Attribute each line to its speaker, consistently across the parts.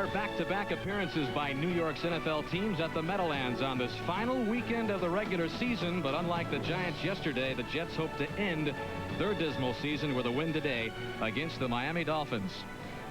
Speaker 1: rare back-to-back appearances by New York's NFL teams at the Meadowlands on this final weekend of the regular season. But unlike the Giants yesterday, the Jets hope to end their dismal season with a win today against the Miami Dolphins.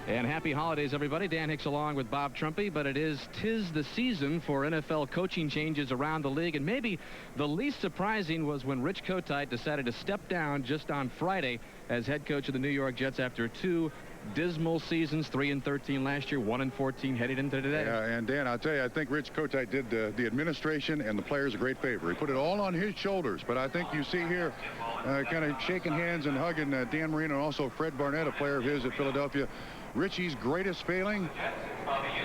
Speaker 1: And happy holidays, everybody. Dan Hicks along with Bob Trumpy. But tis the season for NFL coaching changes around the league. And maybe the least surprising was when Rich Kotite decided to step down just on Friday as head coach of the New York Jets after two dismal seasons, 3-13 last year, 1-14 headed into today.
Speaker 2: Yeah, and Dan, I'll tell you, I think Rich Kotite did the administration and the players a great favor. He put it all on his shoulders. But I think you see here kind of shaking hands and hugging Dan Marino and also Fred Barnett, a player of his at Philadelphia. Richie's greatest failing,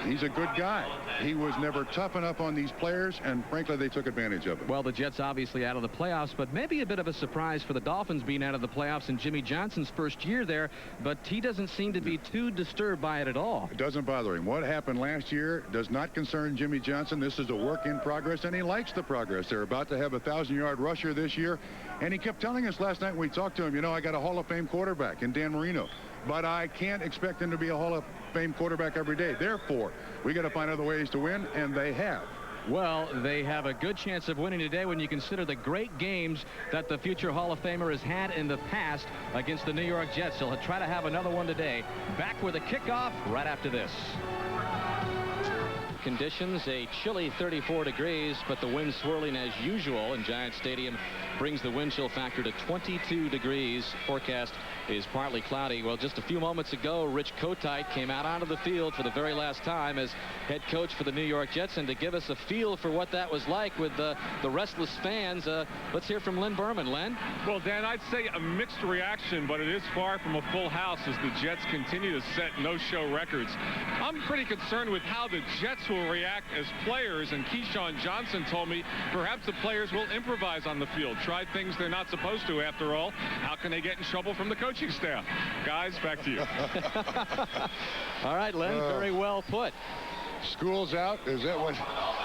Speaker 2: he's a good guy. He was never tough enough on these players, and frankly, they took advantage of it.
Speaker 1: Well, the Jets obviously out of the playoffs, but maybe a bit of a surprise for the Dolphins being out of the playoffs in Jimmy Johnson's first year there, but he doesn't seem to be too disturbed by it at all.
Speaker 2: It doesn't bother him. What happened last year does not concern Jimmy Johnson. This is a work in progress, and he likes the progress. They're about to have a 1,000-yard rusher this year, and he kept telling us last night when we talked to him, you know, I got a Hall of Fame quarterback in Dan Marino, but I can't expect him to be a Hall of Fame quarterback every day. Therefore, we got to find other ways to win, and they have.
Speaker 1: Well, they have a good chance of winning today when you consider the great games that the future Hall of Famer has had in the past against the New York Jets. He'll try to have another one today. Back with a kickoff right after this. Conditions, a chilly 34 degrees, but the wind swirling as usual in Giant Stadium brings the wind chill factor to 22 degrees. Forecast is partly cloudy. Well, just a few moments ago, Rich Kotite came out onto the field for the very last time as head coach for the New York Jets, and to give us a feel for what that was like with the restless fans, let's hear from Len Berman. Len?
Speaker 3: Well, Dan, I'd say a mixed reaction, but it is far from a full house as the Jets continue to set no-show records. I'm pretty concerned with how the Jets will react as players, and Keyshawn Johnson told me perhaps the players will improvise on the field, try things they're not supposed to. After all, how can they get in trouble from the coaching staff? Guys, back to you.
Speaker 1: All right, Len, very well put.
Speaker 2: School's out. Is that what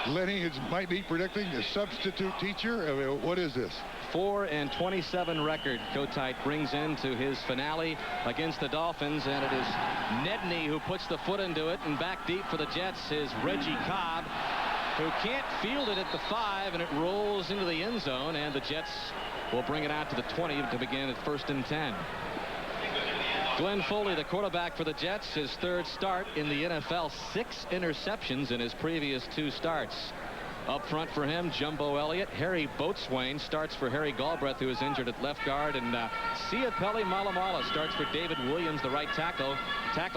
Speaker 2: Lenny might be predicting? A substitute teacher? I mean, what is this?
Speaker 1: 4-27 record Kotite brings into his finale against the Dolphins, and it is Nedney who puts the foot into it, and back deep for the Jets is Reggie Cobb, who can't field it at the 5, and it rolls into the end zone, and the Jets will bring it out to the 20 to begin at 1st and 10. Glenn Foley, the quarterback for the Jets, his third start in the NFL, 6 interceptions in his previous 2 starts. Up front for him, Jumbo Elliott. Harry Boatswain starts for Harry Galbraith, who is injured at left guard. And Siapeli Malamala starts for David Williams, the right tackle.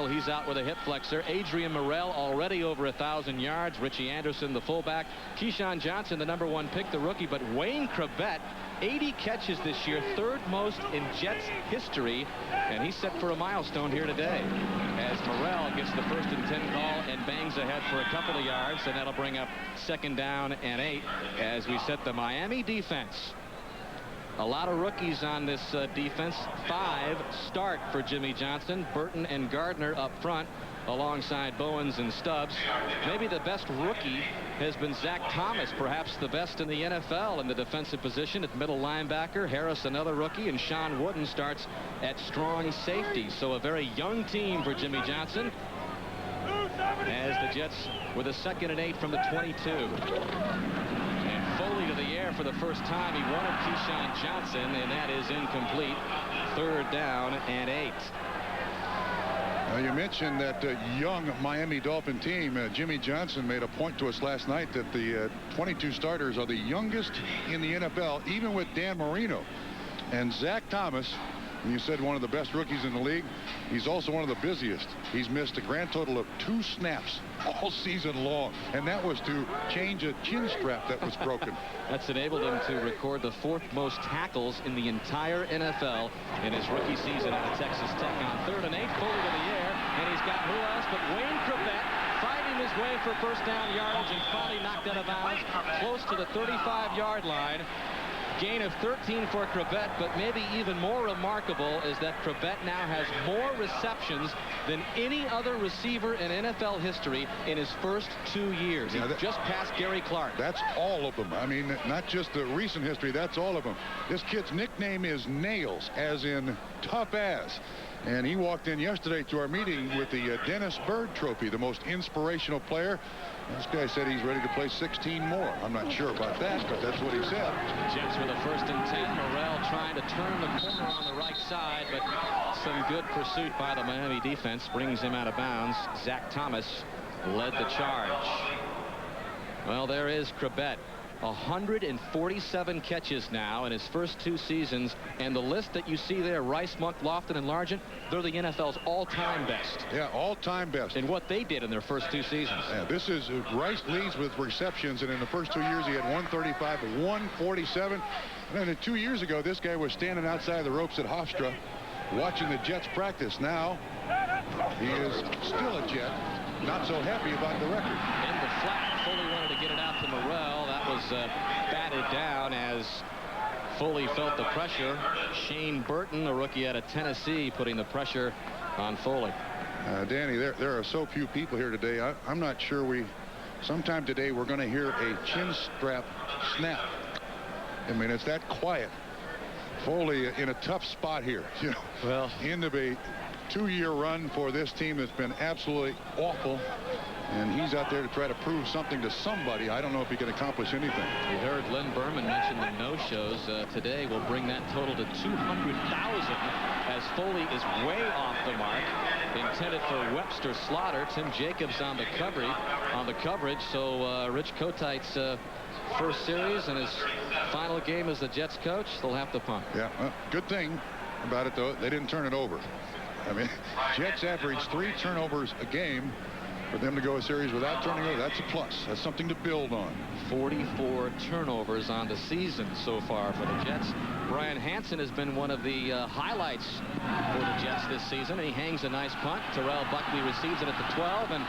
Speaker 1: He's out with a hip flexor. Adrian Morrell already over 1,000 yards. Richie Anderson, the fullback. Keyshawn Johnson, the #1 pick, the rookie. But Wayne Krebet, 80 catches this year, 3rd most in Jets history, and he's set for a milestone here today as Morrell gets the 1st and 10 call and bangs ahead for a couple of yards, and that'll bring up 2nd down and 8 as we set the Miami defense. A lot of rookies on this defense. 5 start for Jimmy Johnson. Burton and Gardner up front alongside Bowens and Stubbs. Maybe the best rookie has been Zach Thomas, perhaps the best in the NFL in the defensive position at middle linebacker. Harris, another rookie, and Sean Wooden starts at strong safety. So a very young team for Jimmy Johnson as the Jets with a 2nd and 8 from the 22. And Foley to the air for the first time. He wanted Keyshawn Johnson, and that is incomplete. 3rd down and 8.
Speaker 2: You mentioned that young Miami Dolphin team. Jimmy Johnson made a point to us last night that the 22 starters are the youngest in the NFL, even with Dan Marino. And Zach Thomas, you said one of the best rookies in the league, he's also one of the busiest. He's missed a grand total of 2 snaps all season long, and that was to change a chin strap that was broken.
Speaker 1: That's enabled him to record the 4th most tackles in the entire NFL in his rookie season at Texas Tech. On 3rd and 8, Foley to the air, and he's got who else but Wayne Krebet fighting his way for 1st down yardage and finally knocked out of bounds close to the 35-yard line. Gain of 13 for Krebet, but maybe even more remarkable is that Krebet now has more receptions than any other receiver in NFL history in his first 2 years. He just passed Gary Clark.
Speaker 2: That's all of them. I mean, not just the recent history, that's all of them. This kid's nickname is Nails, as in tough ass. And he walked in yesterday to our meeting with the Dennis Byrd Trophy, the most inspirational player. This guy said he's ready to play 16 more. I'm not sure about that, but that's what he said.
Speaker 1: Jets with a 1st and 10. Morrell trying to turn the corner on the right side, but some good pursuit by the Miami defense brings him out of bounds. Zach Thomas led the charge. Well, there is Krebet. 147 catches now in his first 2 seasons, and the list that you see there, Rice, Monk, Lofton, and Largent, they're the NFL's all-time best.
Speaker 2: Yeah, all-time best.
Speaker 1: And what they did in their first 2 seasons.
Speaker 2: Yeah, this is Rice leads with receptions, and in the first 2 years he had 135 to 147. And then 2 years ago, this guy was standing outside the ropes at Hofstra watching the Jets practice. Now he is still a Jet, not so happy about the record.
Speaker 1: In the flat, Foley wanted to get it out to Morrell. That was batted down as Foley felt the pressure. Shane Burton, a rookie out of Tennessee, putting the pressure on Foley.
Speaker 2: Danny, there are so few people here today. I'm not sure sometime today we're going to hear a chin strap snap. I mean, it's that quiet. Foley in a tough spot here, you know.
Speaker 1: Well,
Speaker 2: end of a 2-year run for this team that's been absolutely awful, and he's out there to try to prove something to somebody. I don't know if he can accomplish anything.
Speaker 1: You heard Lynn Berman mention the no-shows. Today will bring that total to 200,000 as Foley is way off the mark. Intended for Webster Slaughter. Tim Jacobs on the coverage. So Rich Kotite's first series and his final game as the Jets coach, they'll have to punt.
Speaker 2: Yeah, well, good thing about it, though, they didn't turn it over. I mean, Jets average 3 turnovers a game. For them to go a series without turning over, that's a plus. That's something to build on. 44
Speaker 1: turnovers on the season so far for the Jets. Brian Hansen has been one of the highlights for the Jets this season. He hangs a nice punt. Terrell Buckley receives it at the 12 and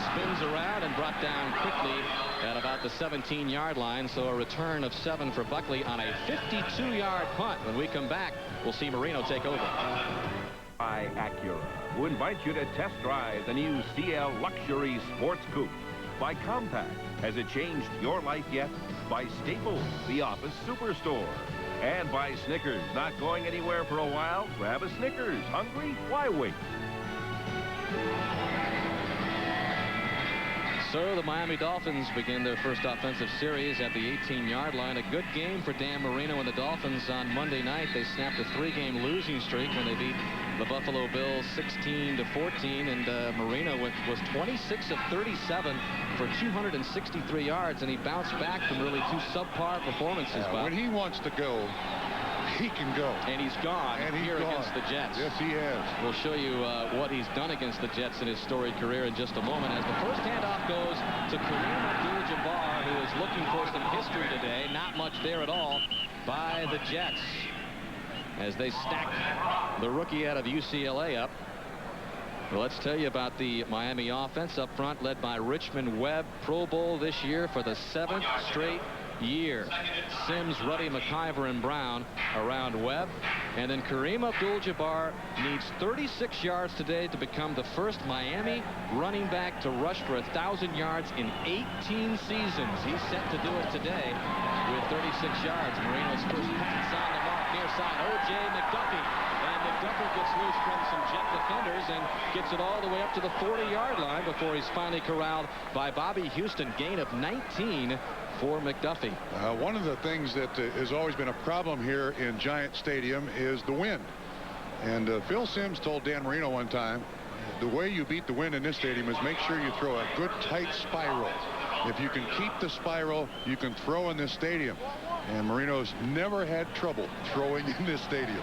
Speaker 1: spins around and brought down quickly at about the 17-yard line. So a return of 7 for Buckley on a 52-yard punt. When we come back, we'll see Marino take over.
Speaker 4: By Acura, who invites you to test drive the new CL Luxury Sports Coupe. By Compaq, has it changed your life yet? By Staples, the office superstore. And by Snickers, not going anywhere for a while? Grab a Snickers. Hungry? Why wait?
Speaker 1: So the Miami Dolphins begin their first offensive series at the 18-yard line. A good game for Dan Marino and the Dolphins on Monday night. They snapped a 3-game losing streak when they beat the Buffalo Bills 16-14, and Marino was 26 of 37 for 263 yards, and he bounced back from really 2 subpar performances.
Speaker 2: When he wants to go, he can go.
Speaker 1: And he's gone against the Jets.
Speaker 2: Yes, he has.
Speaker 1: We'll show you what he's done against the Jets in his storied career in just a moment, as the first handoff goes to Kareem Abdul-Jabbar, who is looking for some history today. Not much there at all by the Jets, as they stack the rookie out of UCLA up. Well, let's tell you about the Miami offense up front, led by Richmond Webb, Pro Bowl this year for the 7th straight year. Sims, Ruddy, McIver, and Brown around Webb. And then Kareem Abdul-Jabbar needs 36 yards today to become the first Miami running back to rush for 1,000 yards in 18 seasons. He's set to do it today with 36 yards. Marino's first punt is on the mark near side. O.J. McDuffie. And McDuffie gets loose from some Jet defenders and gets it all the way up to the 40-yard line before he's finally corralled by Bobby Houston. Gain of 19 for McDuffie.
Speaker 2: One of the things that has always been a problem here in Giant Stadium is the wind. And Phil Simms told Dan Marino one time, the way you beat the wind in this stadium is make sure you throw a good tight spiral. If you can keep the spiral, you can throw in this stadium. And Marino's never had trouble throwing in this stadium.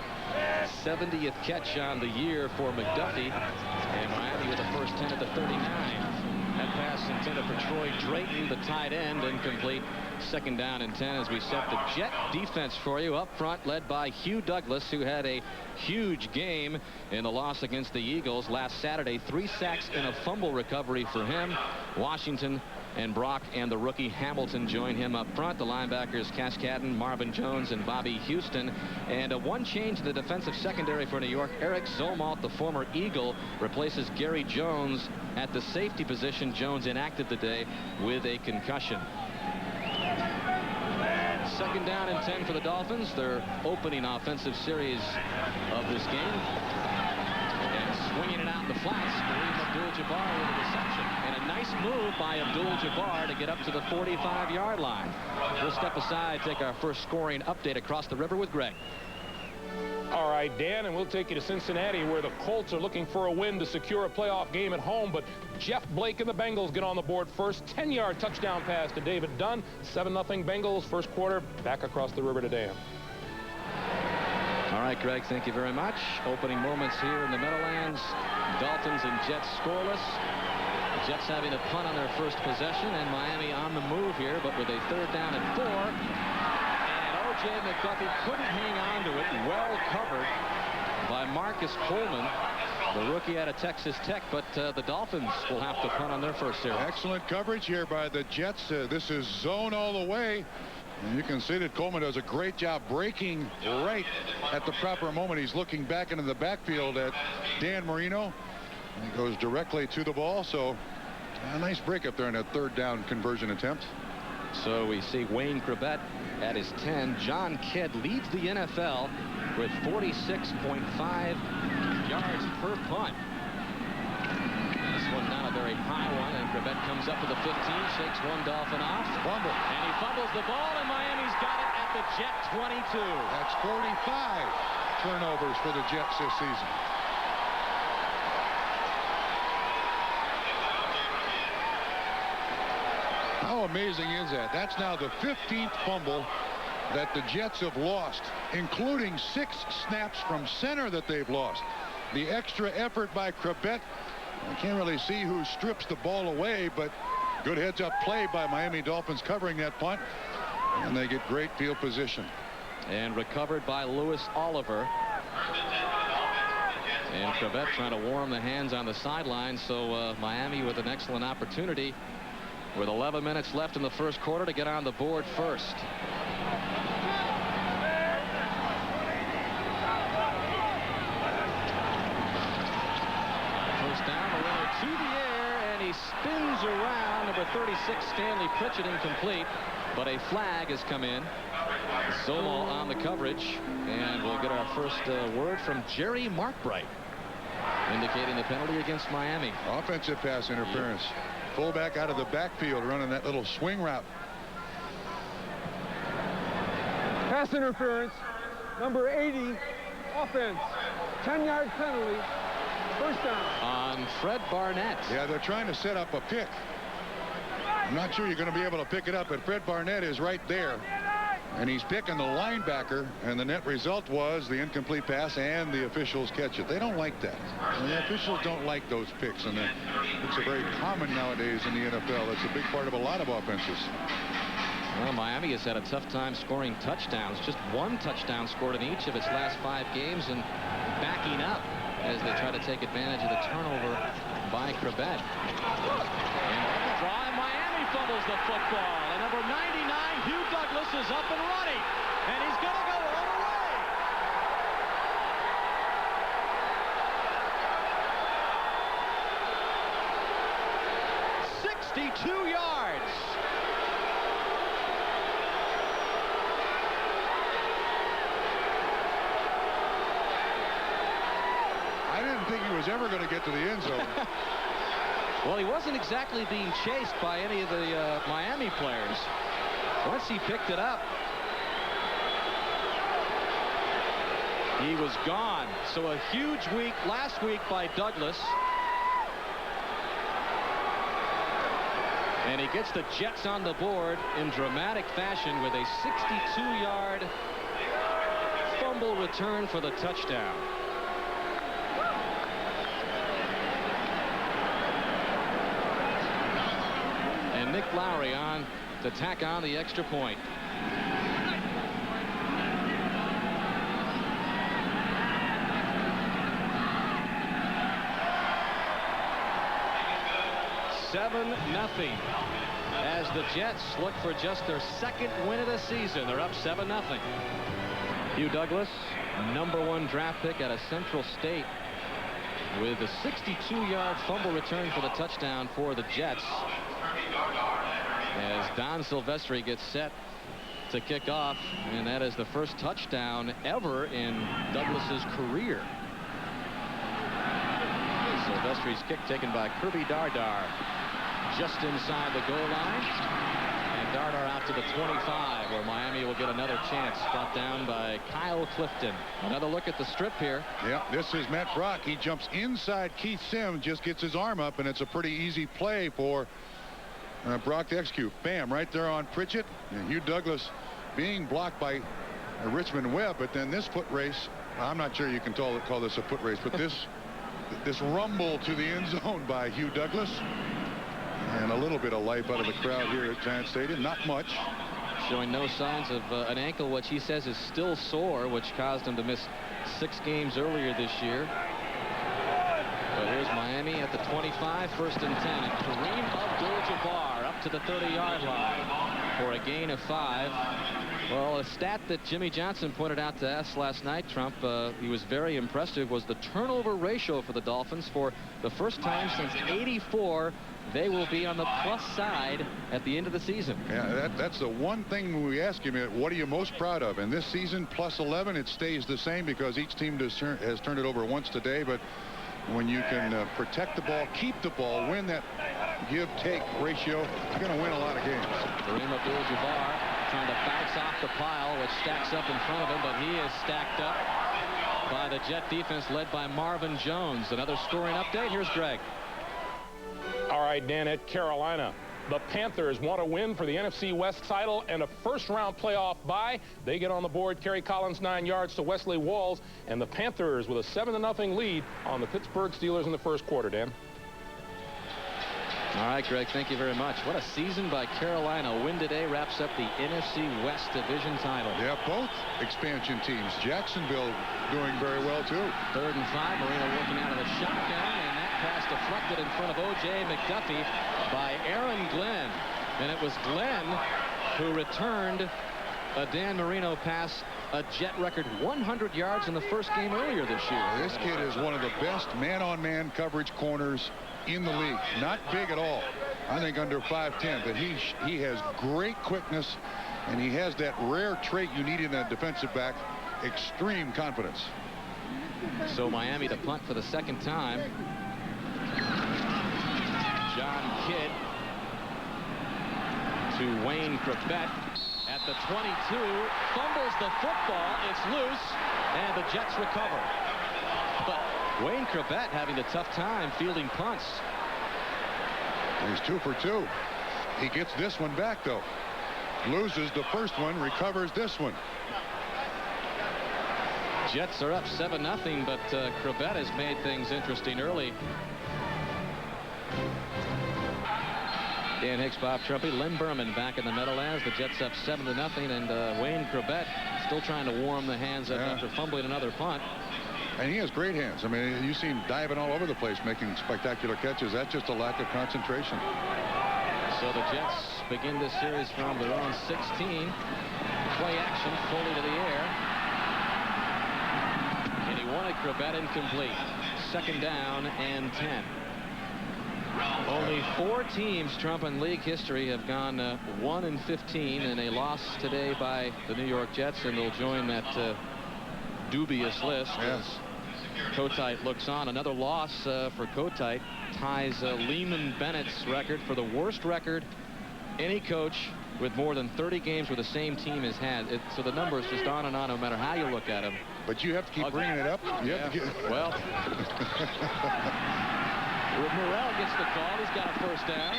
Speaker 1: 70th catch on the year for McDuffie, and Miami with the first 10 at the 39. That pass intended for Troy Drayton, the tight end, incomplete. 2nd down and 10 as we set the Jet defense for you. Up front, led by Hugh Douglas, who had a huge game in the loss against the Eagles last Saturday. 3 sacks and a fumble recovery for him. Washington and Brock and the rookie Hamilton join him up front. The linebackers Cascadden, Marvin Jones, and Bobby Houston. And one change in the defensive secondary for New York. Eric Zomalt, the former Eagle, replaces Gary Jones at the safety position. Jones inactive today with a concussion. 2nd down and 10 for the Dolphins, their opening offensive series of this game. swinging it out in the flats. Kareem Abdul-Jabbar with a reception. And a nice move by Abdul-Jabbar to get up to the 45-yard line. We'll step aside, take our first scoring update across the river with Greg.
Speaker 5: All right, Dan, and we'll take you to Cincinnati, where the Colts are looking for a win to secure a playoff game at home. But Jeff Blake and the Bengals get on the board first. 10-yard touchdown pass to David Dunn. 7-0 Bengals, first quarter. Back across the river to Dan.
Speaker 1: All right, Greg, thank you very much. Opening moments here in the Meadowlands. Dolphins and Jets scoreless. The Jets having a punt on their first possession, and Miami on the move here, but with a 3rd down and 4. O.J. McDuffie couldn't hang on to it. Well covered by Marcus Coleman, the rookie out of Texas Tech, but the Dolphins will have to punt on their first series.
Speaker 2: Excellent coverage here by the Jets. This is zone all the way. And you can see that Coleman does a great job breaking right at the proper moment. He's looking back into the backfield at Dan Marino. And he goes directly to the ball. So a nice break up there in that 3rd down conversion attempt.
Speaker 1: So we see Wayne Chrebet at his 10. John Kidd leads the NFL with 46.5 yards per punt. This one not a very high one, and Chrebet comes up to the 15, shakes one Dolphin off.
Speaker 2: Fumble.
Speaker 1: And he fumbles the ball, and Miami's got it at the Jet 22.
Speaker 2: That's 45 turnovers for the Jets this season. How amazing is that? That's now the 15th fumble that the Jets have lost, including 6 snaps from center that they've lost. The extra effort by Chrebet. I can't really see who strips the ball away, but good heads-up play by Miami Dolphins covering that punt, and they get great field position.
Speaker 1: And recovered by Lewis Oliver. And Chrebet trying to warm the hands on the sideline, so Miami with an excellent opportunity with 11 minutes left in the first quarter to get on the board first. First down, the runner to the air, and he spins around. Number 36, Stanley Pritchett, incomplete, but a flag has come in. Zomal on the coverage, and we'll get our first word from Jerry Markbright, indicating the penalty against Miami.
Speaker 2: Offensive pass interference. Fullback out of the backfield running that little swing route.
Speaker 6: Pass interference, number 80, offense, 10-yard penalty, first down.
Speaker 1: On Fred Barnett.
Speaker 2: Yeah, they're trying to set up a pick. I'm not sure you're going to be able to pick it up, but Fred Barnett is right there. And he's picking the linebacker, and the net result was the incomplete pass, and the officials catch it. They don't like that. And the officials don't like those picks, and it's a very common nowadays in the NFL. It's a big part of a lot of offenses.
Speaker 1: Well, Miami has had a tough time scoring touchdowns. Just 1 touchdown scored in each of its last 5 games, and backing up as they try to take advantage of the turnover by Chrebet. And on the drive, Miami fumbles the football. And number 99, Hugh Douglas, is up and running. And he's going to go all the way. 62 yards.
Speaker 2: I didn't think he was ever going to get to the end zone.
Speaker 1: Well, he wasn't exactly being chased by any of the Miami players. Once he picked it up, he was gone. So a huge week last week by Douglas. And he gets the Jets on the board in dramatic fashion with a 62-yard fumble return for the touchdown. And Nick Lowry on to tack on the extra point. Seven nothing as the Jets look for just their 2nd win of the season. They're up 7-0. Hugh Douglas, #1 draft pick out of Central State, with a 62-yard fumble return for the touchdown for the Jets. As Don Silvestri gets set to kick off, and that is the first touchdown ever in Douglas's career. Silvestri's kick taken by Kirby Dardar just inside the goal line. And Dardar out to the 25, where Miami will get another chance. Brought down by Kyle Clifton. Another look at the strip here.
Speaker 2: Yeah, this is Matt Brock. He jumps inside Keith Sims, just gets his arm up, and it's a pretty easy play for Brock to execute. Bam, right there on Pritchett. And Hugh Douglas being blocked by Richmond Webb, but then this foot race, I'm not sure you can call this a foot race, but this rumble to the end zone by Hugh Douglas. And a little bit of life out of the crowd here at Giant Stadium. Not much.
Speaker 1: Showing no signs of an ankle, which he says is still sore, which caused him to miss 6 games earlier this year. But here's Miami at the 25, 1st and 10. And Kareem Abdul-Jabbar up to the 30-yard line for a gain of 5. Well, a stat that Jimmy Johnson pointed out to us last night, Trump, he was very impressive, was the turnover ratio for the Dolphins. For the first time since '84, they will be on the plus side at the end of the season.
Speaker 2: Yeah, that's the one thing we ask him, what are you most proud of? And this season, plus 11, it stays the same because each team has turned it over once today. But when you can protect the ball, keep the ball, win that give-take ratio, you're going to win a lot of games.
Speaker 1: Kareem Abdul-Jabbar trying to bounce off the pile, which stacks up in front of him, but he is stacked up by the Jet defense led by Marvin Jones. Another scoring update. Here's Greg.
Speaker 5: All right, Dan, at Carolina, the Panthers want to win for the NFC West title and a first-round playoff bye. They get on the board. Kerry Collins 9 yards to Wesley Walls, and the Panthers with a 7-0 lead on the Pittsburgh Steelers in the first quarter, Dan.
Speaker 1: All right, Greg, thank you very much. What a season by Carolina. A win today wraps up the NFC West division title.
Speaker 2: Yeah, both expansion teams. Jacksonville doing very well, too.
Speaker 1: 3rd and 5. Marino working out of the shotgun, and that pass deflected in front of O.J. McDuffie by Aaron Glenn. And it was Glenn who returned a Dan Marino pass, a Jet record 100 yards in the first game earlier this year.
Speaker 2: This kid is one of the best man-on-man coverage corners in the league. Not big at all. I think under 5'10", but he has great quickness, and he has that rare trait you need in a defensive back, extreme confidence.
Speaker 1: So Miami to punt for the second time. John Kidd to Wayne Crabett at the 22, fumbles the football, it's loose, and the Jets recover. But Wayne Crabett having a tough time fielding punts.
Speaker 2: He's 2 for 2. He gets this one back, though. Loses the first one, recovers this one.
Speaker 1: Jets are up 7-0, but Crabett has made things interesting early. Dan Hicks, Bob Trumpy, Lynn Berman back in the Meadowlands. The Jets up 7-0, and Wayne Crabett still trying to warm the hands up after fumbling another punt.
Speaker 2: And he has great hands. I mean, you see him diving all over the place, making spectacular catches. That's just a lack of concentration.
Speaker 1: So the Jets begin this series from their own 16. Play action, Foley to the air. And he wanted Crabett incomplete. 2nd down and 10. Only 4 teams, Trump, in league history have gone 1-15 in a loss today by the New York Jets, and they'll join that dubious list as Kotite looks on. Another loss for Kotite ties Lehman Bennett's record for the worst record any coach with more than 30 games with the same team has had. So the number is just on and on, no matter how you look at them.
Speaker 2: But you have to keep bringing it up. You have to get...
Speaker 1: Well, Morrell gets the call. He's got a first down.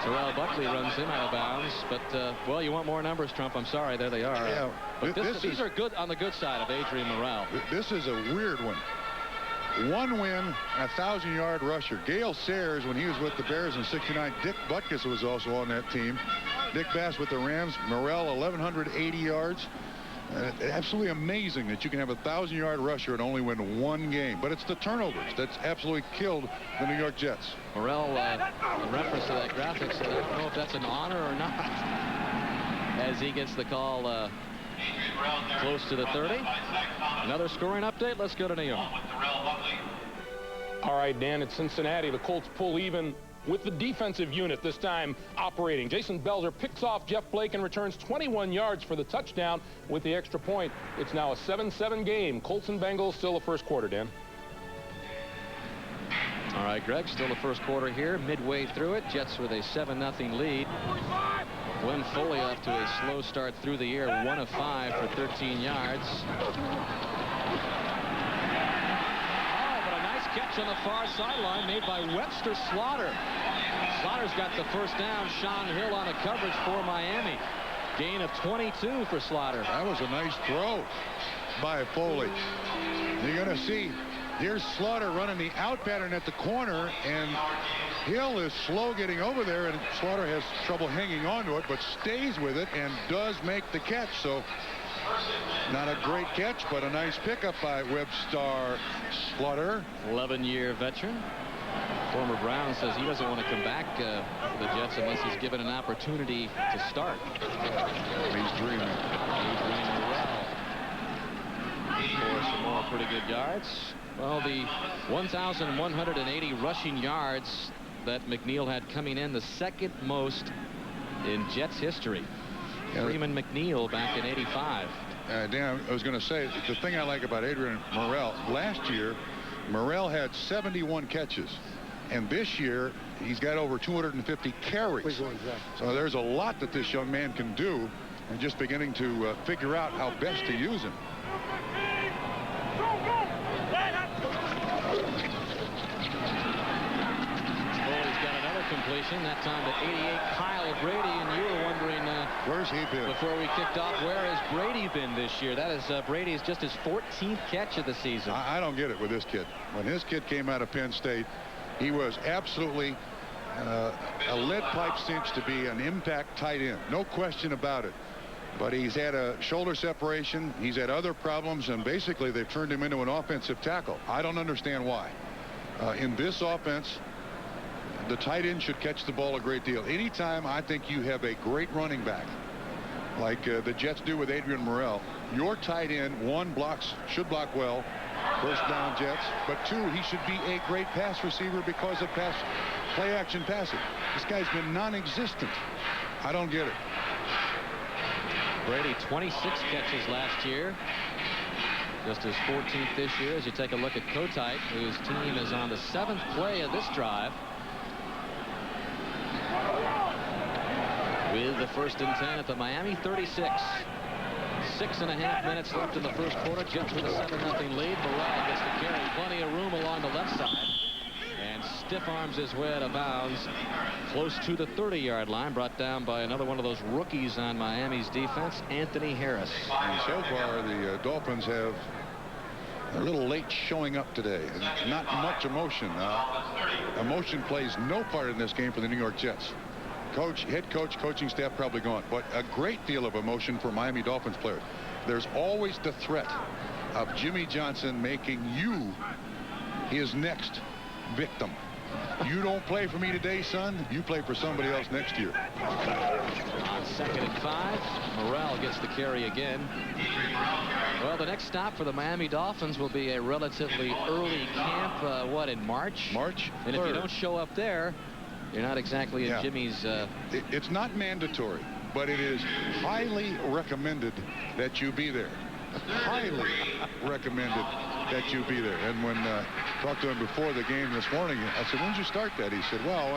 Speaker 1: Terrell Buckley runs him out of bounds, but well, you want more numbers, Trump. I'm sorry, there they are.
Speaker 2: Yeah,
Speaker 1: but these are good on the good side of Adrian Morrell.
Speaker 2: This is a weird one. 1 win, 1,000-yard rusher. Gale Sayers, when he was with the Bears in '69, Dick Butkus was also on that team. Dick Bass with the Rams. Morrell 1,180 yards. Absolutely amazing that you can have a 1,000-yard rusher and only win 1 game. But it's the turnovers that's absolutely killed the New York Jets.
Speaker 1: Morrell, in reference to that graphic, said, I don't know if that's an honor or not, as he gets the call close to the 30. Another scoring update. Let's go to New York.
Speaker 5: All right, Dan, at Cincinnati, the Colts pull even with the defensive unit this time operating. Jason Belzer picks off Jeff Blake and returns 21 yards for the touchdown with the extra point. It's now a 7-7 game. Colts and Bengals still the first quarter, Dan.
Speaker 1: All right, Greg, still the first quarter here, midway through it. Jets with a 7-0 lead. Glenn Foley off to a slow start through the air, 1 of 5 for 13 yards. Oh, but a nice catch on the far sideline made by Webster Slaughter. Slaughter's got the first down. Sean Hill on a coverage for Miami. Gain of 22 for Slaughter.
Speaker 2: That was a nice throw by Foley. You're going to see, here's Slaughter running the out pattern at the corner, and Hill is slow getting over there, and Slaughter has trouble hanging on to it, but stays with it and does make the catch. So not a great catch, but a nice pickup by Webster Slaughter.
Speaker 1: 11-year veteran. Former Brown says he doesn't want to come back for the Jets unless he's given an opportunity to start.
Speaker 2: He's dreaming.
Speaker 1: For some more pretty good yards. Well, the 1,180 rushing yards that McNeil had coming in, the second most in Jets history. Freeman McNeil back in '85.
Speaker 2: Dan, I was going to say, the thing I like about Adrian Morrell, last year, Morrell had 71 catches. And this year, he's got over 250 carries. So there's a lot that this young man can do, and just beginning to figure out how best to use him.
Speaker 1: Completion, that time to 88, Kyle Brady, and you were wondering
Speaker 2: where's he been
Speaker 1: before we kicked off. Where has Brady been this year? That is Brady's just his 14th catch of the season.
Speaker 2: I don't get it with this kid. When his kid came out of Penn State, he was absolutely a lead pipe cinch to be an impact tight end, no question about it. But he's had a shoulder separation, he's had other problems, and basically they've turned him into an offensive tackle. I don't understand why. In this offense, the tight end should catch the ball a great deal. Anytime I think you have a great running back, like the Jets do with Adrian Morrell, your tight end, one, should block well, first down Jets, but two, he should be a great pass receiver because of play action passing. This guy's been non-existent. I don't get it.
Speaker 1: Brady 26 catches last year, just his 14th this year. As you take a look at Kotite, whose team is on the 7th play of this drive, with the 1st and 10 at the Miami 36. 6.5 minutes left in the first quarter. Jets with a 7-0 lead. Morrell gets to carry plenty of room along the left side and stiff arms his way out of bounds close to the 30-yard line, brought down by another one of those rookies on Miami's defense, Anthony Harris.
Speaker 2: And so far the Dolphins have a little late showing up today. Not much emotion. Emotion plays no part in this game for the New York Jets. Head coach, coaching staff probably gone, but a great deal of emotion for Miami Dolphins players. There's always the threat of Jimmy Johnson making you his next victim. You don't play for me today, son. You play for somebody else next year.
Speaker 1: On 2nd and 5, Morrell gets the carry again. Well, the next stop for the Miami Dolphins will be a relatively early camp, in March?
Speaker 2: March 3rd.
Speaker 1: And if you don't show up there, you're not exactly in Jimmy's...
Speaker 2: It's not mandatory, but it is highly recommended that you be there. Highly recommended that you be there. And when I talked to him before the game this morning, I said, when did you start that? He said, well,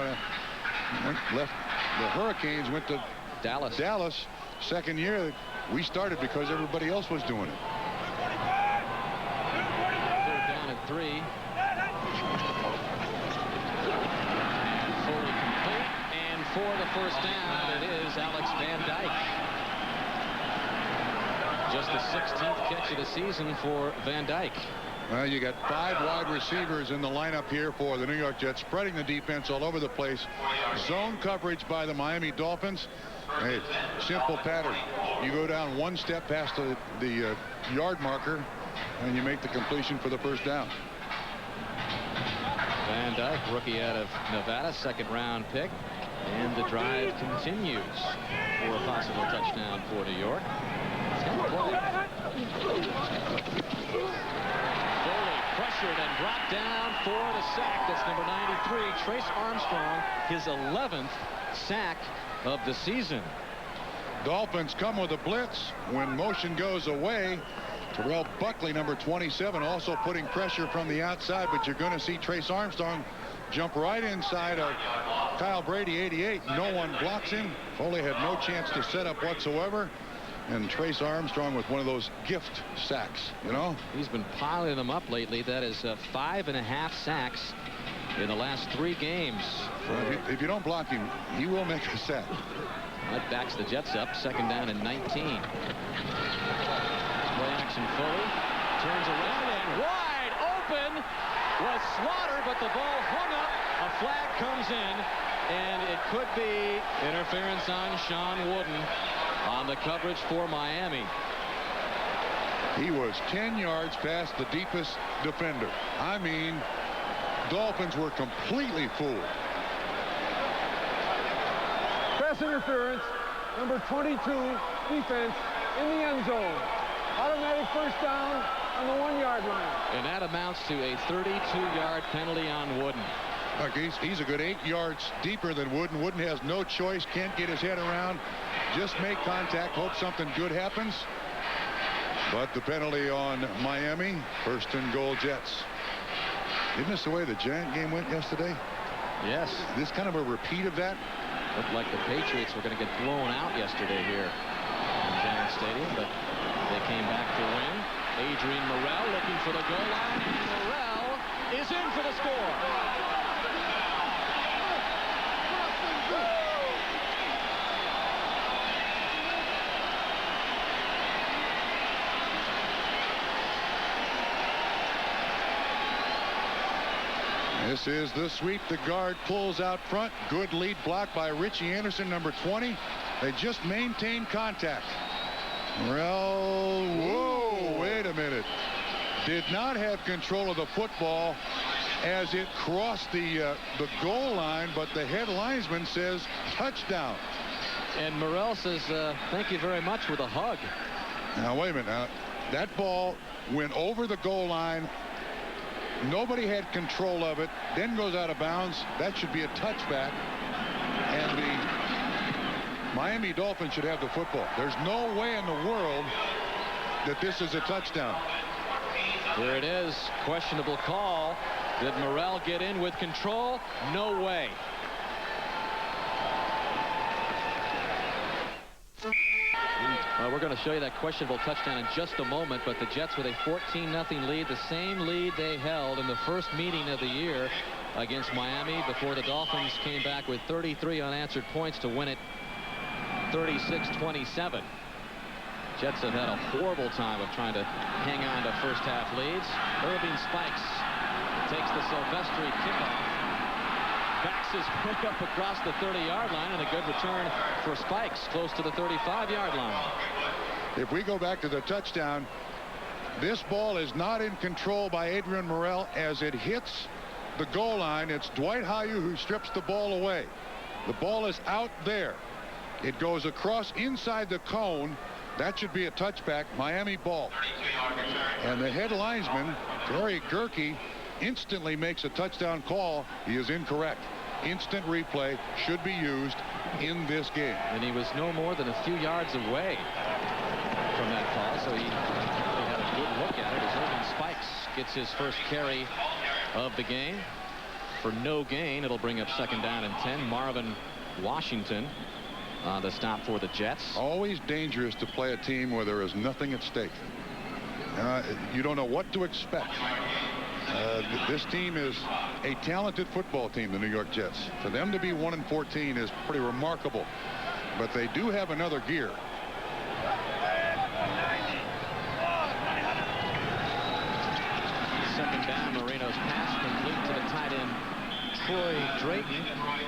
Speaker 2: left the Hurricanes, went to Dallas, second year, we started because everybody else was doing it.
Speaker 1: 3rd down and 3. Fully complete. And for the first down, it is Alex Van Dyke. Just the 16th catch of the season for Van Dyke.
Speaker 2: Well, you got 5 wide receivers in the lineup here for the New York Jets, spreading the defense all over the place. Zone coverage by the Miami Dolphins. Hey, simple pattern. You go down one step past the yard marker, and you make the completion for the first down.
Speaker 1: Van Dyke, rookie out of Nevada, 2nd-round pick. And the drive continues for a possible touchdown for New York. Foley, pressure pressured and brought down for the sack. That's number 93, Trace Armstrong, his 11th sack of the season.
Speaker 2: Dolphins come with a blitz. When motion goes away, Terrell Buckley, number 27, also putting pressure from the outside, but you're going to see Trace Armstrong jump right inside of Kyle Brady, 88. No one blocks him. Foley had no chance to set up whatsoever. And Trace Armstrong with one of those gift sacks, you know.
Speaker 1: He's been piling them up lately. That is 5.5 sacks in the last 3 games.
Speaker 2: If you don't block him, he will make a sack.
Speaker 1: That backs the Jets up. 2nd down and 19. Play action. Foley turns around and wide open was Slaughter, but the ball hung up. A flag comes in, and it could be interference on Sean Wooden on the coverage for Miami.
Speaker 2: He was 10 yards past the deepest defender. I mean, Dolphins were completely fooled.
Speaker 6: Pass interference, number 22, defense, in the end zone. Automatic first down on the 1-yard line.
Speaker 1: And that amounts to a 32-yard penalty on Wooden.
Speaker 2: Look, he's a good 8 yards deeper than Wooden. Wooden has no choice, can't get his head around. Just make contact, hope something good happens. But the penalty on Miami, 1st and goal Jets. Isn't this the way the Giant game went yesterday?
Speaker 1: Yes.
Speaker 2: This kind of a repeat of that?
Speaker 1: Looked like the Patriots were going to get blown out yesterday here in Giant Stadium, but they came back to win. Adrian Morrell looking for the goal line, and Morrell is in for the score.
Speaker 2: This is the sweep. The guard pulls out front. Good lead block by Richie Anderson, number 20. They just maintain contact. Morrell, whoa, wait a minute. Did not have control of the football as it crossed the goal line, but the head linesman says touchdown.
Speaker 1: And Morrell says, thank you very much, with a hug.
Speaker 2: Now, wait a minute. Now, that ball went over the goal line. Nobody had control of it, then goes out of bounds. That should be a touchback. And the Miami Dolphins should have the football. There's no way in the world that this is a touchdown.
Speaker 1: Here it is. Questionable call. Did Morrell get in with control? No way. We're going to show you that questionable touchdown in just a moment, but the Jets with a 14-0 lead, the same lead they held in the first meeting of the year against Miami before the Dolphins came back with 33 unanswered points to win it 36-27. Jets have had a horrible time of trying to hang on to first-half leads. Irving Spikes takes the Silvestri kickoff. Backs his pick up across the 30-yard line, and a good return for Spikes close to the 35-yard line.
Speaker 2: If we go back to the touchdown, this ball is not in control by Adrian Morrell as it hits the goal line. It's Dwight Hayu who strips the ball away. The ball is out there. It goes across inside the cone. That should be a touchback. Miami ball. And the head linesman, Terry Gerke, instantly makes a touchdown call. He is incorrect. Instant replay should be used in this game.
Speaker 1: And he was no more than a few yards away from that call, so he had a good look at it as Irving Spikes gets his first carry of the game. For no gain, it'll bring up 2nd down and 10. Marvin Washington the stop for the Jets.
Speaker 2: Always dangerous to play a team where there is nothing at stake. You don't know what to expect. This team is a talented football team, the New York Jets. For them to be 1-14 is pretty remarkable. But they do have another gear.
Speaker 1: Second down, Marino's pass complete to the tight end, Troy Drayton.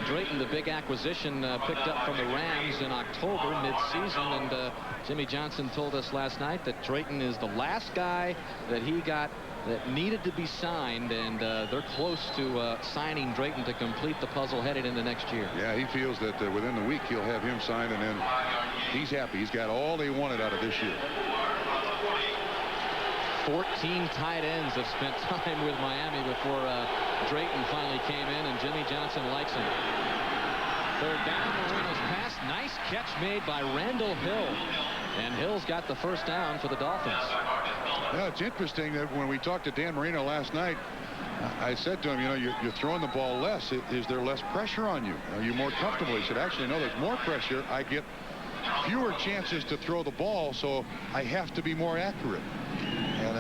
Speaker 1: Drayton, the big acquisition picked up from the Rams in October mid-season, and Jimmy Johnson told us last night that Drayton is the last guy that he got that needed to be signed, and they're close to signing Drayton to complete the puzzle headed into next year.
Speaker 2: Yeah, he feels that within the week he'll have him signed, and then he's happy. He's got all they wanted out of this year.
Speaker 1: 14 tight ends have spent time with Miami before Drayton finally came in, and Jimmy Johnson likes him. Third down, Marino's pass. Nice catch made by Randall Hill. And Hill's got the first down for the Dolphins.
Speaker 2: Yeah, it's interesting that when we talked to Dan Marino last night, I said to him, you know, you're throwing the ball less. Is there less pressure on you? Are you more comfortable? He said, actually, no, there's more pressure. I get fewer chances to throw the ball, so I have to be more accurate. And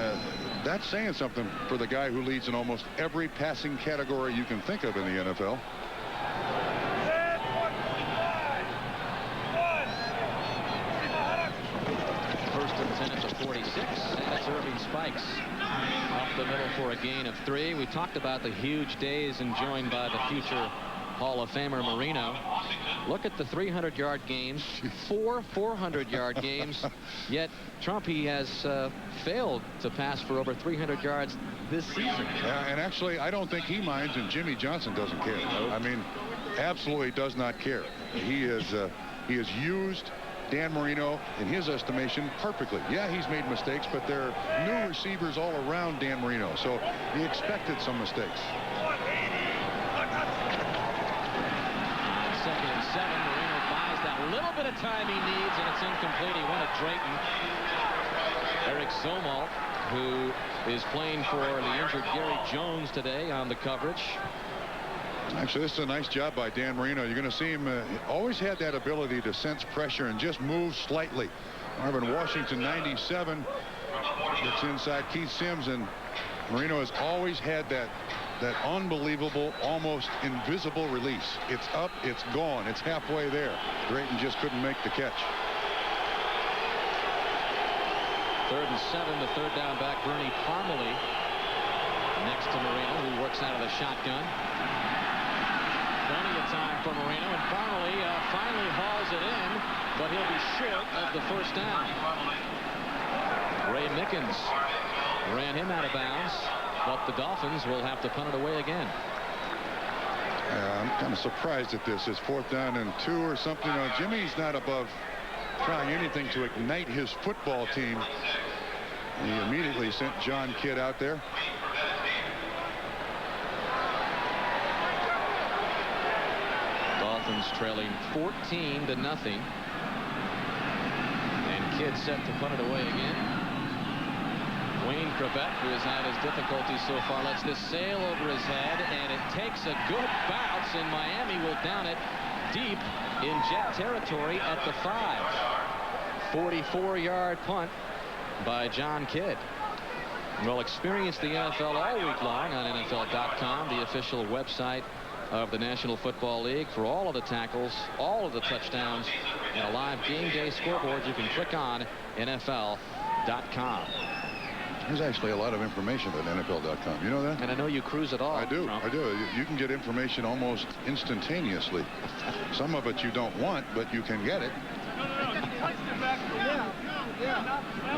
Speaker 2: that's saying something for the guy who leads in almost every passing category you can think of in the NFL.
Speaker 1: First and 10 at the 46, and it's Irving Spikes off the middle for a gain of 3. We talked about the huge days enjoyed by the future Hall of Famer Marino. Look at the 300-yard games, 4 400-yard games, yet Trumpy has failed to pass for over 300 yards this season.
Speaker 2: Yeah, and actually, I don't think he minds, and Jimmy Johnson doesn't care. I mean, absolutely does not care. He has used Dan Marino, in his estimation, perfectly. Yeah, he's made mistakes, but there are new receivers all around Dan Marino, so he expected some mistakes.
Speaker 1: Second and 7, Marino buys that little bit of time he needs, and it's incomplete. He went at Drayton. Eric Zomalt, who is playing for the injured Gary Jones today on the coverage.
Speaker 2: Actually, this is a nice job by Dan Marino. You're going to see him always had that ability to sense pressure and just move slightly. Marvin Washington, 97, gets inside Keith Sims, and Marino has always had that unbelievable, almost invisible release. It's up, it's gone, it's halfway there. Drayton just couldn't make the catch.
Speaker 1: Third and 7, the third down back, Bernie Parmalee next to Marino, who works out of the shotgun. Plenty of time for Marino, and Parmalee finally hauls it in, but he'll be short of the first down. Ray Mickens ran him out of bounds, but the Dolphins will have to punt it away again.
Speaker 2: I'm kind of surprised at this. It's 4th down and 2 or something. You know, Jimmy's not above trying anything to ignite his football team. He immediately sent John Kidd out there.
Speaker 1: Dolphins trailing 14-0. And Kidd set to punt it away again. Wayne Cravett, who has had his difficulties so far, lets this sail over his head, and it takes a good bounce, and Miami will down it deep in Jet territory at the 5. 44-yard punt by John Kidd. We'll experience the NFL all week long on NFL.com, the official website of the National Football League, for all of the tackles, all of the touchdowns, and a live game day scoreboard. You can click on NFL.com.
Speaker 2: There's actually a lot of information at NFL.com. You know that?
Speaker 1: And I know you cruise it all.
Speaker 2: I do.
Speaker 1: Trump.
Speaker 2: I do. You can get information almost instantaneously. Some of it you don't want, but you can get it.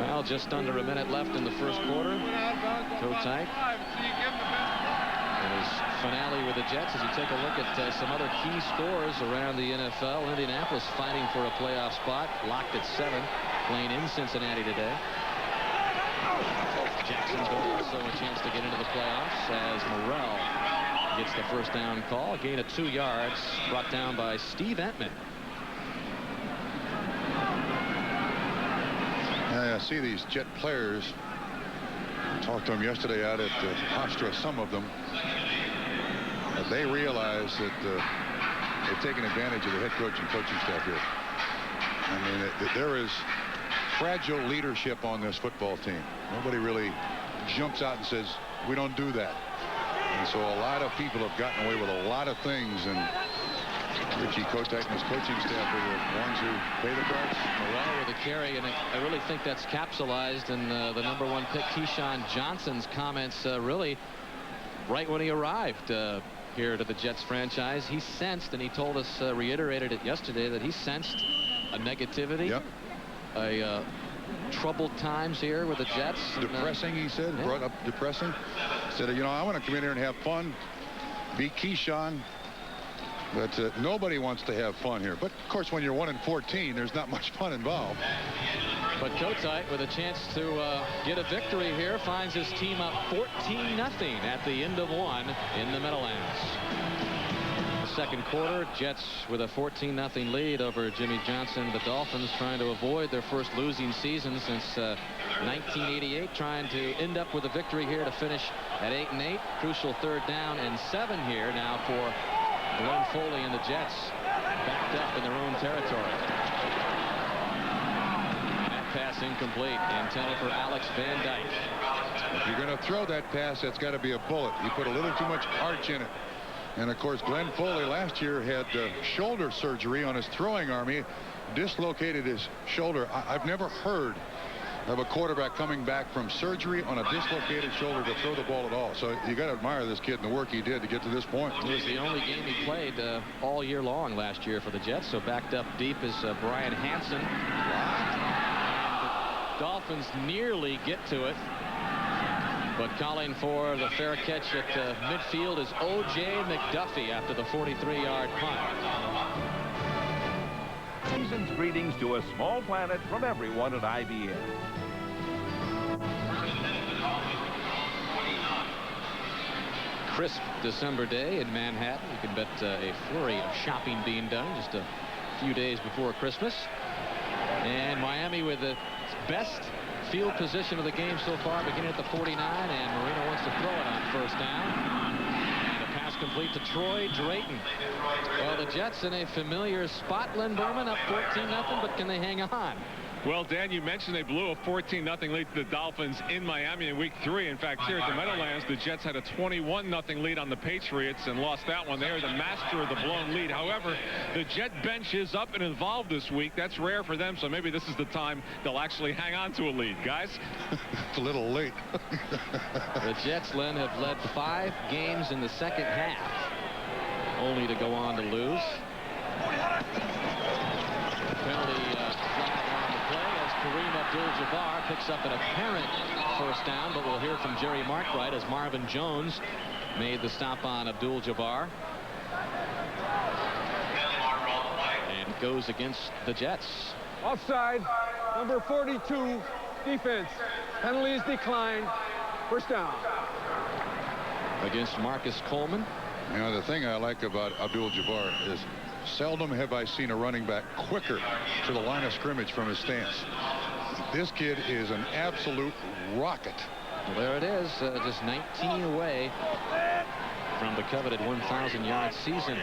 Speaker 1: Well, just under a minute left in the first quarter. Go tight. And his finale with the Jets as you take a look at some other key scores around the NFL. Indianapolis fighting for a playoff spot, locked at 7, playing in Cincinnati today. Jacksonville also a chance to get into the playoffs as Morrell gets the first down call. A gain of 2 yards brought down by Steve Entman.
Speaker 2: I see these Jet players. Talked to them yesterday out at Hofstra, some of them. They realize that they've taken advantage of the head coach and coaching staff here. I mean, there is fragile leadership on this football team. Nobody really jumps out and says, we don't do that. And so a lot of people have gotten away with a lot of things, and Richie Kotite and his coaching staff are the ones who pay the price.
Speaker 1: Morrell with a carry, and I really think that's capsulized in the #1 pick, Keyshawn Johnson's comments really right when he arrived here to the Jets franchise. He sensed, and he told us, reiterated it yesterday, that he sensed a negativity.
Speaker 2: Yep.
Speaker 1: A troubled times here with the Jets.
Speaker 2: Depressing, he said. Yeah. Brought up depressing. Said, you know, I want to come in here and have fun, be Keyshawn, But nobody wants to have fun here. But, of course, when you're 1-14, there's not much fun involved.
Speaker 1: But Kotite, with a chance to get a victory here, finds his team up 14-0 at the end of one in the Meadowlands. The second quarter, Jets with a 14-0 lead over Jimmy Johnson. The Dolphins trying to avoid their first losing season since 1988, trying to end up with a victory here to finish at 8-8. Crucial 3rd down and 7 here now for Glenn Foley and the Jets, backed up in their own territory. That pass incomplete, intended for Alex Van Dyke.
Speaker 2: If you're going to throw that pass, that's got to be a bullet. You put a little too much arch in it. And, of course, Glenn Foley last year had shoulder surgery on his throwing arm. He dislocated his shoulder. I've never heard of a quarterback coming back from surgery on a dislocated shoulder to throw the ball at all. So you got to admire this kid and the work he did to get to this point.
Speaker 1: It was the only game he played all year long last year for the Jets. So backed up deep is Brian Hansen. The Dolphins nearly get to it, but calling for the fair catch at midfield is O.J. McDuffie after the 43-yard punt.
Speaker 4: Season's greetings to a small planet from everyone at IBM.
Speaker 1: Crisp December day in Manhattan. You can bet a flurry of shopping being done just a few days before Christmas. And Miami with the best field position of the game so far, beginning at the 49, and Marino wants to throw it on 1st down. And a pass complete to Troy Drayton. Well, the Jets in a familiar spot. Len Berman up 14-0, but can they hang on?
Speaker 3: Well, Dan, you mentioned they blew a 14-0 lead to the Dolphins in Miami in Week 3. In fact, here at the Meadowlands, the Jets had a 21-0 lead on the Patriots and lost that one. They are the master of the blown lead. However, the Jet bench is up and involved this week. That's rare for them, so maybe this is the time they'll actually hang on to a lead. Guys?
Speaker 2: It's a little late.
Speaker 1: The Jets, Len, have led 5 games in the second half, only to go on to lose. Penalty Kareem Abdul-Jabbar picks up an apparent 1st down, but we'll hear from Jerry Markwright as Marvin Jones made the stop on Abdul-Jabbar. And it goes against the Jets.
Speaker 6: Offside, number 42, defense. Penalty is declined. 1st down.
Speaker 1: Against Marcus Coleman.
Speaker 2: You know, the thing I like about Abdul-Jabbar is seldom have I seen a running back quicker to the line of scrimmage from his stance. This kid is an absolute rocket.
Speaker 1: Well, there it is, just 19 away from the coveted 1,000-yard season.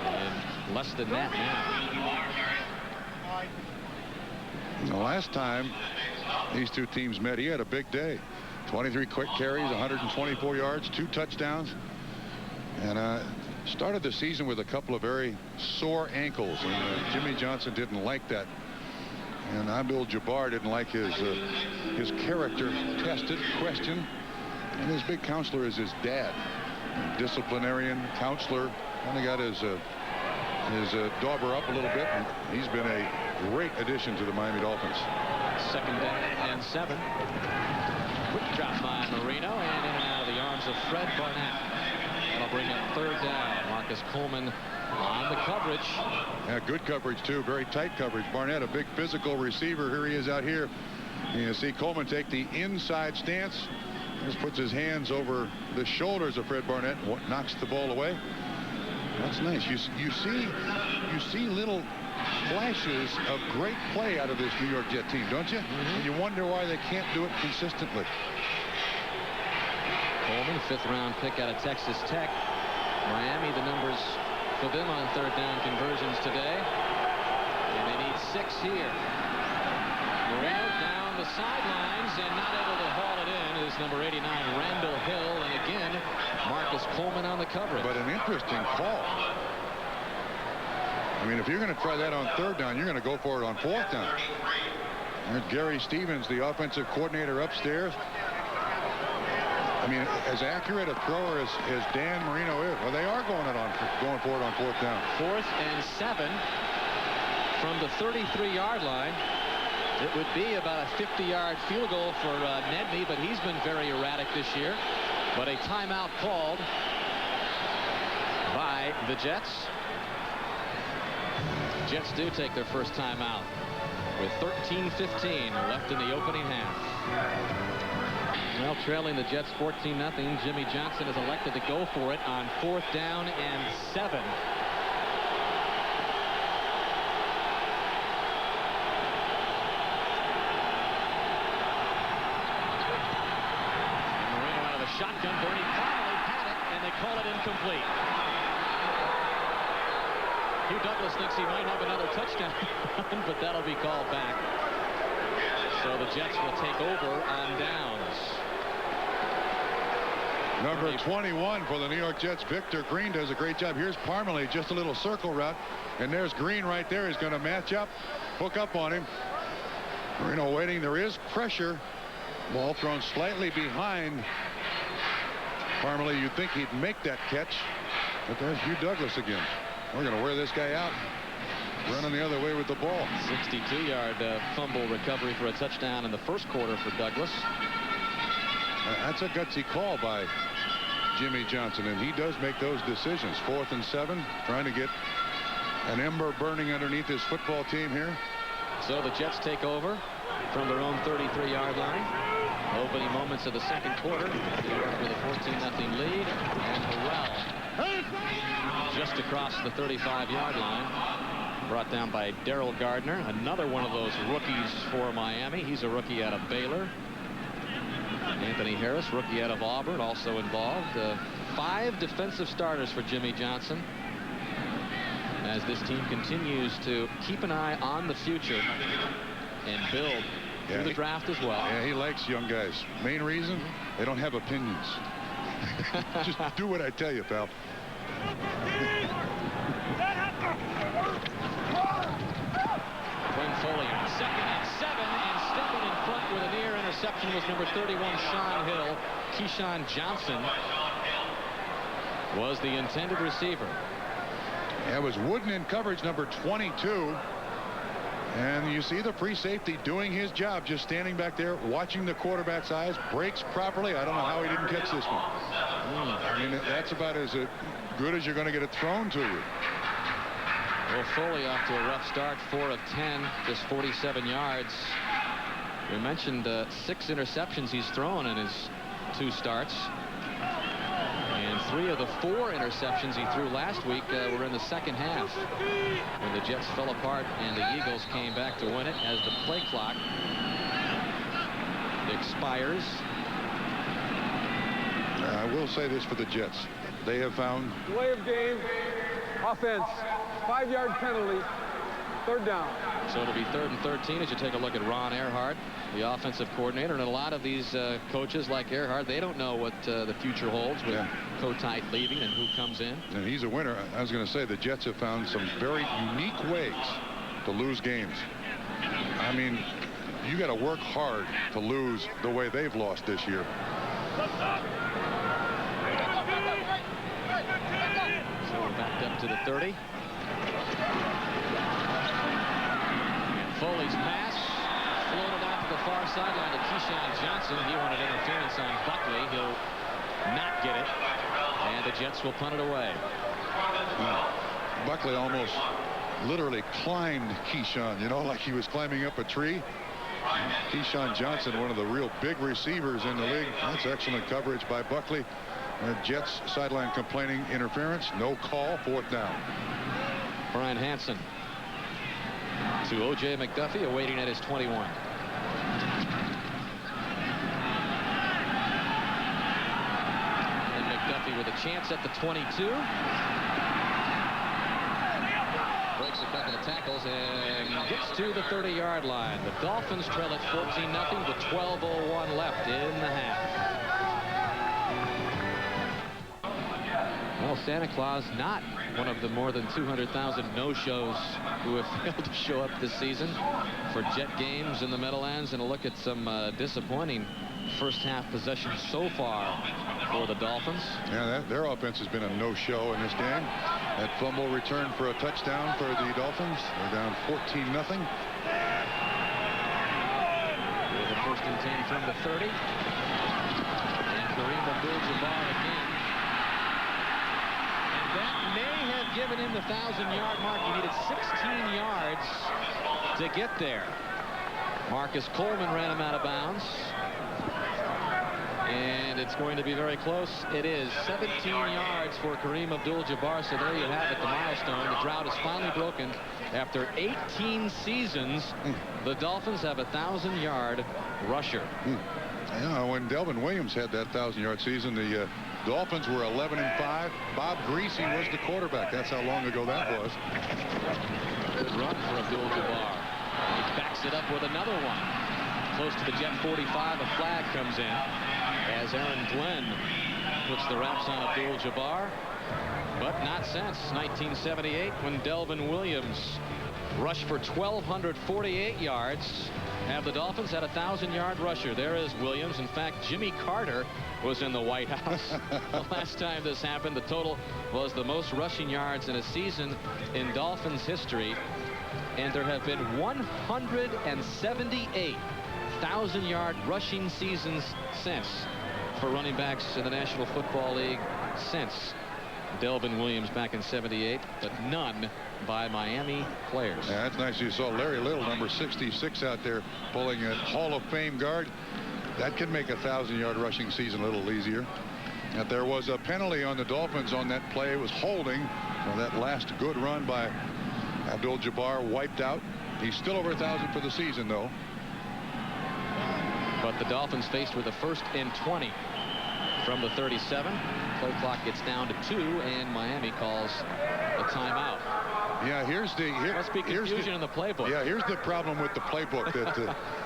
Speaker 1: And less than that now.
Speaker 2: The last time these two teams met, he had a big day. 23 quick carries, 124 yards, 2 touchdowns. And started the season with a couple of very sore ankles, and Jimmy Johnson didn't like that, and Abdul-Jabbar didn't like his character tested, questioned, and his big counselor is his dad, disciplinarian counselor. Kind of got his dauber up a little bit, and he's been a great addition to the Miami Dolphins.
Speaker 1: 2nd down and 7. Quick drop by Marino, and in and out of the arms of Fred Barnett. That'll bring up 3rd down. Marcus Coleman on the coverage.
Speaker 2: Yeah, good coverage, too. Very tight coverage. Barnett, a big physical receiver. Here he is out here. You see Coleman take the inside stance. Just puts his hands over the shoulders of Fred Barnett and knocks the ball away. That's nice. You see little flashes of great play out of this New York Jet team, don't you? And you wonder why they can't do it consistently.
Speaker 1: Coleman, 5th-round pick out of Texas Tech. Miami, the numbers for them on 3rd down conversions today. And they need 6 here. Moreno down the sidelines and not able to haul it in is number 89, Randall Hill. And again, Marcus Coleman on the coverage.
Speaker 2: But an interesting call. I mean, if you're going to try that on 3rd down, you're going to go for it on 4th down. There's Gary Stevens, the offensive coordinator upstairs. I mean, as accurate a thrower as Dan Marino is, well, they are going for it on 4th down.
Speaker 1: 4th and 7 from the 33-yard line. It would be about a 50-yard field goal for Nedney, but he's been very erratic this year. But a timeout called the Jets. Jets do take their first time out with 13:15 left in the opening half. Well, trailing the Jets 14-0. Jimmy Johnson is elected to go for it on 4th down and 7. Marino out of the shotgun. Bernie Parmalee had it, and they call it incomplete. Hugh Douglas thinks he might have another touchdown, but that'll be called back. So the Jets will take over on downs.
Speaker 2: Number 21 for the New York Jets, Victor Green, does a great job. Here's Parmalee, just a little circle route, and there's Green right there. He's going to match up, hook up on him. Marino waiting. There is pressure. Ball thrown slightly behind Parmalee. You'd think he'd make that catch, but there's Hugh Douglas again. We're going to wear this guy out. Running the other way with the ball.
Speaker 1: 62-yard fumble recovery for a touchdown in the first quarter for Douglas.
Speaker 2: That's a gutsy call by Jimmy Johnson, and he does make those decisions. 4th and 7, trying to get an ember burning underneath his football team here.
Speaker 1: So the Jets take over from their own 33-yard line. Opening moments of the second quarter. New York with a 14-0 lead, and Harrell just across the 35-yard line. Brought down by Daryl Gardner, another one of those rookies for Miami. He's a rookie out of Baylor. Anthony Harris, rookie out of Auburn, also involved. 5 defensive starters for Jimmy Johnson, as this team continues to keep an eye on the future and build through the draft as well.
Speaker 2: Yeah, he likes young guys. Main reason, they don't have opinions. Just do what I tell you, pal.
Speaker 1: Glenn Foley on 2nd and 7, and stepping in front with a near interception was number 31, Sean Hill. Keyshawn Johnson was the intended receiver.
Speaker 2: Yeah, it was Wooden in coverage, number 22. And you see the free safety doing his job, just standing back there, watching the quarterback's eyes, breaks properly. I don't know how he didn't catch this one. I mean, that's about as good as you're going to get it thrown to you.
Speaker 1: Well, Foley off to a rough start, 4 of 10, just 47 yards. We mentioned 6 interceptions he's thrown in his 2 starts. And 3 of the 4 interceptions he threw last week were in the second half, when the Jets fell apart and the Eagles came back to win it as the play clock expires.
Speaker 2: I will say this for the Jets. They have found...
Speaker 6: Delay of game, offense, 5-yard penalty, 3rd down.
Speaker 1: So it'll be 3rd and 13 as you take a look at Ron Erhardt, the offensive coordinator. And a lot of these coaches like Erhardt, they don't know what the future holds with Kotite leaving and who comes in.
Speaker 2: And he's a winner. I was going to say the Jets have found some very unique ways to lose games. I mean, you got to work hard to lose the way they've lost this year.
Speaker 1: So we're backed up to the 30. Foley's pass floated out to the far sideline to Keyshawn Johnson. He wanted interference on Buckley. He'll not get it, and the Jets will punt it away.
Speaker 2: Buckley almost literally climbed Keyshawn, you know, like he was climbing up a tree. Keyshawn Johnson, one of the real big receivers in the league. That's excellent coverage by Buckley. The Jets sideline complaining interference. No call. 4th down.
Speaker 1: Brian Hansen to O.J. McDuffie, awaiting at his 21. And McDuffie with a chance at the 22. Breaks a couple of tackles and gets to the 30-yard line. The Dolphins trail at 14-0 with 12:01 left in the half. Well, Santa Claus not one of the more than 200,000 no-shows who have failed to show up this season for Jet games in the Meadowlands, and a look at some disappointing first-half possessions so far for the Dolphins.
Speaker 2: Yeah, their offense has been a no-show in this game. That fumble return for a touchdown for the Dolphins. They're down 14-0.
Speaker 1: With a 1st and 10 from the 30. And Kareem Abdul-Jabbar again. That may have given him the 1,000-yard mark. He needed 16 yards to get there. Marcus Coleman ran him out of bounds. And it's going to be very close. It is 17 yards for Kareem Abdul-Jabbar. So there you have it, the milestone. The drought is finally broken. After 18 seasons, the Dolphins have a 1,000-yard rusher.
Speaker 2: Yeah, when Delvin Williams had that 1,000-yard season, the Dolphins were 11-5. Bob Greasy was the quarterback. That's how long ago that was.
Speaker 1: Good run for Abdul-Jabbar. He backs it up with another one. Close to the Jet 45, a flag comes in as Aaron Glenn puts the wraps on Abdul-Jabbar. But not since 1978, when Delvin Williams rushed for 1,248 yards. Have the Dolphins had a 1,000-yard rusher. There is Williams. In fact, Jimmy Carter was in the White House the last time this happened. The total was the most rushing yards in a season in Dolphins history. And there have been 178 1,000-yard rushing seasons since for running backs in the National Football League since Delvin Williams back in '78, but none by Miami players.
Speaker 2: Yeah, that's nice. You saw Larry Little, number 66, out there pulling a Hall of Fame guard. That could make a 1,000-yard rushing season a little easier. And there was a penalty on the Dolphins on that play. It was holding. So that last good run by Abdul-Jabbar wiped out. He's still over 1,000 for the season, though.
Speaker 1: But the Dolphins faced with a 1st and 20 from the 37. Play clock gets down to 2, and Miami calls a timeout.
Speaker 2: Yeah,
Speaker 1: must be confusion in the playbook.
Speaker 2: Yeah, here's the problem with the playbook that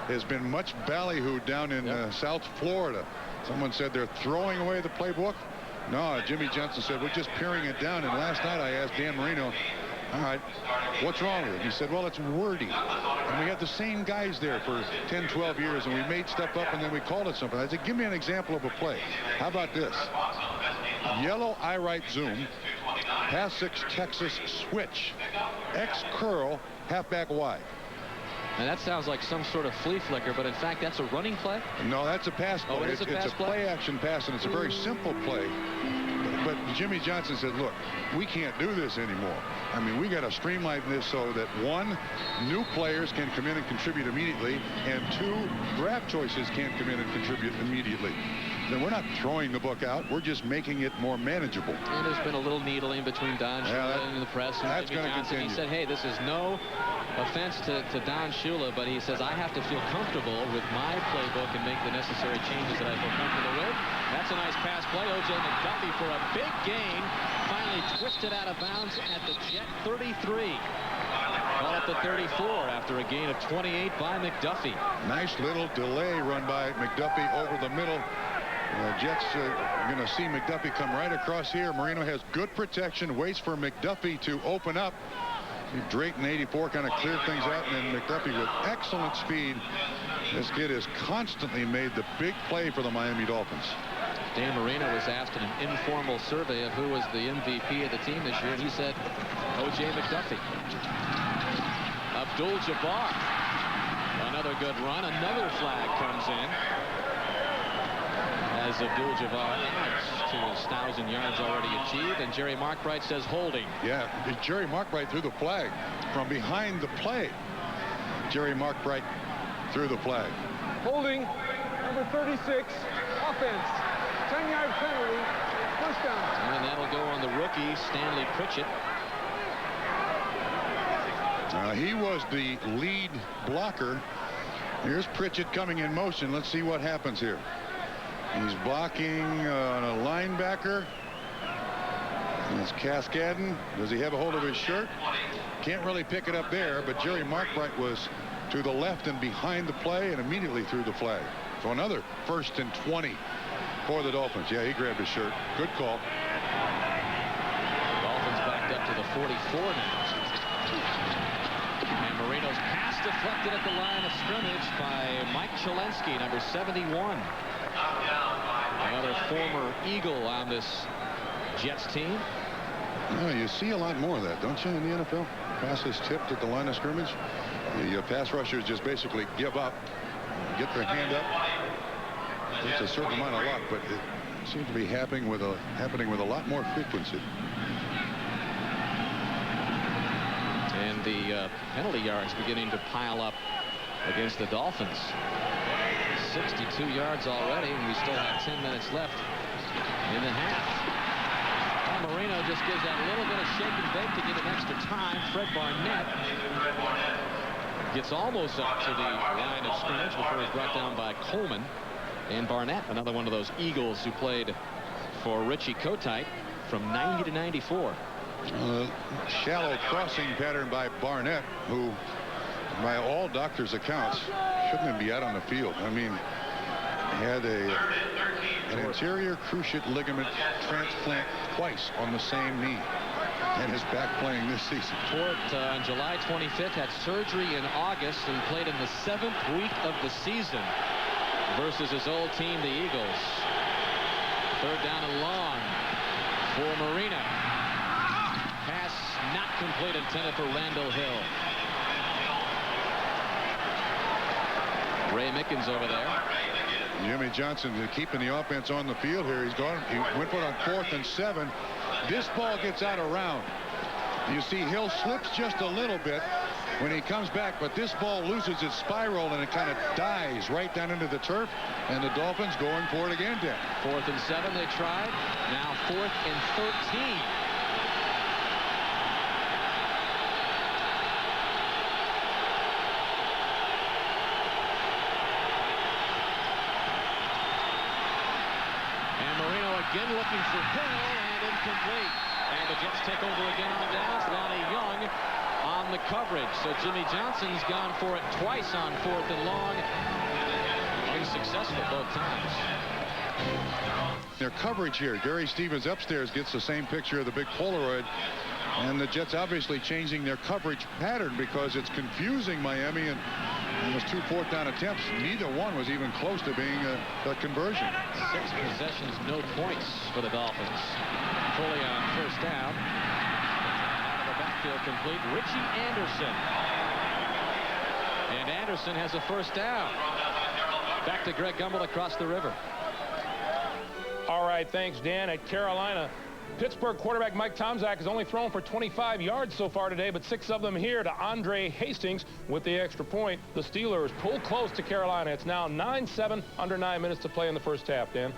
Speaker 2: has been much ballyhooed down in South Florida. Someone said they're throwing away the playbook. No, Jimmy Johnson said we're just paring it down. And last night I asked Dan Marino, all right, what's wrong with it? He said, well, it's wordy. And we had the same guys there for 10, 12 years, and we made stuff up, and then we called it something. I said, give me an example of a play. How about this? Yellow I-right zoom, pass 6 Texas switch, X curl, halfback wide.
Speaker 1: And that sounds like some sort of flea flicker, but in fact, that's a running play?
Speaker 2: No, that's a pass play.
Speaker 1: Oh, it is a pass play?
Speaker 2: It's a play-action pass, and it's a very simple play. But Jimmy Johnson said, look, we can't do this anymore. I mean, we got to streamline this so that, 1, new players can come in and contribute immediately, and 2, draft choices can come in and contribute immediately. Then we're not throwing the book out. We're just making it more manageable.
Speaker 1: And there's been a little needling between Don Shula and the press and Jimmy Johnson. He said, hey, this is no offense to Don Shula, but he says, I have to feel comfortable with my playbook and make the necessary changes that I feel comfortable with. That's a nice pass play. O.J. McDuffie for a big gain. Finally twisted out of bounds at the Jet 33. Ball at the 34 after a gain of 28 by McDuffie.
Speaker 2: Nice little delay run by McDuffie over the middle. Jets are going to see McDuffie come right across here. Marino has good protection, waits for McDuffie to open up. Drayton, 84, kind of cleared things out, and then McDuffie with excellent speed. This kid has constantly made the big play for the Miami Dolphins.
Speaker 1: Dan Marino was asked in an informal survey of who was the MVP of the team this year, and he said O.J. McDuffie. Abdul-Jabbar. Another good run. Another flag comes in as Abdul-Jabbar adds to his 1,000 yards already achieved, and Jerry Markbright says holding.
Speaker 2: Yeah, Jerry Markbright threw the flag from behind the play. Jerry Markbright threw the flag.
Speaker 6: Holding, number 36, offense. 10-yard penalty, 1st down.
Speaker 1: And that'll go on the rookie, Stanley Pritchett.
Speaker 2: He was the lead blocker. Here's Pritchett coming in motion. Let's see what happens here. He's blocking on a linebacker. And it's Cascadden. Does he have a hold of his shirt? Can't really pick it up there, but Jerry Markbright was to the left and behind the play and immediately threw the flag. So another 1st and 20 for the Dolphins. Yeah, he grabbed his shirt. Good call.
Speaker 1: Dolphins backed up to the 44 now. And Marino's pass deflected at the line of scrimmage by Mike Chalensky, number 71. Another former Eagle on this Jets team.
Speaker 2: You see a lot more of that, don't you, in the NFL? Passes tipped at the line of scrimmage. The pass rushers just basically give up, get their hand up. It's a certain amount of luck, but it seems to be happening with a lot more frequency.
Speaker 1: the penalty yards beginning to pile up against the Dolphins. 62 yards already, and we still have 10 minutes left in the half. Marino just gives that little bit of shake and bake to get an extra time. Fred Barnett gets almost up to the line of scrimmage before he's brought down by Coleman. And Barnett, another one of those Eagles who played for Richie Kotite from 90 to 94.
Speaker 2: Shallow crossing pattern by Barnett, who, by all doctors' accounts, shouldn't even be out on the field. I mean, he had an anterior cruciate ligament transplant twice on the same knee, and is back playing this season.
Speaker 1: Fort on July 25th had surgery in August and played in the 7th week of the season versus his old team, the Eagles. Third down and long for Marino. Pass not complete, intended for Randall Hill. Ray Mickens over there.
Speaker 2: Jimmy Johnson keeping the offense on the field here. He went for it on 4th and 7. This ball gets out of round. You see Hill slips just a little bit when he comes back, but this ball loses its spiral and it kind of dies right down into the turf, and the Dolphins going for it again, Dan.
Speaker 1: 4th and 7 they tried. Now 4th and 13. Again looking for Hill, and incomplete. And the Jets take over again on the downs. Lonnie Young on the coverage. So Jimmy Johnson's gone for it twice on 4th and long. Unsuccessful both times.
Speaker 2: Their coverage here. Gary Stevens upstairs gets the same picture of the big Polaroid. And the Jets obviously changing their coverage pattern because it's confusing Miami. And those 2 4th down attempts, neither one was even close to being a conversion.
Speaker 1: 6 possessions, no points for the Dolphins. Fully on 1st down. Out of the backfield complete, Richie Anderson. And Anderson has a 1st down. Back to Greg Gumbel across the river.
Speaker 5: All right, thanks, Dan. At Carolina, Pittsburgh quarterback Mike Tomczak has only thrown for 25 yards so far today, but 6 of them here to Andre Hastings with the extra point. The Steelers pull close to Carolina. It's now 9-7, under 9 minutes to play in the first half, Dan.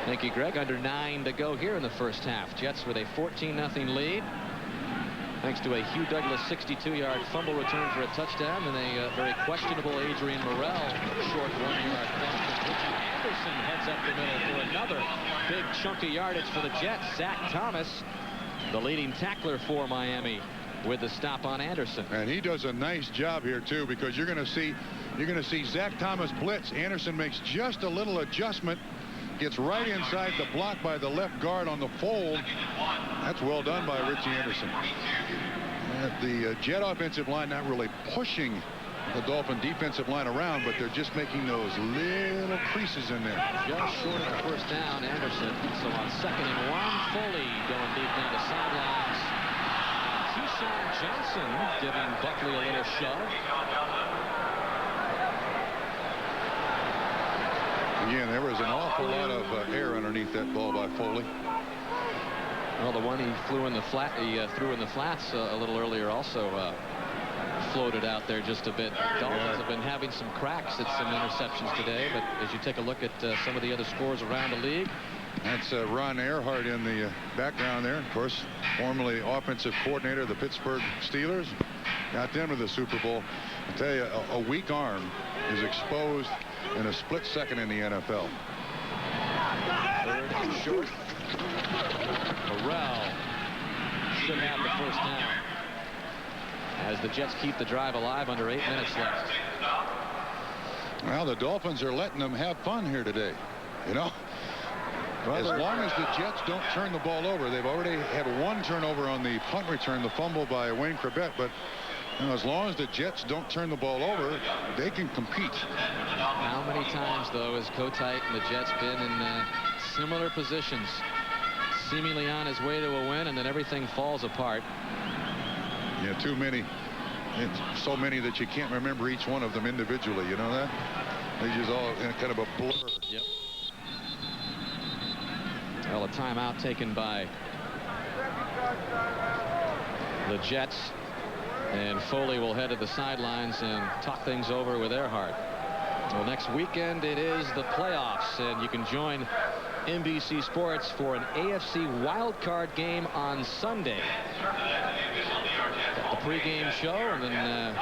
Speaker 1: Thank you, Greg. Under 9 to go here in the first half. Jets with a 14-0 lead. Thanks to a Hugh Douglas 62-yard fumble return for a touchdown and a very questionable Adrian Morrell short 1-yard finish. Richie Anderson heads up the middle for another big chunk of yardage for the Jets. Zach Thomas, the leading tackler for Miami, with the stop on Anderson.
Speaker 2: And he does a nice job here too, because you're going to see Zach Thomas blitz. Anderson makes just a little adjustment, gets right inside the block by the left guard on the fold. That's well done by Richie Anderson. The Jet offensive line not really pushing the Dolphin defensive line around, but they're just making those little creases in there.
Speaker 1: Just short of the 1st down, Anderson. So on 2nd and 1, Foley going deep down the sidelines. Keyshawn Johnson giving Buckley a little shove.
Speaker 2: Again, there was an awful lot of air underneath that ball by Foley.
Speaker 1: Well, the one he threw in the flats a little earlier also floated out there just a bit. Dolphins have been having some cracks at some interceptions today, but as you take a look at some of the other scores around the league.
Speaker 2: That's Ron Earhart in the background there. Of course, formerly offensive coordinator of the Pittsburgh Steelers. Got them to the Super Bowl. I tell you, a weak arm is exposed in a split second in the NFL.
Speaker 1: 3rd and short. Morrell should have the 1st down as the Jets keep the drive alive under 8 minutes left.
Speaker 2: Well, the Dolphins are letting them have fun here today. You know, as long as the Jets don't turn the ball over. They've already had 1 turnover on the punt return, the fumble by Wayne Corbett, but you know, as long as the Jets don't turn the ball over, they can compete.
Speaker 1: How many times, though, has Kotite and the Jets been in similar positions, seemingly on his way to a win, and then everything falls apart?
Speaker 2: Yeah, too many. It's so many that you can't remember each one of them individually. You know that? They just all in kind of a blur.
Speaker 1: Yep. Well, a timeout taken by the Jets. And Foley will head to the sidelines and talk things over with Earhart. Well, next weekend it is the playoffs, and you can join NBC Sports for an AFC wildcard game on Sunday. The pregame show, and then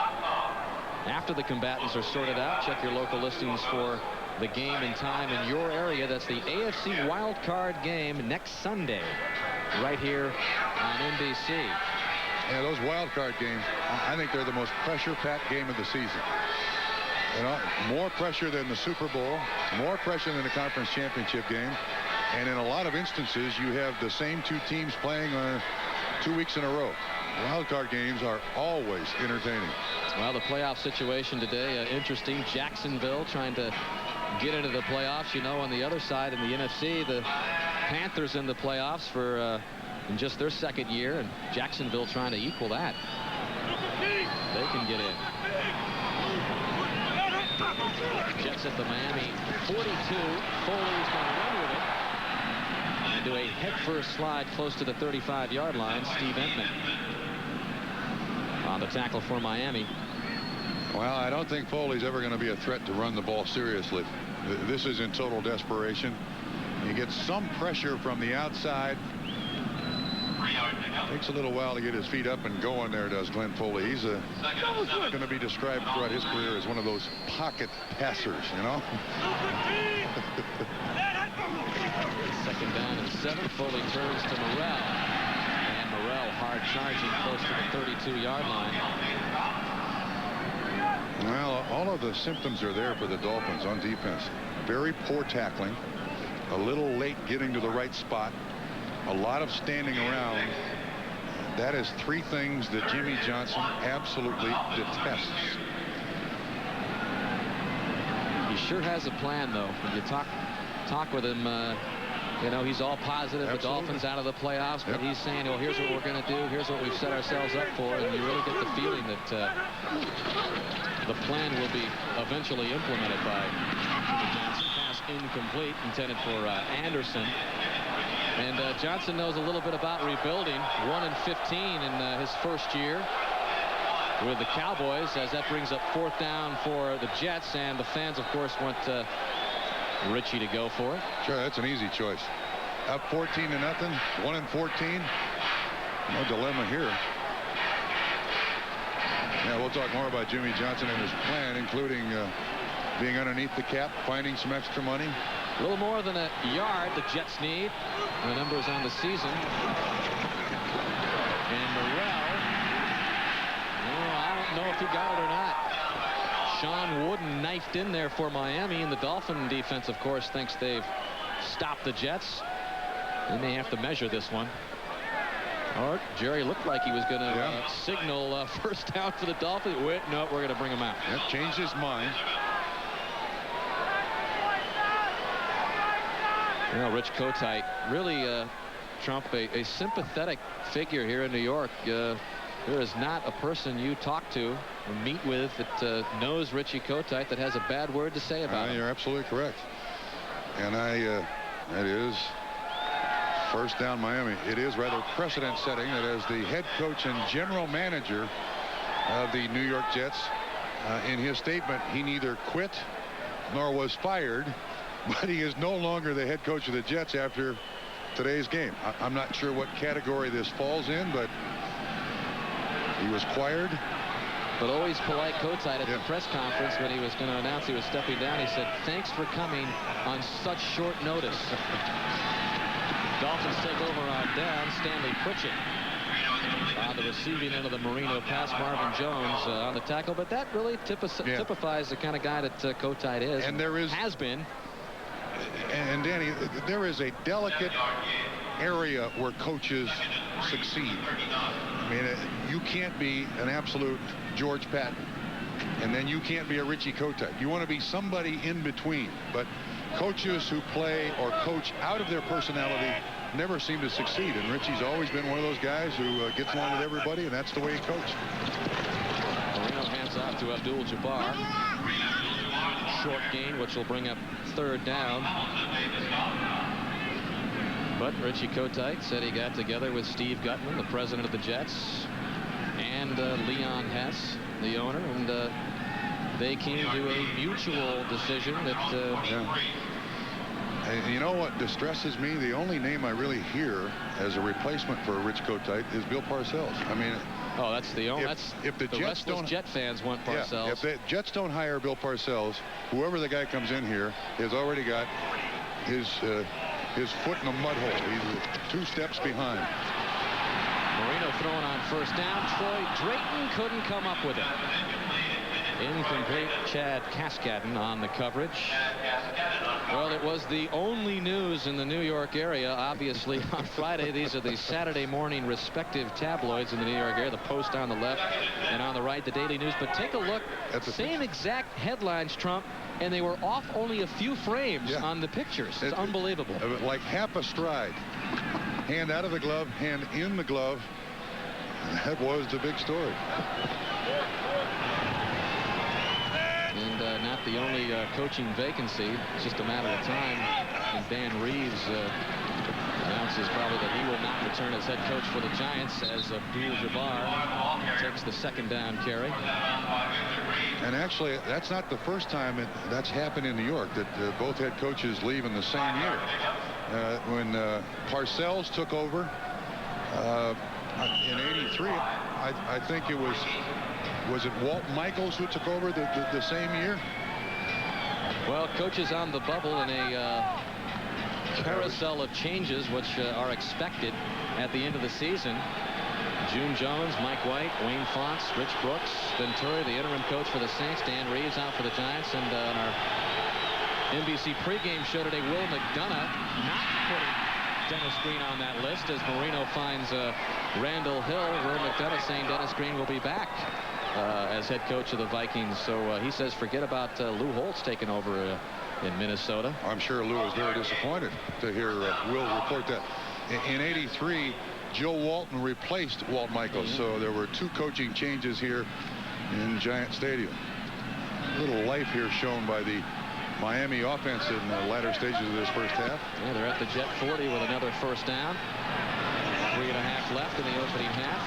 Speaker 1: after the combatants are sorted out, check your local listings for the game and time in your area. That's the AFC wildcard game next Sunday, right here on NBC.
Speaker 2: Yeah, those wild card games, I think they're the most pressure-packed game of the season. You know, more pressure than the Super Bowl, more pressure than the conference championship game, and in a lot of instances, you have the same two teams playing 2 weeks in a row. Wild card games are always entertaining.
Speaker 1: Well, the playoff situation today, interesting. Jacksonville trying to get into the playoffs. You know, on the other side in the NFC, the Panthers in the playoffs for in just their second year, and Jacksonville trying to equal that. They can get in. Jets at the Miami 42. Foley's going to run with it and do a head-first slide close to the 35-yard line. Steve Entman on the tackle for Miami.
Speaker 2: Well, I don't think Foley's ever going to be a threat to run the ball seriously. This is in total desperation. He gets some pressure from the outside. Takes a little while to get his feet up and going there, does Glenn Foley. He's going to be described throughout his career as one of those pocket passers, you know.
Speaker 1: Second down and 7. Foley turns to Morrell. And Morrell hard charging close to the 32-yard line.
Speaker 2: Well, all of the symptoms are there for the Dolphins on defense. Very poor tackling. A little late getting to the right spot. A lot of standing around. That is 3 things that Jimmy Johnson absolutely detests.
Speaker 1: He sure has a plan, though. When you talk with him, you know, he's all positive.
Speaker 2: Absolutely.
Speaker 1: The Dolphins out of the playoffs, but he's saying, well, here's what we're going to do. Here's what we've set ourselves up for. And you really get the feeling that the plan will be eventually implemented by Jimmy Johnson. Pass incomplete, intended for Anderson. And Johnson knows a little bit about rebuilding. 1-15 in his first year with the Cowboys, as that brings up 4th down for the Jets, and the fans, of course, want Richie to go for it.
Speaker 2: Sure, that's an easy choice. Up 14-0, 1-14. No dilemma here. Yeah, we'll talk more about Jimmy Johnson and his plan, including being underneath the cap, finding some extra money.
Speaker 1: A little more than a yard the Jets need. The numbers on the season. And Morrell, I don't know if he got it or not. Sean Wooden knifed in there for Miami, and the Dolphin defense, of course, thinks they've stopped the Jets. They may have to measure this one. Or Jerry looked like he was going to signal first down for the Dolphins. Wait, no, we're going to bring him out.
Speaker 2: That changed his mind.
Speaker 1: You know, Rich Kotite, really, Trump, a sympathetic figure here in New York. There is not a person you talk to or meet with that knows Richie Kotite that has a bad word to say about him.
Speaker 2: You're absolutely correct. And that is first down Miami. It is rather precedent setting that as the head coach and general manager of the New York Jets, in his statement, he neither quit nor was fired, but he is no longer the head coach of the Jets after today's game. I'm not sure what category this falls in, but he was fired.
Speaker 1: But always polite Kotite at the press conference when he was going to announce he was stepping down. He said, thanks for coming on such short notice. Dolphins take over on down. Stanley Pritchett on the receiving end of the Marino pass. Marvin Jones on the tackle. But that really typifies the kind of guy that Kotite is.
Speaker 2: And has
Speaker 1: been.
Speaker 2: And Danny, there is a delicate area where coaches succeed. I mean, you can't be an absolute George Patton, and then you can't be a Richie Kotite. You want to be somebody in between. But coaches who play or coach out of their personality never seem to succeed. And Richie's always been one of those guys who gets along with everybody, and that's the way he coached.
Speaker 1: Marino hands off to Abdul-Jabbar. Short gain, which will bring up 3rd down. But Richie Kotite said he got together with Steve Gutman, the president of the Jets, and Leon Hess, the owner, and they came to a mutual decision that
Speaker 2: And you know what distresses me? The only name I really hear as a replacement for Rich Kotite is Bill Parcells. I mean,
Speaker 1: oh, that's the only.
Speaker 2: If the Jets don't,
Speaker 1: Jet fans want Parcells.
Speaker 2: Yeah, if the Jets don't hire Bill Parcells, whoever the guy comes in here has already got his foot in a mud hole. He's 2 steps behind.
Speaker 1: Marino throwing on first down. Troy Drayton couldn't come up with it. Incomplete. Chad Cascadden on the coverage. Well, it was the only news in the New York area, obviously, on Friday. These are the Saturday morning respective tabloids in the New York area. The Post on the left and on the right, the Daily News. But take a look. Same exact headlines, Trump, and they were off only a few frames on the pictures. It's unbelievable.
Speaker 2: Like half a stride. Hand out of the glove, hand in the glove. That was the big story.
Speaker 1: And not the only coaching vacancy. It's just a matter of time. And Dan Reeves announces probably that he will not return as head coach for the Giants as Abdul-Jabbar takes the second down carry.
Speaker 2: And actually, that's not the first time that's happened in New York, that both head coaches leave in the same year. When Parcells took over in '83, I think it was it Walt Michaels who took over the same year?
Speaker 1: Well, coaches on the bubble in a carousel of changes which are expected at the end of the season. June Jones, Mike White, Wayne Fonts, Rich Brooks, Venturi, the interim coach for the Saints, Dan Reeves out for the Giants, and on our NBC pregame show today, Will McDonough not putting Dennis Green on that list as Marino finds Randall Hill. Will McDonough saying Dennis Green will be back as head coach of the Vikings. So he says forget about Lou Holtz taking over in Minnesota.
Speaker 2: I'm sure Lou was very disappointed to hear Will report that. In '83, Joe Walton replaced Walt Michaels. So there were 2 coaching changes here in Giant Stadium. A little life here shown by the Miami offense in the latter stages of this first half.
Speaker 1: Yeah, they're at the Jet 40 with another first down. 3.5 left in the opening half.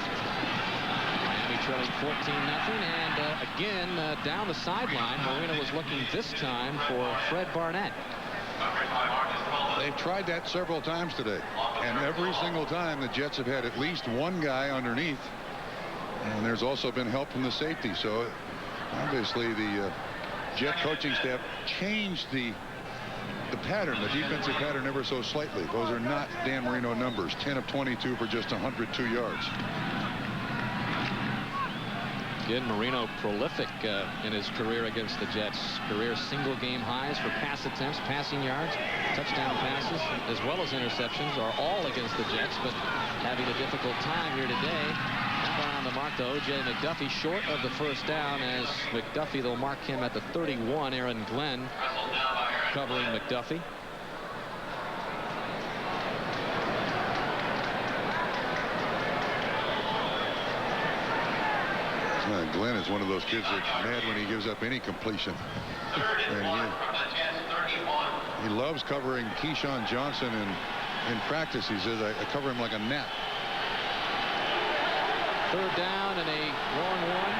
Speaker 1: Miami trailing 14-0, and again down the sideline, Marino was looking this time for Fred Barnett.
Speaker 2: They've tried that several times today, and every single time the Jets have had at least one guy underneath, and there's also been help from the safety. So obviously the Jet coaching staff changed the pattern, the defensive pattern, ever so slightly. Those are not Dan Marino numbers. 10 of 22 for just 102 yards.
Speaker 1: Again, Marino prolific in his career against the Jets. Career single game highs for pass attempts, passing yards, touchdown passes, as well as interceptions are all against the Jets, but having a difficult time here today. Number on the mark to O.J. McDuffie, short of the first down, as McDuffie, they'll mark him at the 31. Aaron Glenn covering McDuffie.
Speaker 2: Glenn is one of those kids that's mad when he gives up any completion. And he loves covering Keyshawn Johnson in practice. He says, I cover him like a gnat.
Speaker 1: Third down and a long one.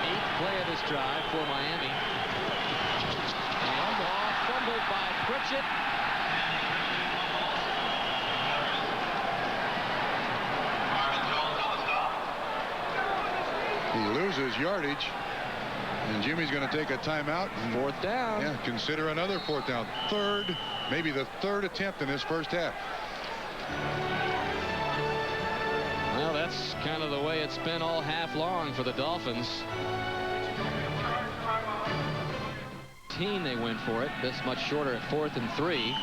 Speaker 1: 8th play of this drive for Miami. And ball fumbled by Pritchett.
Speaker 2: He loses yardage, and Jimmy's going to take a timeout.
Speaker 1: 4th down.
Speaker 2: Yeah, consider another 4th down. Third, maybe the 3rd attempt in this first half.
Speaker 1: Well, that's kind of the way it's been all half long for the Dolphins. They went for it. This much shorter at 4th and 3.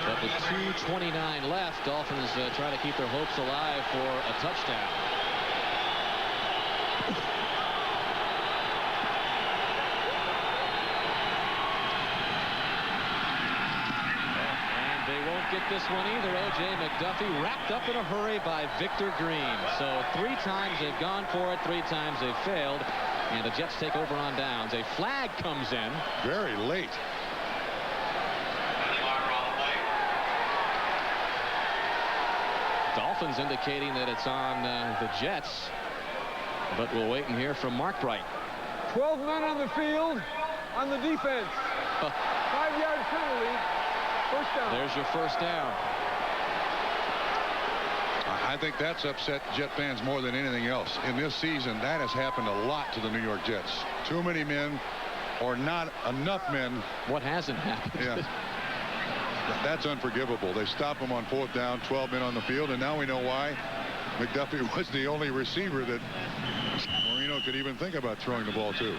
Speaker 1: But with 2:29 left, Dolphins try to keep their hopes alive for a touchdown. And they won't get this one either. O.J. McDuffie wrapped up in a hurry by Victor Green. So 3 times they've gone for it, 3 times they've failed. And the Jets take over on downs. A flag comes in.
Speaker 2: Very late.
Speaker 1: Dolphins indicating that it's on the Jets. But we'll wait and hear from Mark Bright.
Speaker 6: 12 men on the field on the defense. 5-yard penalty. First down.
Speaker 1: There's your first down.
Speaker 2: I think that's upset Jet fans more than anything else. In this season, that has happened a lot to the New York Jets. Too many men or not enough men.
Speaker 1: What hasn't happened?
Speaker 2: Yeah. That's unforgivable. They stop him on 4th down, 12 men on the field, and now we know why. McDuffie was the only receiver that Marino could even think about throwing the ball to.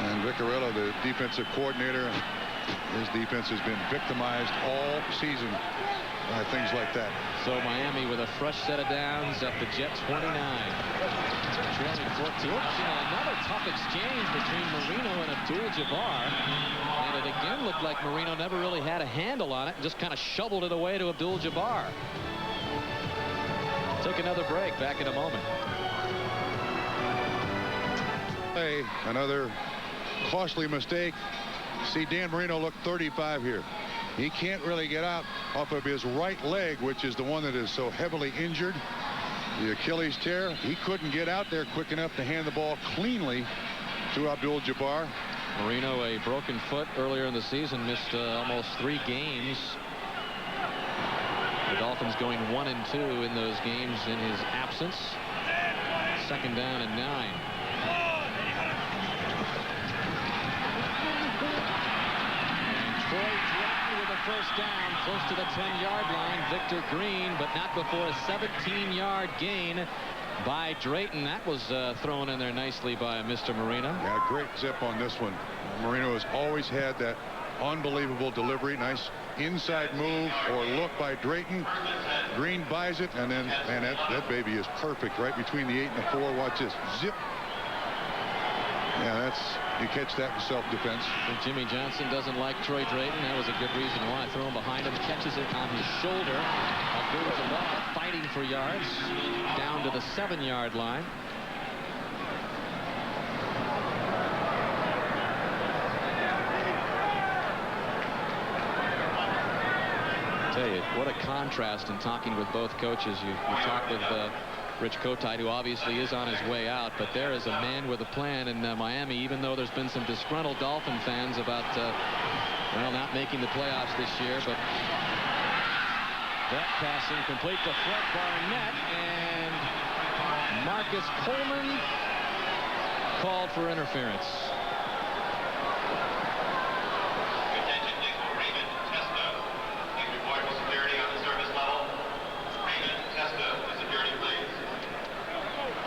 Speaker 2: And Vaccarello, the defensive coordinator, his defense has been victimized all season by things like that.
Speaker 1: So Miami with a fresh set of downs at the Jet 29. Trailing 14. Another tough exchange between Marino and Abdul-Jabbar. And it again looked like Marino never really had a handle on it. Just kind of shoveled it away to Abdul-Jabbar. Take another break. Back in a moment.
Speaker 2: Hey, another costly mistake. See, Dan Marino looked 35 here. He can't really get out off of his right leg, which is the one that is so heavily injured. The Achilles tear. He couldn't get out there quick enough to hand the ball cleanly to Abdul-Jabbar.
Speaker 1: Marino, a broken foot earlier in the season, missed almost 3 games. The Dolphins going 1-2 in those games in his absence. 2nd down and 9. First down, close to the 10-yard line. Victor Green, but not before a 17-yard gain by Drayton. That was thrown in there nicely by Mr. Marino.
Speaker 2: Yeah, great zip on this one. Marino has always had that unbelievable delivery. Nice inside move or look by Drayton. Green buys it, and then that baby is perfect right between the 8 and the 4. Watch this zip. Yeah, you catch that in self-defense.
Speaker 1: Jimmy Johnson doesn't like Troy Drayton. That was a good reason why. Throw him behind him, catches it on his shoulder. Abdul-Jabbar fighting for yards down to the 7-yard line. Tell you what a contrast in talking with both coaches. You talk with Rich Kotite, who obviously is on his way out, but there is a man with a plan in Miami, even though there's been some disgruntled Dolphin fans about well, not making the playoffs this year. But that pass incomplete to Fred Barnett, and Marcus Coleman called for interference.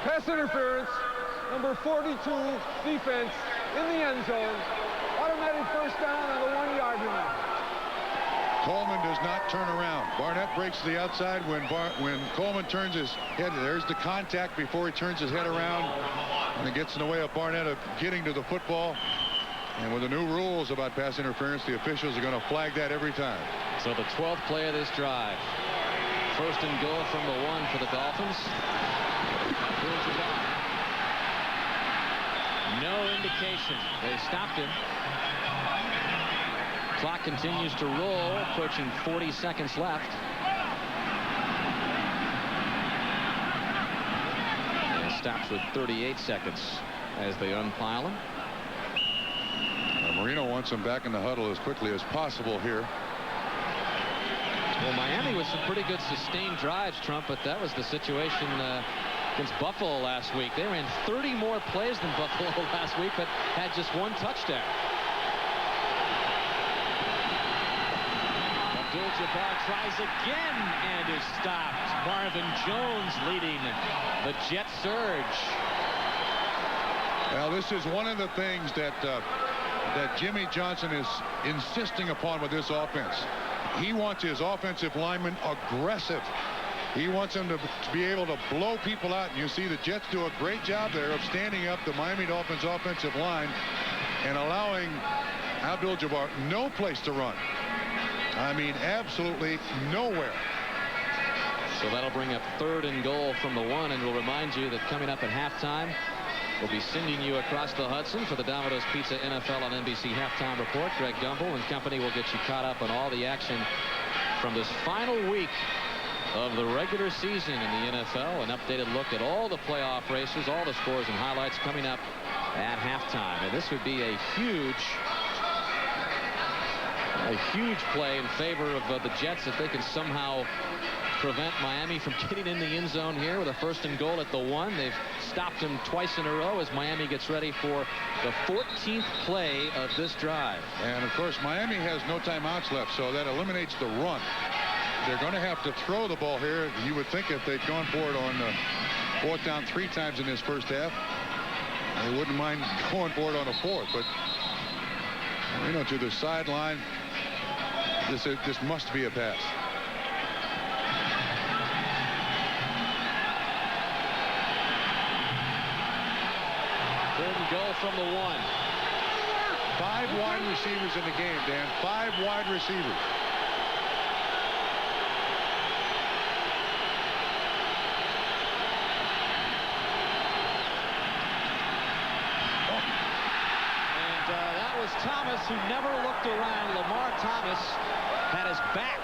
Speaker 6: Pass interference, number 42, defense, in the end zone. Automatic first down on the 1-yard line.
Speaker 2: Coleman does not turn around. Barnett breaks to the outside when Coleman turns his head. There's the contact before he turns his head around, and it gets in the way of Barnett of getting to the football. And with the new rules about pass interference, the officials are going to flag that every time.
Speaker 1: So the 12th play of this drive. 1st and goal from the 1 for the Dolphins. No indication. They stopped him. Clock continues to roll, approaching 40 seconds left. And stops with 38 seconds as they unpile him.
Speaker 2: Marino wants him back in the huddle as quickly as possible here.
Speaker 1: Well, Miami with some pretty good sustained drives, Trump, but that was the situation against Buffalo last week. They ran 30 more plays than Buffalo last week, but had just 1 touchdown. Abdul-Jabbar tries again and is stopped. Marvin Jones leading the Jet surge.
Speaker 2: Now, this is one of the things that Jimmy Johnson is insisting upon with this offense. He wants his offensive linemen aggressive. He wants them to be able to blow people out. And you see the Jets do a great job there of standing up the Miami Dolphins offensive line and allowing Abdul-Jabbar no place to run. I mean, absolutely nowhere.
Speaker 1: So that'll bring up 3rd and goal from the 1, and we'll remind you that coming up at halftime, we'll be sending you across the Hudson for the Domino's Pizza NFL on NBC Halftime Report. Greg Gumbel and company will get you caught up on all the action from this final week of the regular season in the NFL. An updated look at all the playoff races, all the scores and highlights coming up at halftime. And this would be a huge play in favor of the Jets if they can somehow prevent Miami from getting in the end zone here with a 1st and goal at the 1. They've stopped him twice in a row as Miami gets ready for the 14th play of this drive.
Speaker 2: And of course Miami has no timeouts left, so that eliminates the run. They're going to have to throw the ball here. You would think if they'd gone for it on 4th down 3 times in this first half, they wouldn't mind going for it on a 4th. But to the sideline, this must be a pass.
Speaker 1: 3rd and goal from the 1.
Speaker 2: 5 wide receivers in the game, Dan. 5 wide receivers.
Speaker 1: Thomas, who never looked around. Lamar Thomas had his back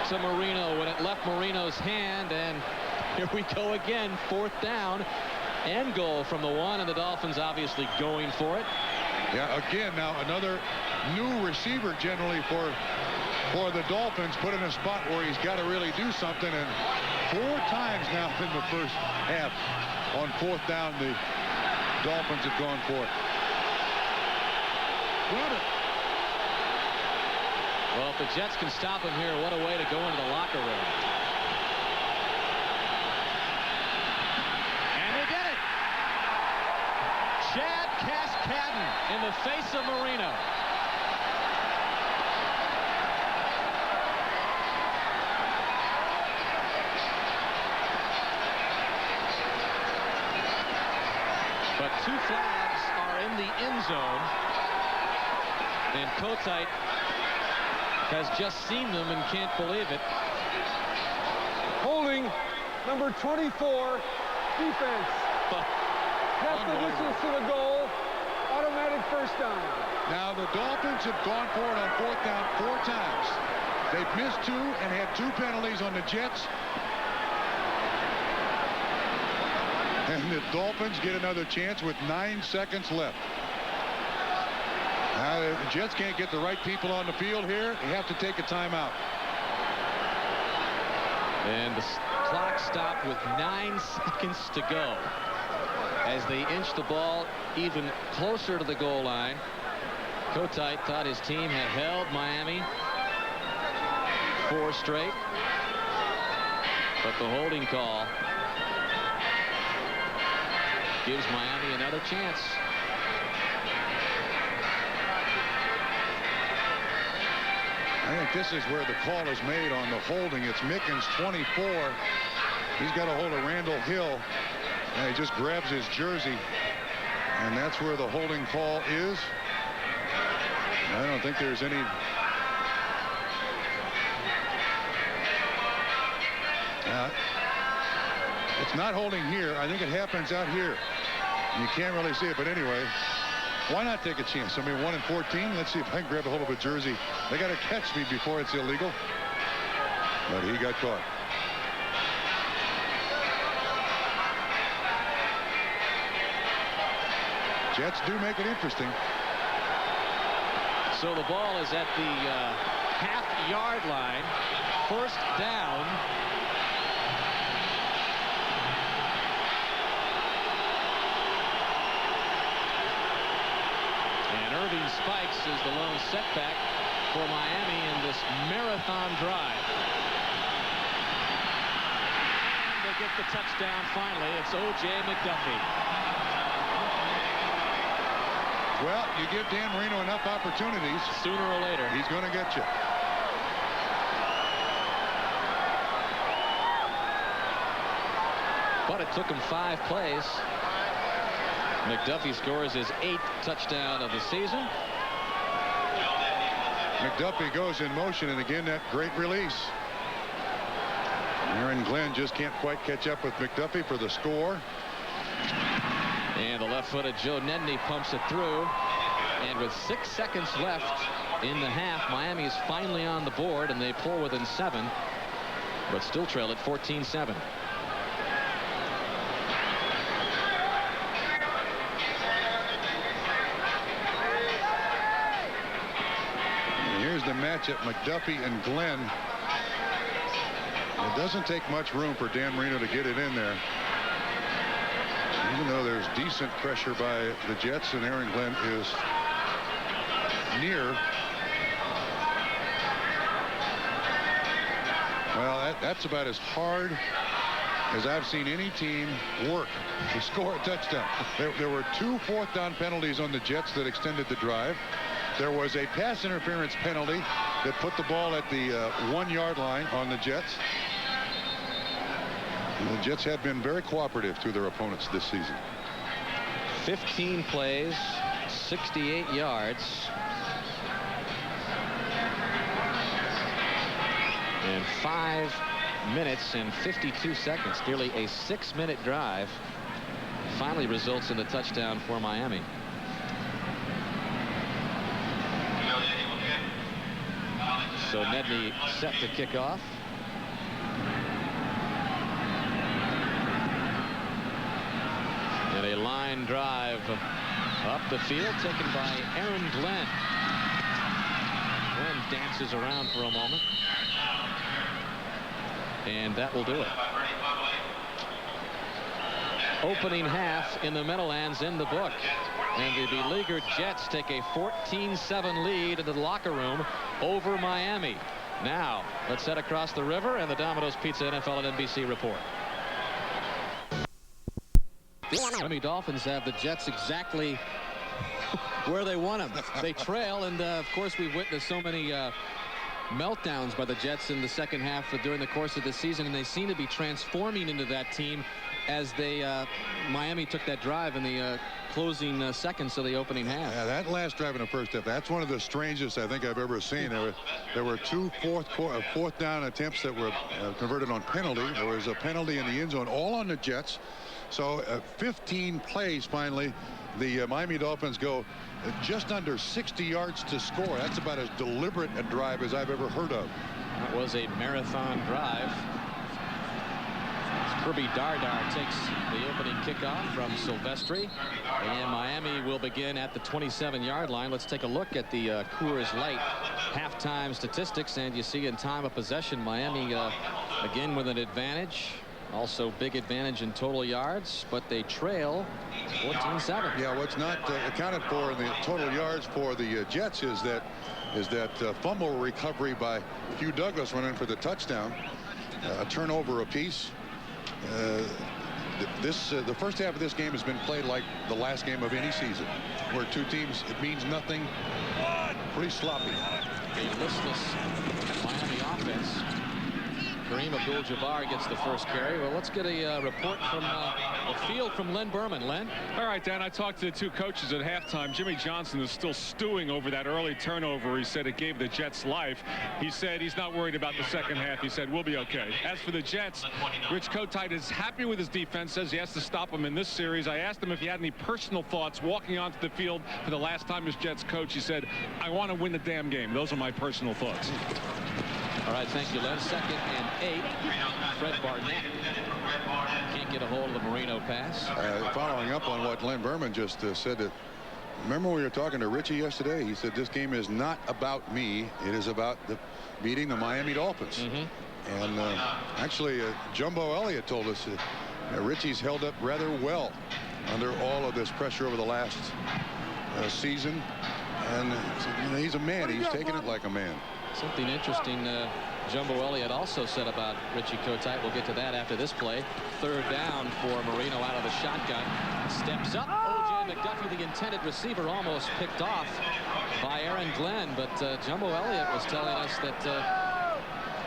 Speaker 1: to Marino when it left Marino's hand, and here we go again. 4th down and goal from the 1, and the Dolphins obviously going for it.
Speaker 2: Yeah, again, now another new receiver generally for the Dolphins, put in a spot where he's got to really do something, and 4 times now in the first half on 4th down the Dolphins have gone for it.
Speaker 1: Well, if the Jets can stop him here, what a way to go into the locker room. And they did it. Chad Cascadden in the face of Marino. But 2 flags are in the end zone. And Kotite has just seen them and can't believe it.
Speaker 6: Holding number 24, defense. Half the distance to the goal, automatic 1st down.
Speaker 2: Now the Dolphins have gone for it on 4th down 4 times. They've missed 2 and had 2 penalties on the Jets. And the Dolphins get another chance with 9 seconds left. The Jets can't get the right people on the field here. They have to take a timeout.
Speaker 1: And the clock stopped with 9 seconds to go as they inch the ball even closer to the goal line. Kotite thought his team had held Miami 4 straight, but the holding call gives Miami another chance.
Speaker 2: I think this is where the call is made on the holding. It's Mickens, 24. He's got a hold of Randall Hill, and he just grabs his jersey, and that's where the holding call is. I don't think there's any. It's not holding here. I think it happens out here. You can't really see it, but anyway. Why not take a chance? I mean, 1 and 14. Let's see if I can grab a hold of a jersey. They got to catch me before it's illegal. But he got caught. Jets do make it interesting.
Speaker 1: So the ball is at the half-yard line. 1st down. Irving Spikes is the lone setback for Miami in this marathon drive. And they get the touchdown finally. It's O.J. McDuffie.
Speaker 2: Well, you give Dan Marino enough opportunities.
Speaker 1: Sooner or later,
Speaker 2: he's going to get you.
Speaker 1: But it took him 5 plays. McDuffie scores his 8th touchdown of the season.
Speaker 2: McDuffie goes in motion, and again, that great release. Aaron Glenn just can't quite catch up with McDuffie for the score.
Speaker 1: And the left-footed Joe Nedney pumps it through. And with 6 seconds left in the half. Miami is finally on the board, and they pull within 7, but still trail at 14-7.
Speaker 2: Here's the matchup, McDuffie and Glenn. It doesn't take much room for Dan Marino to get it in there. Even though there's decent pressure by the Jets, and Aaron Glenn is near. Well, that's about as hard as I've seen any team work to score a touchdown. There were 2 fourth-down penalties on the Jets that extended the drive. There was a pass interference penalty that put the ball at the 1-yard line on the Jets. And the Jets have been very cooperative to their opponents this season.
Speaker 1: 15 plays, 68 yards. And 5 minutes and 52 seconds. Nearly a 6-minute drive. Finally results in the touchdown for Miami. So Nedney set to kick off. And a line drive up the field taken by Aaron Glenn. Glenn dances around for a moment. And that will do it. Opening half in the Meadowlands in the book. And the beleaguered Jets take a 14-7 lead into the locker room over Miami. Now, let's head across the river and the Domino's Pizza NFL and NBC report. Miami Dolphins have the Jets exactly where they want them. They trail, and of course we've witnessed so many meltdowns by the Jets in the second half during the course of the season, and they seem to be transforming into that team as they Miami took that drive in the closing seconds of the opening half.
Speaker 2: Yeah, that last drive in the first half, that's one of the strangest I think I've ever seen. There were 2 fourth down attempts that were converted on penalty. There was a penalty in the end zone, all on the Jets. So 15 plays finally. The Miami Dolphins go just under 60 yards to score. That's about as deliberate a drive as I've ever heard of.
Speaker 1: That was a marathon drive. Kirby Dardar takes the opening kickoff from Silvestri, and Miami will begin at the 27-yard line. Let's take a look at the Coors Light halftime statistics, and you see in time of possession Miami again with an advantage. Also big advantage in total yards, but they trail 14-7.
Speaker 2: Yeah, what's not accounted for in the total yards for the Jets is that fumble recovery by Hugh Douglas running for the touchdown. A turnover apiece. The first half of this game has been played like the last game of any season, where 2 teams, it means nothing, pretty sloppy.
Speaker 1: A listless Miami offense. Kareem Abdul-Jabbar gets the first carry. Well, let's get a report from the field from Len Berman. Len?
Speaker 3: All right, Dan, I talked to the 2 coaches at halftime. Jimmy Johnson is still stewing over that early turnover. He said it gave the Jets life. He said he's not worried about the second half. He said we'll be okay. As for the Jets, Rich Kotite is happy with his defense, says he has to stop him in this series. I asked him if he had any personal thoughts walking onto the field for the last time as Jets coach. He said, I want to win the damn game. Those are my personal thoughts.
Speaker 1: All right, thank you, Len. 2nd and 8. Fred Barnett can't get a hold of the Marino pass.
Speaker 2: Following up on what Len Berman just said, that remember when we were talking to Richie yesterday, he said this game is not about me. It is about beating the Miami Dolphins. And actually, Jumbo Elliott told us that Richie's held up rather well under all of this pressure over the last season. And he's a man. He's taking it like a man.
Speaker 1: Something interesting Jumbo Elliott also said about Richie Kotite. We'll get to that after this play. 3rd down for Marino out of the shotgun. Steps up. O.J. McDuffie, the intended receiver, almost picked off by Aaron Glenn. But Jumbo Elliott was telling us that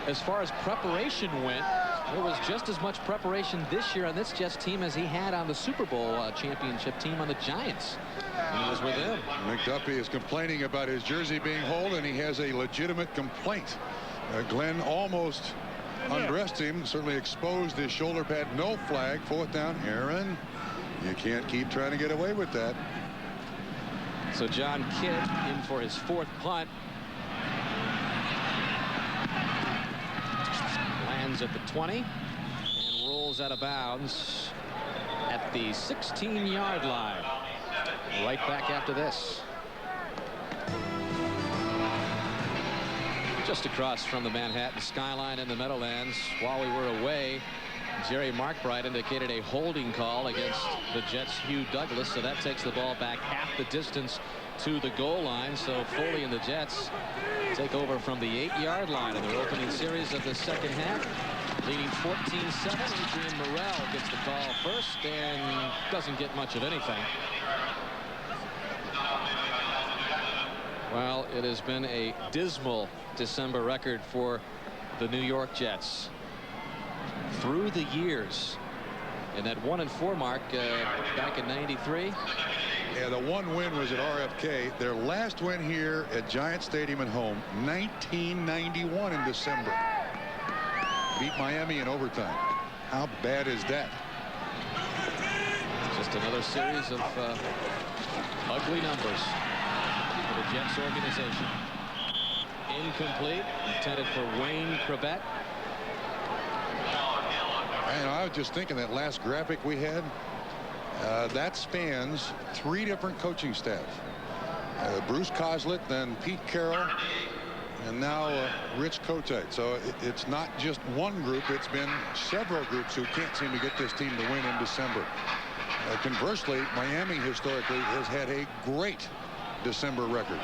Speaker 1: as far as preparation went, there was just as much preparation this year on this Jets team as he had on the Super Bowl championship team on the Giants. And he was with him.
Speaker 2: McDuffie is complaining about his jersey being hauled, and he has a legitimate complaint. Glenn almost undressed him, certainly exposed his shoulder pad. No flag. 4th down. Aaron, you can't keep trying to get away with that.
Speaker 1: So John Kidd in for his 4th punt. Dolphins at the 20 and rolls out of bounds at the 16-yard line. Right back after this. Just across from the Manhattan skyline in the Meadowlands, while we were away, Jerry Markbright indicated a holding call against the Jets' Hugh Douglas, so that takes the ball back half the distance to the goal line. So Foley and the Jets take over from the 8-yard line in their opening series of the second half, leading 14-7. Adrian Morrell gets the call first and doesn't get much of anything. Well, it has been a dismal December record for the New York Jets through the years, and that 1-4 mark back in '93.
Speaker 2: Yeah, the one win was at RFK. Their last win here at Giant Stadium at home, 1991 in December. Beat Miami in overtime. How bad is that?
Speaker 1: Just another series of ugly numbers for the Jets organization. Incomplete, intended for Wayne Krebet.
Speaker 2: And I was just thinking that last graphic we had, that spans 3 different coaching staffs. Bruce Coslett, then Pete Carroll, and now Rich Kotite. So it's not just one group, it's been several groups who can't seem to get this team to win in December. Conversely, Miami historically has had a great December record.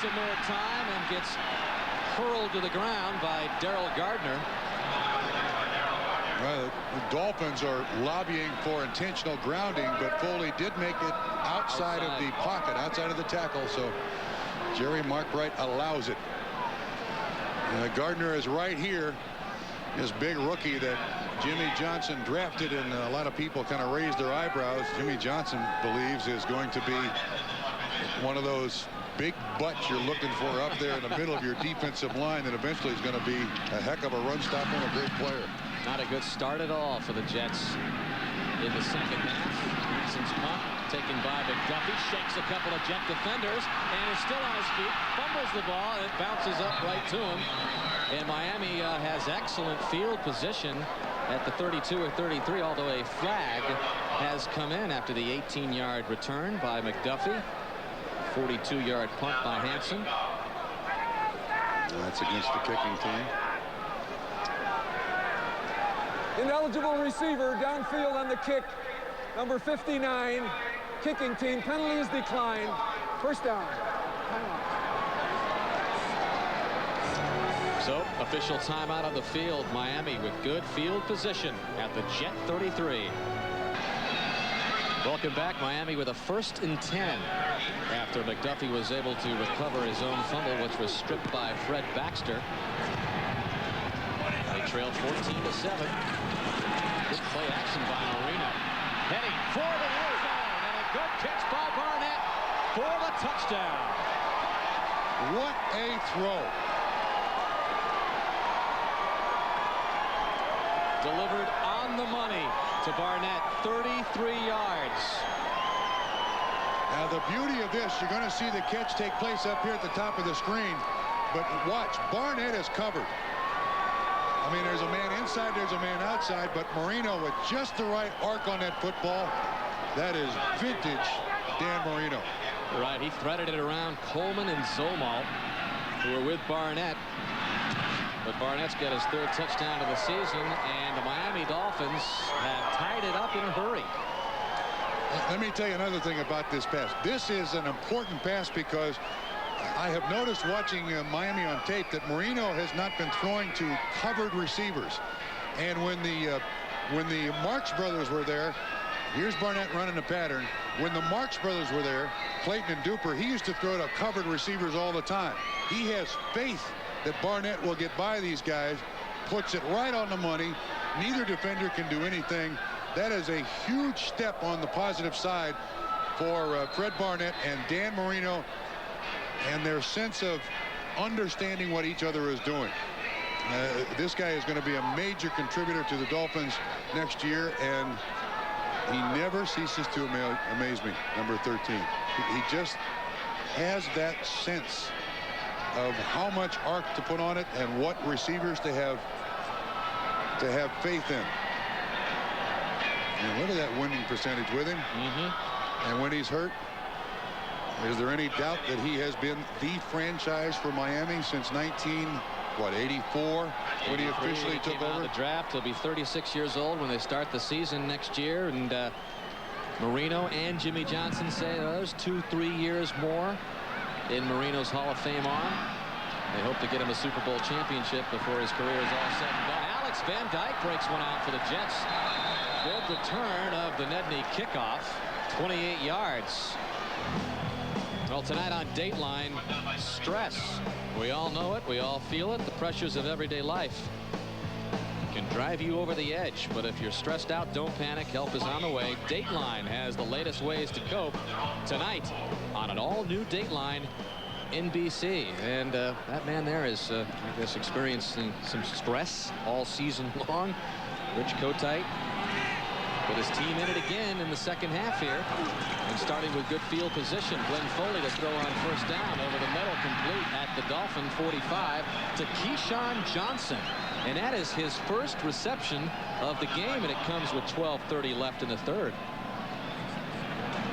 Speaker 1: Some more time and gets hurled to the ground by Darrell Gardner.
Speaker 2: Well, the Dolphins are lobbying for intentional grounding, but Foley did make it outside of the pocket, outside of the tackle, so Jerry Markbright allows it. Gardner is right here, this big rookie that Jimmy Johnson drafted, and a lot of people kind of raised their eyebrows. Jimmy Johnson believes is going to be one of those big butts you're looking for up there in the middle of your defensive line, and eventually is going to be a heck of a run stopper and a great player.
Speaker 1: Not a good start at all for the Jets in the second half. Johnson's punt taken by McDuffie, shakes a couple of Jet defenders and is still on his feet, fumbles the ball, and it bounces up right to him. And Miami has excellent field position at the 32 or 33, although a flag has come in after the 18-yard return by McDuffie. 42-yard punt by Hanson.
Speaker 2: That's against the kicking team.
Speaker 6: Ineligible receiver downfield on the kick. Number 59. Kicking team. Penalty is declined. First down.
Speaker 1: So official timeout on the field. Miami with good field position at the Jet 33. Welcome back. Miami with a 1st and 10 after McDuffie was able to recover his own fumble, which was stripped by Fred Baxter. They trailed 14-7. Good play action by Marino. Heading for the end zone, and a good catch by Barnett for the touchdown.
Speaker 2: What a throw.
Speaker 1: Delivered on the money to Barnett, 33 yards.
Speaker 2: Now the beauty of this, you're going to see the catch take place up here at the top of the screen, but watch, Barnett is covered. I mean, there's a man inside, there's a man outside, but Marino with just the right arc on that football. That is vintage Dan Marino.
Speaker 1: Right, he threaded it around Coleman and Zolmal, who were with Barnett. But Barnett's got his 3rd touchdown of the season, and the Miami Dolphins have tied it up in a hurry.
Speaker 2: Let me tell you another thing about this pass. This is an important pass because I have noticed watching Miami on tape that Marino has not been throwing to covered receivers. And when the Marx brothers were there, here's Barnett running a pattern. When the Marx brothers were there, Clayton and Duper, he used to throw to covered receivers all the time. He has faith that Barnett will get by these guys, puts it right on the money. Neither defender can do anything. That is a huge step on the positive side for Fred Barnett and Dan Marino and their sense of understanding what each other is doing. This guy is going to be a major contributor to the Dolphins next year, and He never ceases to amaze me, number 13. He just has that sense of how much arc to put on it and what receivers to have faith in. And look at that winning percentage with him. And when he's hurt, is there any doubt that he has been the franchise for Miami since 1984 when he officially took over
Speaker 1: the draft? He'll be 36 years old when they start the season next year, and Marino and Jimmy Johnson say there's 2-3 years more in Marino's Hall of Fame arm. They hope to get him a Super Bowl championship before his career is all said and done. Alex Van Dyke breaks one out for the Jets. Good return of the Nedney kickoff, 28 yards. Well, tonight on Dateline, stress. We all know it. We all feel it. The pressures of everyday life can drive you over the edge. But if you're stressed out, don't panic. Help is on the way. Dateline has the latest ways to cope tonight on an all-new Dateline NBC. And that man there is, I guess, experiencing some stress all season long. Rich Kotite with his team in it again in the second half here, and starting with good field position. Glenn Foley to throw on first down over the middle, complete at the Dolphin 45 to Keyshawn Johnson, and that is his first reception of the game, and it comes with 12:30 left in the third.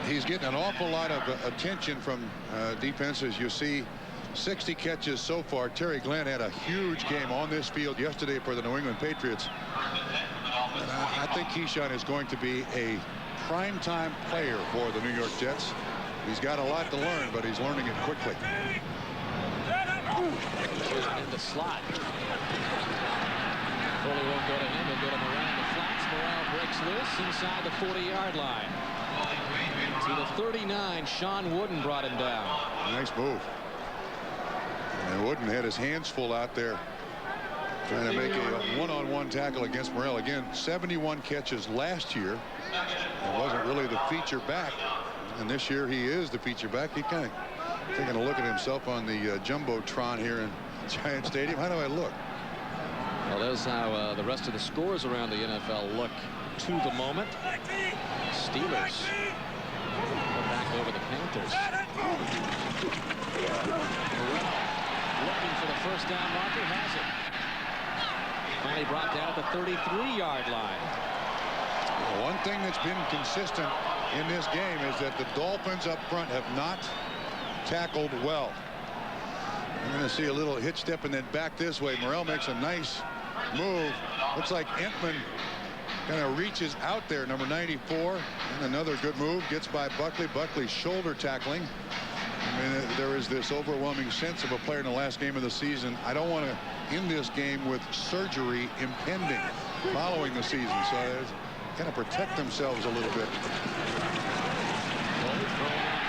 Speaker 2: He's getting an awful lot of attention from defenses. You see 60 catches so far. Terry Glenn had a huge game on this field yesterday for the New England Patriots. And I think Keyshawn is going to be a primetime player for the New York Jets. He's got a lot to learn, but he's learning it quickly.
Speaker 1: In the slot. Foley won't go to him. He'll go to Morrell in the flats. Morrell breaks loose inside the 40-yard line. To the 39, Sean Wooden brought him down.
Speaker 2: Nice move. And Wooden had his hands full out there, trying to make a one-on-one tackle against Morrell. Again, 71 catches last year. It wasn't really the feature back. And this year he is the feature back. He kind of taking a look at himself on the Jumbotron here in Giant Stadium. How do I look?
Speaker 1: Well, there's how the rest of the scores around the NFL look to the moment. Steelers go back over the Panthers. Looking for the first down marker, has it. Finally brought down at the 33-yard line.
Speaker 2: Well, one thing that's been consistent in this game is that the Dolphins up front have not tackled well. I'm going to see a little hitch step and then back this way. Morrell makes a nice move. Looks like Entman kind of reaches out there, number 94, and another good move. Gets by Buckley. Buckley shoulder tackling. I mean, there is this overwhelming sense of a player in the last game of the season. I don't want to end this game with surgery impending following the season, so they kind of protect themselves a little bit.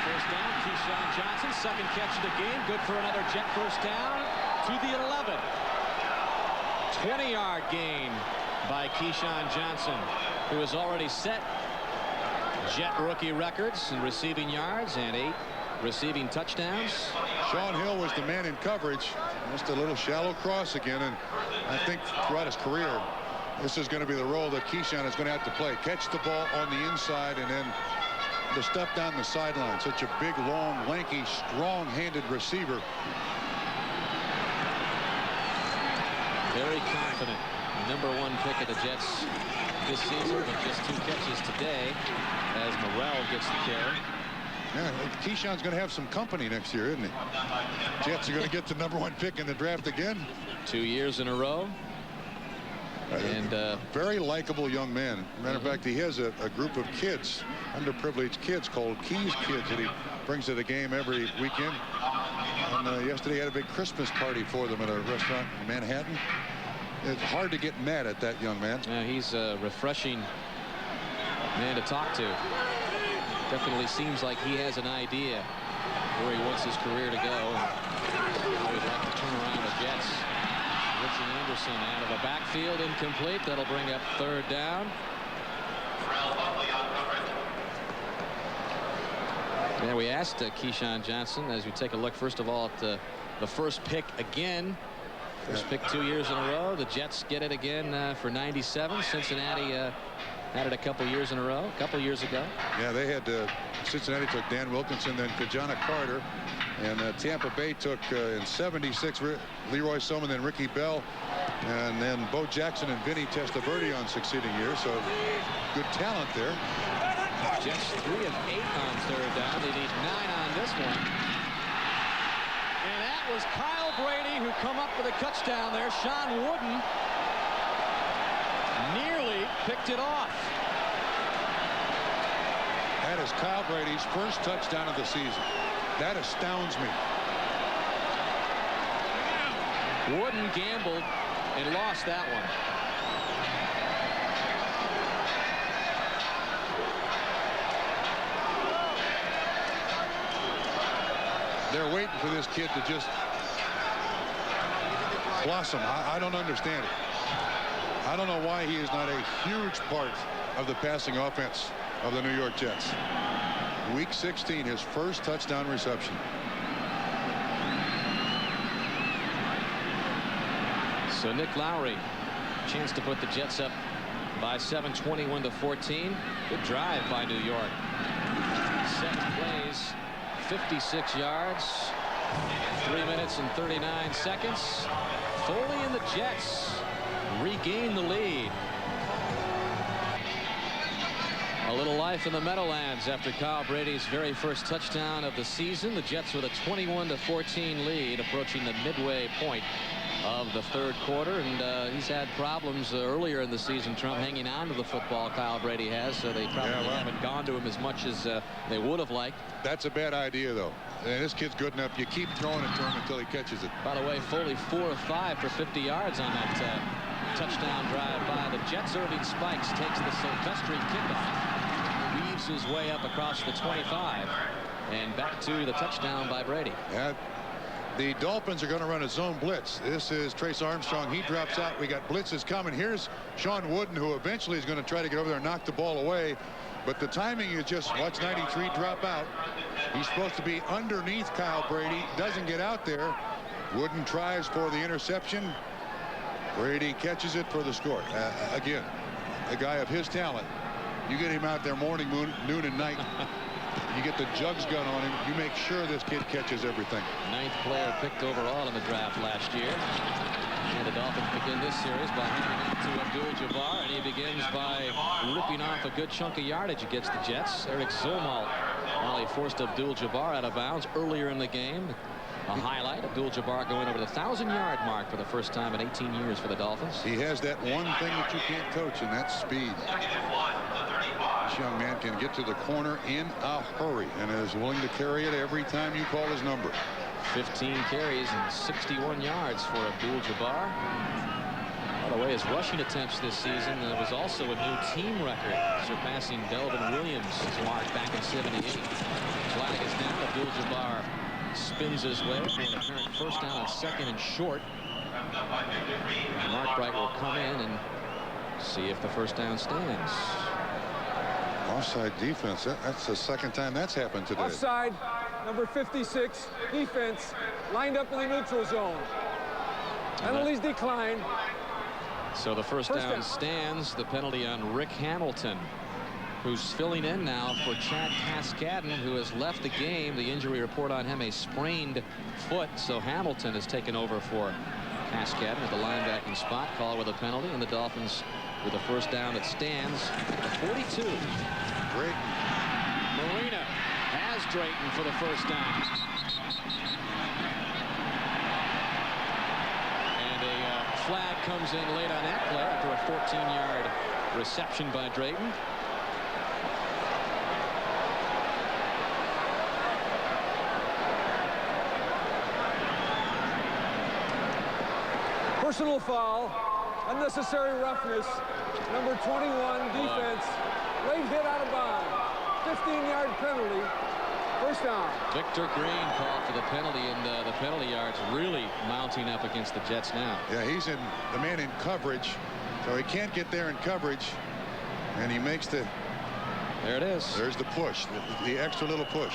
Speaker 1: First down, Keyshawn Johnson, second catch of the game, good for another Jet first down to the 11. 20-yard gain by Keyshawn Johnson, who has already set Jet rookie records in receiving yards and 8 receiving touchdowns.
Speaker 2: Sean Hill was the man in coverage. Just a little shallow cross again, and I think throughout his career this is going to be the role that Keyshawn is going to have to play. Catch the ball on the inside and then the stuff down the sideline. Such a big, long, lanky, strong-handed receiver.
Speaker 1: Very confident. #1 pick of the Jets this season with just 2 catches today as Morrell gets the carry.
Speaker 2: Yeah, Keyshawn's going to have some company next year, isn't he? Jets are going to get the #1 pick in the draft again.
Speaker 1: 2 years in a row. And
Speaker 2: very likable young man. Matter of fact, he has a group of kids, underprivileged kids, called Keys Kids, that he brings to the game every weekend. And yesterday he had a big Christmas party for them at a restaurant in Manhattan. It's hard to get mad at that young man.
Speaker 1: Yeah, he's a refreshing man to talk to. Definitely seems like he has an idea where he wants his career to go. He'd like to turn around the Jets. Richie Anderson out of the backfield, incomplete. That'll bring up third down. Yeah, we asked Keyshawn Johnson as we take a look first of all at the first pick again. First pick 2 years in a row. The Jets get it again for 97. Cincinnati Had it a couple years in a row, a couple years ago.
Speaker 2: Yeah, they had Cincinnati took Dan Wilkinson, then Kajana Carter, and Tampa Bay took in '76 Leroy Soman, then Ricky Bell, and then Bo Jackson and Vinny Testaverde on succeeding years. So good talent there.
Speaker 1: Jets 3 of 8 on third down. They need 9 on this one. And that was Kyle Brady who come up with a touchdown there. Sean Wooden nearly picked it off.
Speaker 2: That is Kyle Brady's first touchdown of the season. That astounds me.
Speaker 1: Wooden gambled and lost that one.
Speaker 2: They're waiting for this kid to just blossom. I don't understand it. I don't know why he is not a huge part of the passing offense of the New York Jets. Week 16, his first touchdown reception.
Speaker 1: So Nick Lowry, chance to put the Jets up by 7, 21-14. Good drive by New York. 7 plays, 56 yards, 3 minutes and 39 seconds. Foley and the Jets regain the lead. A little life in the Meadowlands after Kyle Brady's very first touchdown of the season. The Jets with a 21-14 lead, approaching the midway point of the third quarter, and he's had problems earlier in the season, Trump, hanging on to the football. Kyle Brady has, so they probably haven't gone to him as much as they would have liked.
Speaker 2: That's a bad idea, though. And this kid's good enough. You keep throwing it to him until he catches it.
Speaker 1: By the way, Foley 4 of 5 for 50 yards on that touchdown drive by the Jets. Irving Spikes takes the Silvestri kickoff, weaves his way up across the 25, and back to the touchdown by Brady.
Speaker 2: Yeah. The Dolphins are going to run a zone blitz. This is Trace Armstrong. He drops out. We got blitzes coming. Here's Sean Wooden, who eventually is going to try to get over there and knock the ball away. But the timing is just watch 93 drop out. He's supposed to be underneath Kyle Brady. Doesn't get out there. Wooden tries for the interception. Brady catches it for the score. Again, a guy of his talent. You get him out there morning, noon, and night. You get the jugs gun on him. You make sure this kid catches everything. 9th
Speaker 1: player picked overall in the draft last year. And the Dolphins begin this series by handing it to Abdul-Jabbar, and he begins by ripping off a good chunk of yardage against the Jets. Eric Zolmal, while he forced Abdul-Jabbar out of bounds earlier in the game. A highlight, Abdul-Jabbar going over the 1,000-yard mark for the first time in 18 years for the Dolphins.
Speaker 2: He has that one thing that you can't coach, and that's speed. This young man can get to the corner in a hurry and is willing to carry it every time you call his number.
Speaker 1: 15 carries and 61 yards for Abdul-Jabbar. By the way, his rushing attempts this season was also a new team record, surpassing Delvin Williams' mark back in '78. Flag is down. Abdul-Jabbar spins his way for an apparent first down and 2nd and short. Mark Bright will come in and see if the first down stands.
Speaker 2: Offside defense. That's the second time that's happened today.
Speaker 6: Offside, number 56, defense, lined up in the neutral zone. Penalties decline.
Speaker 1: So the first down stands. The penalty on Rick Hamilton, who's filling in now for Chad Cascadden, who has left the game. The injury report on him, a sprained foot. So Hamilton has taken over for Cascadden at the linebacking spot. Call with a penalty, and the Dolphins with a first down that stands at the 42.
Speaker 2: Drayton.
Speaker 1: Marina has Drayton for the first down. And a flag comes in late on that play after a 14-yard reception by Drayton.
Speaker 6: Personal foul, unnecessary roughness, number 21, defense, late hit out of bounds, 15-yard penalty, first down.
Speaker 1: Victor Green called for the penalty, and the penalty yards really mounting up against the Jets now.
Speaker 2: Yeah, he's in the man in coverage, so he can't get there in coverage, and he makes the...
Speaker 1: There it is.
Speaker 2: There's the push, the extra little push.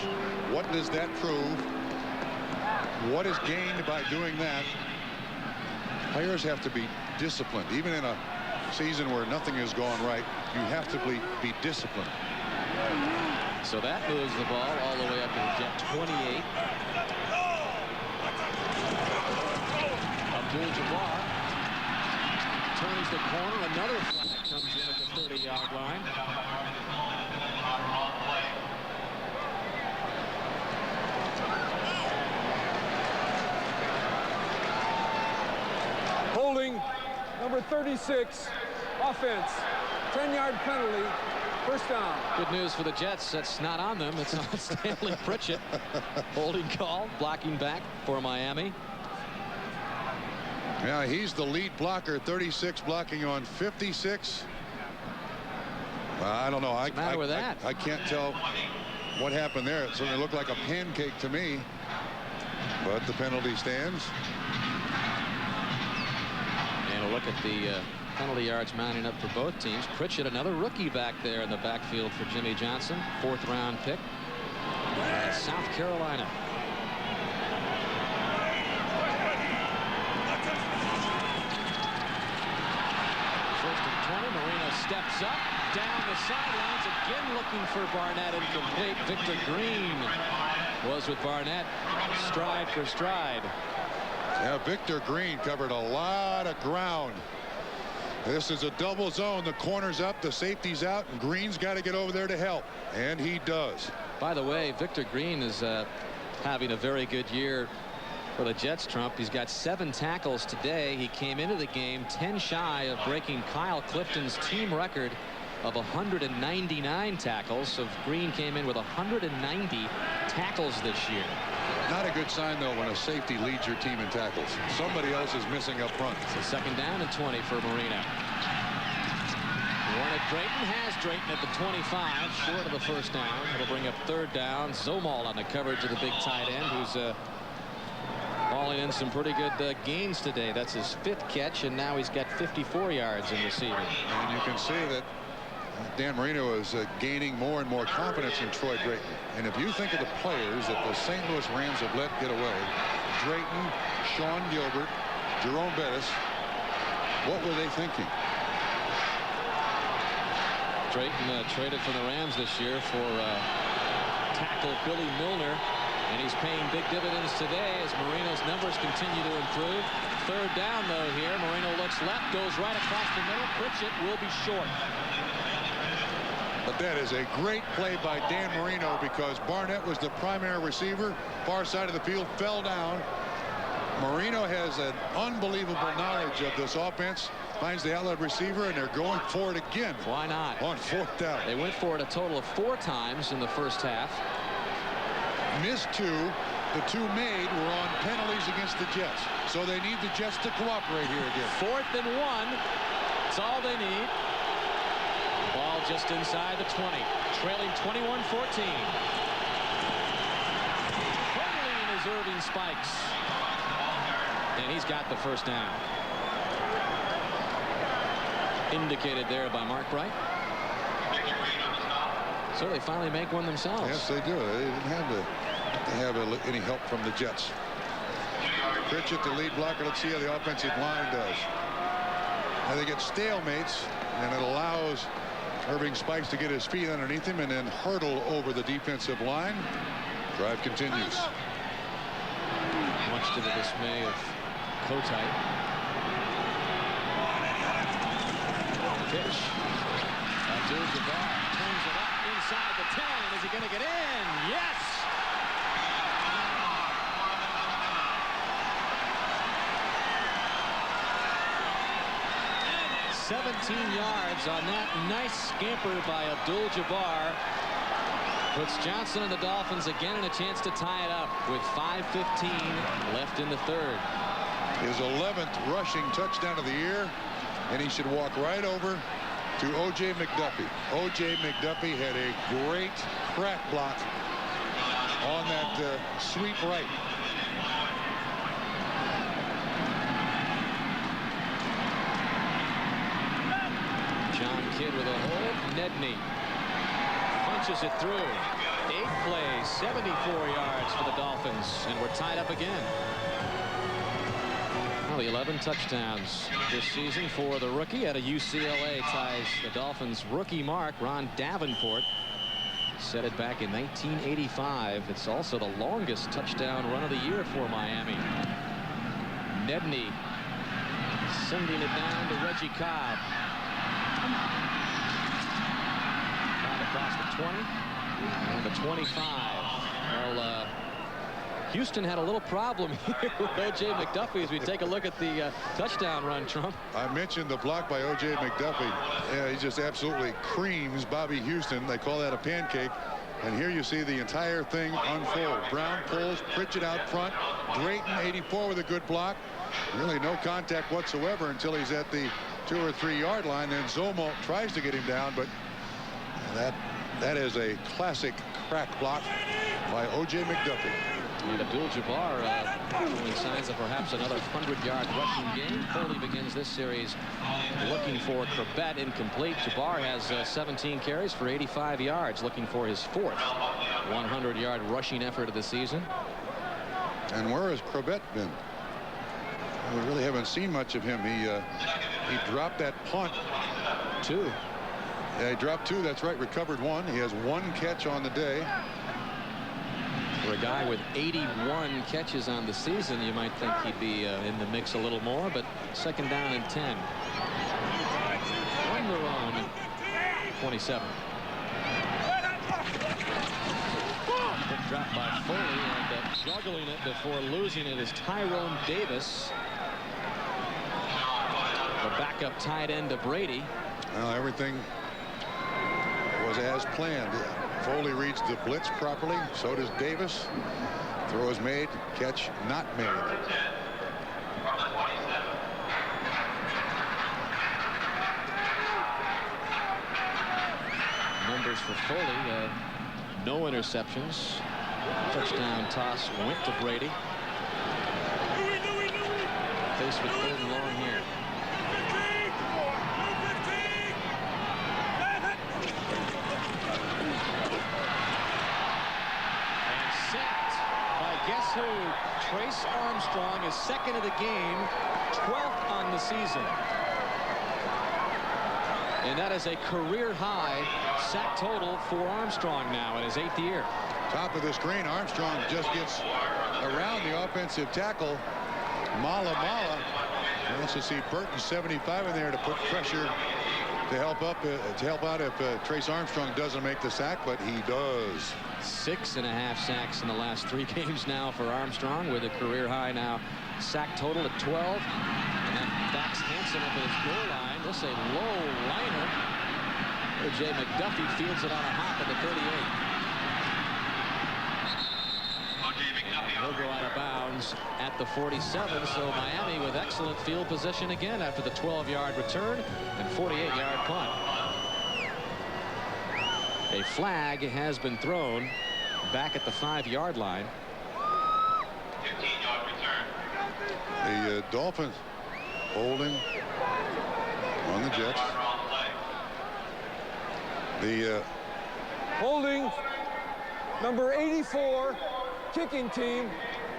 Speaker 2: What does that prove? What is gained by doing that? Players have to be disciplined, even in a season where nothing has gone right, you have to be disciplined.
Speaker 1: So that moves the ball all the way up to the Jet 28. Abdul-Jabbar turns the corner. Another flag comes in at the 30-yard line.
Speaker 6: Holding number 36, offense, 10-yard penalty, first down.
Speaker 1: Good news for the Jets. That's not on them. It's on Stanley Pritchett. Holding call, blocking back for Miami.
Speaker 2: Yeah, he's the lead blocker, 36 blocking on 56. I don't know.
Speaker 1: What's the matter with that?
Speaker 2: I can't tell what happened there. It certainly looked like a pancake to me, but the penalty stands.
Speaker 1: And a look at the penalty yards mounting up for both teams. Pritchett, another rookie back there in the backfield for Jimmy Johnson, 4th-round pick. South Carolina. Marino steps up, down the sidelines, again looking for Barnett, incomplete. Victor Green was with Barnett, stride for stride.
Speaker 2: Yeah, Victor Green covered a lot of ground. This is a double zone. The corner's up, the safety's out, and Green's got to get over there to help, and he does.
Speaker 1: By the way, Victor Green is having a very good year for the Jets, Trump. He's got 7 tackles today. He came into the game 10 shy of breaking Kyle Clifton's team record of 199 tackles. So Green came in with 190 tackles this year.
Speaker 2: Not a good sign, though, when a safety leads your team in tackles. Somebody else is missing up front.
Speaker 1: So 2nd down and 20 for Marino. Warren Drayton has Drayton at the 25, short of the first down. It'll bring up 3rd down. Zomal on the coverage of the big tight end, who's hauling in some pretty good gains today. That's his 5th catch, and now he's got 54 yards in receiving.
Speaker 2: And you can see that Dan Marino is gaining more and more confidence in Troy Drayton. And if you think of the players that the St. Louis Rams have let get away, Drayton, Sean Gilbert, Jerome Bettis, what were they thinking?
Speaker 1: Drayton traded for the Rams this year for tackle Billy Milner. And he's paying big dividends today as Marino's numbers continue to improve. 3rd down, though, here. Marino looks left, goes right across the middle. Pritchett will be short.
Speaker 2: But that is a great play by Dan Marino because Barnett was the primary receiver. Far side of the field, fell down. Marino has an unbelievable knowledge of this offense. Finds the outlet receiver, and they're going for it again.
Speaker 1: Why not?
Speaker 2: On 4th down.
Speaker 1: They went for it a total of 4 times in the first half.
Speaker 2: Missed 2. The 2 made were on penalties against the Jets. So they need the Jets to cooperate here again.
Speaker 1: 4th and 1. That's all they need. Ball just inside the 20. Trailing 21-14. Hurling is Irving Spikes. And he's got the first down. Indicated there by Mark Bright. So they finally make one themselves.
Speaker 2: Yes, they do. They didn't have any help from the Jets. Pritchett, the lead blocker. Let's see how the offensive line does. Now they get stalemates, and it allows Irving Spikes to get his feet underneath him and then hurdle over the defensive line. Drive continues.
Speaker 1: Much to the dismay of Kotite. Pitch. Abdul-Jabbar turns it up inside the 10. Is he going to get in? Yes! $17 yards on that nice scamper by Abdul-Jabbar. Puts Johnson and the Dolphins again in a chance to tie it up with 5:15 left in the 3rd.
Speaker 2: His 11th rushing touchdown of the year, and he should walk right over to O.J. McDuffie. O.J. McDuffie had a great crack block on that sweep right.
Speaker 1: John Kidd with a hold. Nedney punches it through. 8 plays, 74 yards for the Dolphins, and we're tied up again. Well, 11 touchdowns this season for the rookie at a UCLA. Ties the Dolphins' rookie mark. Ron Davenport set it back in 1985. It's also the longest touchdown run of the year for Miami. Nedney sending it down to Reggie Cobb. Down across the 20 and the 25. Well, Houston had a little problem here with O.J. McDuffie as we take a look at the touchdown run, Trump.
Speaker 2: I mentioned the block by O.J. McDuffie. Yeah, he just absolutely creams Bobby Houston. They call that a pancake. And here you see the entire thing unfold. Brown pulls Pritchett out front. Drayton, 84, with a good block. Really no contact whatsoever until he's at the 2 or 3 yard line. Then Zomo tries to get him down, but that is a classic crack block by O.J. McDuffie.
Speaker 1: And Abdul-Jabbar showing signs of perhaps another 100-yard rushing game. Foley begins this series looking for Corbett, incomplete. Jabbar has 17 carries for 85 yards, looking for his 4th 100-yard rushing effort of the season.
Speaker 2: And where has Corbett been? We really haven't seen much of him. He dropped that punt.
Speaker 1: 2.
Speaker 2: Yeah, he dropped 2. That's right. Recovered 1. He has 1 catch on the day.
Speaker 1: For a guy with 81 catches on the season, you might think he'd be in the mix a little more, but 2nd down and 10. On their own, 27. Good drop by Foley, and juggling it before losing it is Tyrone Davis, the backup tight end to Brady.
Speaker 2: Well, everything was as planned. Foley reads the blitz properly. So does Davis. Throw is made. Catch not made.
Speaker 1: Numbers for Foley. No interceptions. Touchdown toss went to Brady. Faced with 3rd and long here. Guess who? Trace Armstrong is 2nd of the game, 12th on the season. And that is a career high sack total for Armstrong now in his 8th year.
Speaker 2: Top of the screen, Armstrong just gets around the offensive tackle. Mala wants to see Burton 75 in there to put pressure to help out if Trace Armstrong doesn't make the sack, but he does.
Speaker 1: 6.5 sacks in the last 3 games now for Armstrong, with a career high now sack total at 12. And that backs Hanson up at his goal line. This is a low liner. O.J. McDuffie fields it on a hop at the 38. He'll go out of bounds at the 47. So Miami with excellent field position again after the 12-yard return and 48-yard punt. A flag has been thrown back at the 5-yard line.
Speaker 2: 15-yard return. The Dolphins holding on the Jets. The
Speaker 6: holding number 84 kicking team,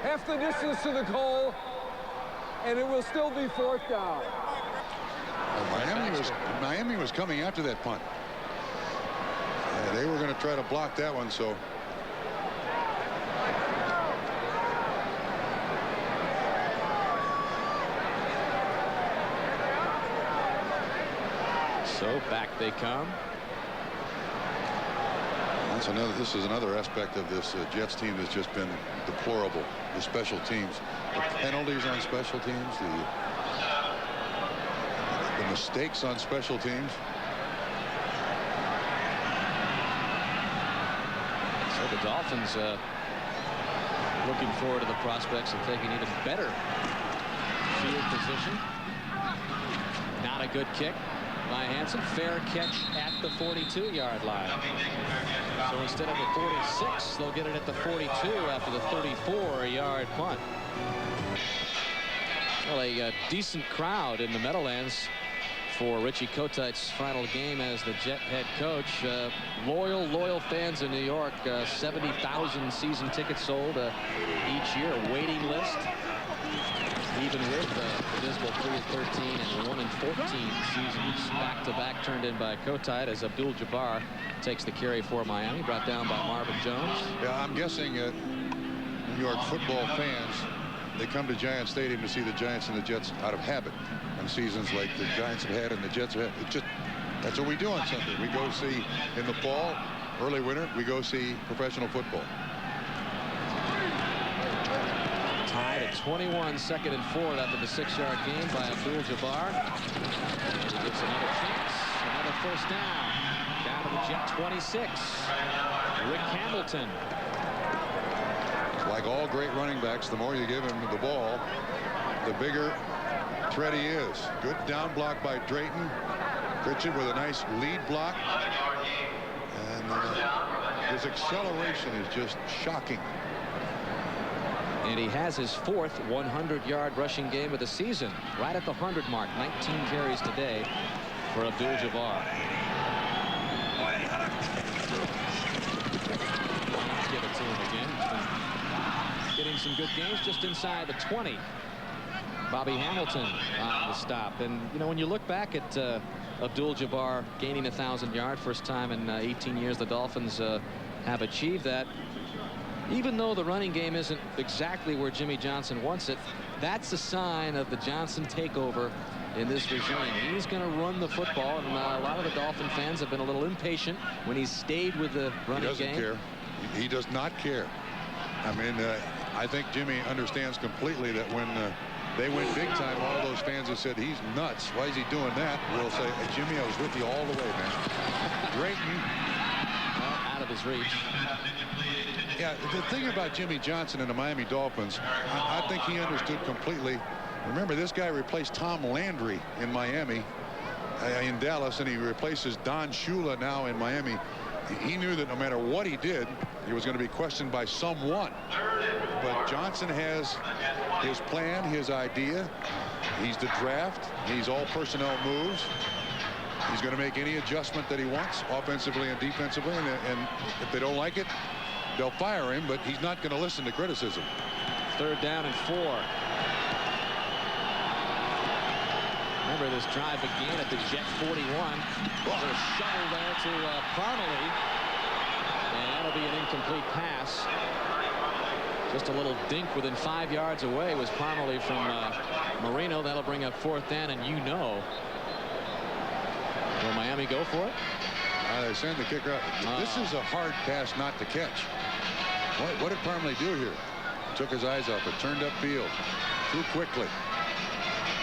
Speaker 6: half the distance to the goal, and it will still be 4th down.
Speaker 2: Miami was coming after that punt. They were going to try to block that one, so
Speaker 1: back they come.
Speaker 2: This is another aspect of this Jets team that's just been deplorable. The special teams, the penalties on special teams, the mistakes on special teams.
Speaker 1: So the Dolphins looking forward to the prospects of taking even better field position. Not a good kick by Hanson. Fair catch at the 42-yard line. So instead of the 46, they'll get it at the 42 after the 34-yard punt. Well, a decent crowd in the Meadowlands for Richie Kotite's final game as the Jet head coach. Loyal fans in New York. 70,000 season tickets sold each year. A waiting list. even with the dismal 3-13 and 1-14 seasons back-to-back turned in by Kotite, as Abdul-Jabbar takes the carry for Miami, brought down by Marvin Jones.
Speaker 2: Yeah, I'm guessing New York football fans, they come to Giant Stadium to see the Giants and the Jets out of habit on seasons like the Giants have had and the Jets have had. It's just, that's what we do on Sunday. We go see, in the fall, early winter, we go see professional football.
Speaker 1: Tied at 21, 2nd and 4 after the 6-yard gain by Abdul-Jabbar. He gets another chance, another first down. Down to the Jet 26. Rick Hamilton.
Speaker 2: Like all great running backs, the more you give him the ball, the bigger threat he is. Good down block by Drayton. Pritchett with a nice lead block. And his acceleration is just shocking.
Speaker 1: And he has his 4th 100-yard rushing game of the season, right at the 100 mark. 19 carries today for Abdul-Jabbar. Give it to him again. Getting some good games just inside the 20. Bobby Hamilton on the stop. And, you know, when you look back at Abdul-Jabbar gaining 1,000 yards, first time in 18 years the Dolphins have achieved that. Even though the running game isn't exactly where Jimmy Johnson wants it, that's a sign of the Johnson takeover in this regime. He's going to run the football, and a lot of the Dolphin fans have been a little impatient when he's stayed with the running game.
Speaker 2: He doesn't care. He does not care. I mean, I think Jimmy understands completely that when they went big time, all of those fans have said, he's nuts. Why is he doing that? We'll say, hey, Jimmy, I was with you all the way, man. Drayton.
Speaker 1: Out of his reach.
Speaker 2: Yeah, the thing about Jimmy Johnson and the Miami Dolphins, I think he understood completely. Remember, this guy replaced Tom Landry in Miami, in Dallas, and he replaces Don Shula now in Miami. He knew that no matter what he did, he was going to be questioned by someone. But Johnson has his plan, his idea. He's the draft. He's all personnel moves. He's going to make any adjustment that he wants, offensively and defensively. And if they don't like it, they'll fire him, but he's not going to listen to criticism.
Speaker 1: 3rd down and 4. Remember, this drive began at the Jet 41. There's a shovel there to Parmalee. And that'll be an incomplete pass. Just a little dink within 5 yards away was Parmalee from Marino. That'll bring up 4th down, and you know. Will Miami go for it?
Speaker 2: They send the kicker out. This is a hard pass not to catch. What did Parmalee do here? Took his eyes off it, turned upfield too quickly.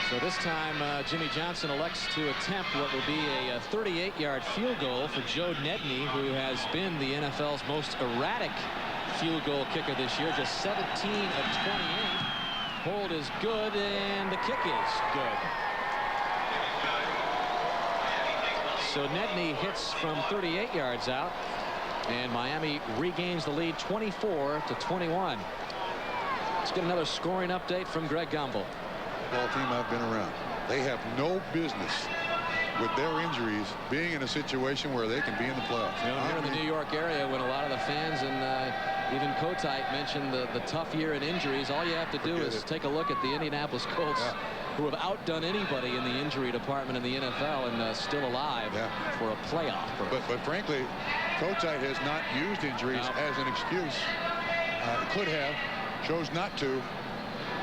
Speaker 1: So this time Jimmy Johnson elects to attempt what will be a 38-yard field goal for Joe Nedney, who has been the NFL's most erratic field goal kicker this year. Just 17 of 28. Hold is good, and the kick is good. So Nedney hits from 38 yards out, and Miami regains the lead 24-21. Let's get another scoring update from Greg Gumbel.
Speaker 2: Ball team I've been around. They have no business with their injuries being in a situation where they can be in the playoffs.
Speaker 1: You know, here in the New York area, when a lot of the fans and even Kotite mentioned the tough year in injuries, all you have to do is take a look at the Indianapolis Colts, who have outdone anybody in the injury department in the NFL and still alive for a playoff.
Speaker 2: But frankly, Kotite has not used injuries as an excuse. Could have, chose not to.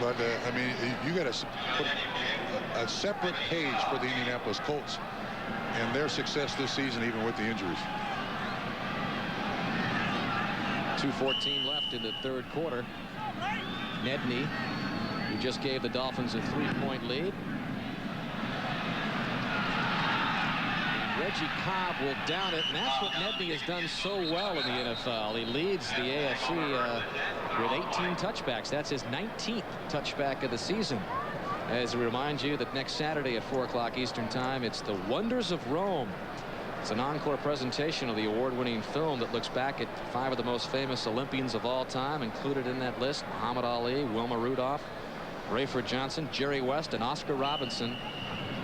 Speaker 2: But, I mean, you got to put a separate page for the Indianapolis Colts and their success this season, even with the injuries.
Speaker 1: 2:14 left in the 3rd quarter. Nedney, who just gave the Dolphins a 3-point lead. And Reggie Cobb will down it, and that's what Nedney has done so well in the NFL. He leads the AFC with 18 touchbacks. That's his 19th touchback of the season. As we remind you that next Saturday at 4 o'clock Eastern Time, it's The Wonders of Rome. It's an encore presentation of the award-winning film that looks back at 5 of the most famous Olympians of all time. Included in that list, Muhammad Ali, Wilma Rudolph, Rayford Johnson, Jerry West, and Oscar Robinson.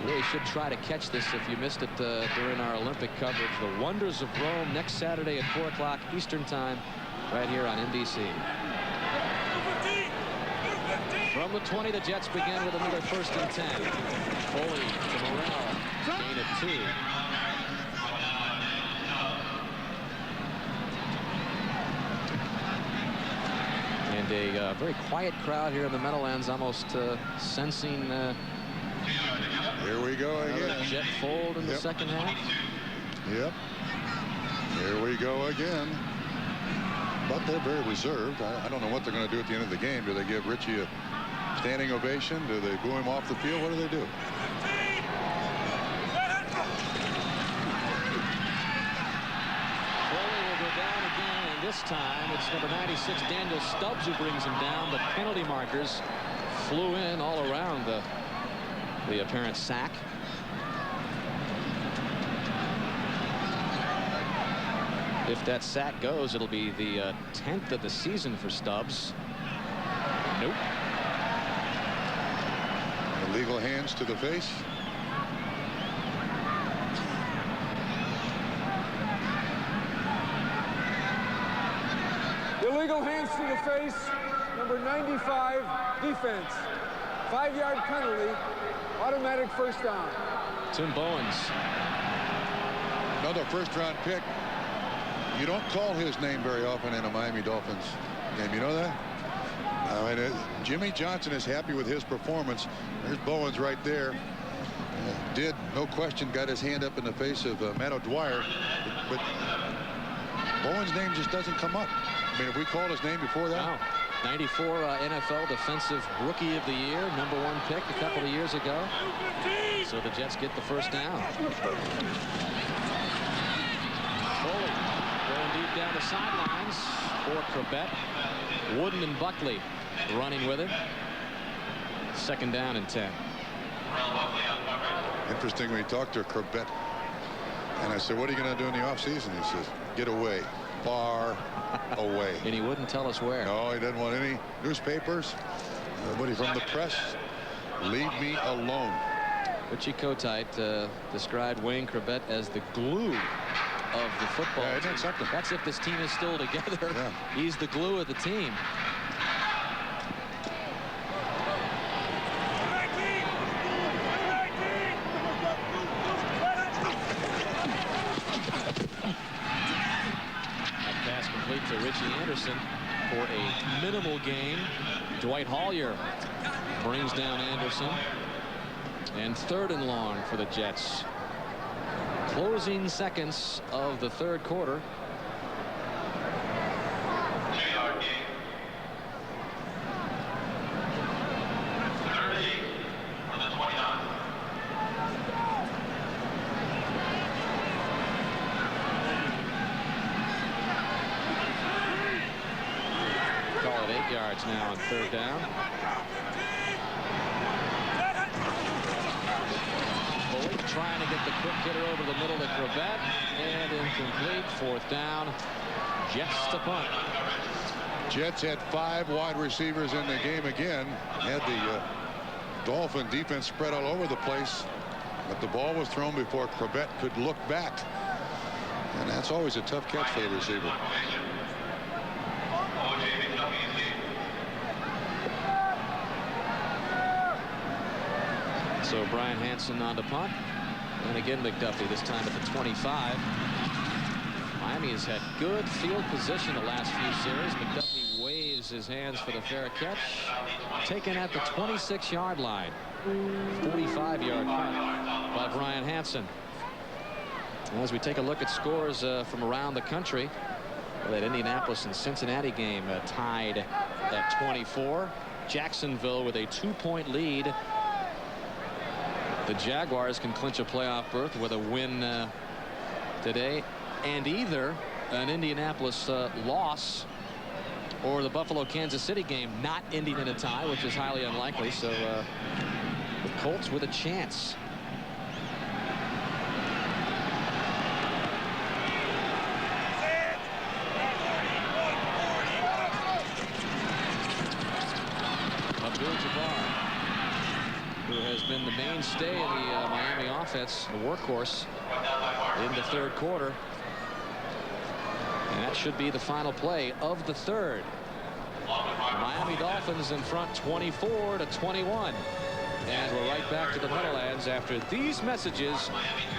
Speaker 1: You really should try to catch this if you missed it during our Olympic coverage. The Wonders of Rome next Saturday at 4 o'clock Eastern Time, right here on NBC. From the 20, the Jets begin with another 1st and 10. Foley to Morrell. Gain of 2. And a very quiet crowd here in the Meadowlands, almost sensing
Speaker 2: Here we go again.
Speaker 1: Jet fold in the second half.
Speaker 2: Yep. Here we go again. But they're very reserved. I don't know what they're going to do at the end of the game. Do they give Richie a standing ovation? Do they boo him off the field? What do they do?
Speaker 1: Foley will go down again, and this time it's number 96, Daniel Stubbs, who brings him down. The penalty markers flew in all around the apparent sack. If that sack goes, it'll be the 10th of the season for Stubbs. Nope.
Speaker 2: Illegal hands to the face.
Speaker 6: Illegal hands to the face. Number 95, defense. 5-yard penalty. Automatic first down.
Speaker 1: Tim Bowens.
Speaker 2: Another first-round pick. You don't call his name very often in a Miami Dolphins game. You know that? I mean, Jimmy Johnson is happy with his performance. There's Bowens right there. Did, no question, got his hand up in the face of Matt O'Dwyer. But Bowens' name just doesn't come up. I mean, if we called his name before that.
Speaker 1: Wow. 94 NFL Defensive Rookie of the Year, #1 pick a couple of years ago. So the Jets get the first down. Foley going deep down the sidelines for Corbett. Wooden and Buckley running with it. 2nd down and 10.
Speaker 2: Interesting, we talked to Corbett, and I said, what are you going to do in the offseason? He says, get away, far away.
Speaker 1: And he wouldn't tell us where.
Speaker 2: No, he didn't want any newspapers, nobody from the press. Leave me alone.
Speaker 1: Richie Kotite described Wayne Corbett as the glue of the football
Speaker 2: Yeah, isn't
Speaker 1: team.
Speaker 2: that something?
Speaker 1: That's if this team is still together.
Speaker 2: Yeah.
Speaker 1: He's the glue of the team. That pass complete to Richie Anderson for a minimal gain. Dwight Hollier brings down Anderson. And 3rd and long for the Jets. Closing seconds of the 3rd quarter. Call it 8 yards now on 3rd down. Trying to get the quick hitter over the middle to Corbett, and incomplete. 4th down. Jets to punt.
Speaker 2: Jets had 5 wide receivers in the game again. Had the Dolphin defense spread all over the place, but the ball was thrown before Corbett could look back, and that's always a tough catch for the receiver.
Speaker 1: So Brian Hansen on to punt. And again McDuffie, this time at the 25. Miami has had good field position the last few series. McDuffie waves his hands for the fair catch. Taken at the 26-yard line. 45-yard punt by Brian Hansen. As we take a look at scores from around the country, that Indianapolis and Cincinnati game tied at 24. Jacksonville with a 2-point lead. The Jaguars can clinch a playoff berth with a win today, and either an Indianapolis loss or the Buffalo-Kansas City game not ending in a tie, which is highly unlikely. So the Colts with a chance. Abdul-Jabbar, who has been the mainstay of the Miami offense, the workhorse in the 3rd quarter. And that should be the final play of the 3rd. Miami Miami Dolphins in front 24-21. And we're right back to the Meadowlands after these messages.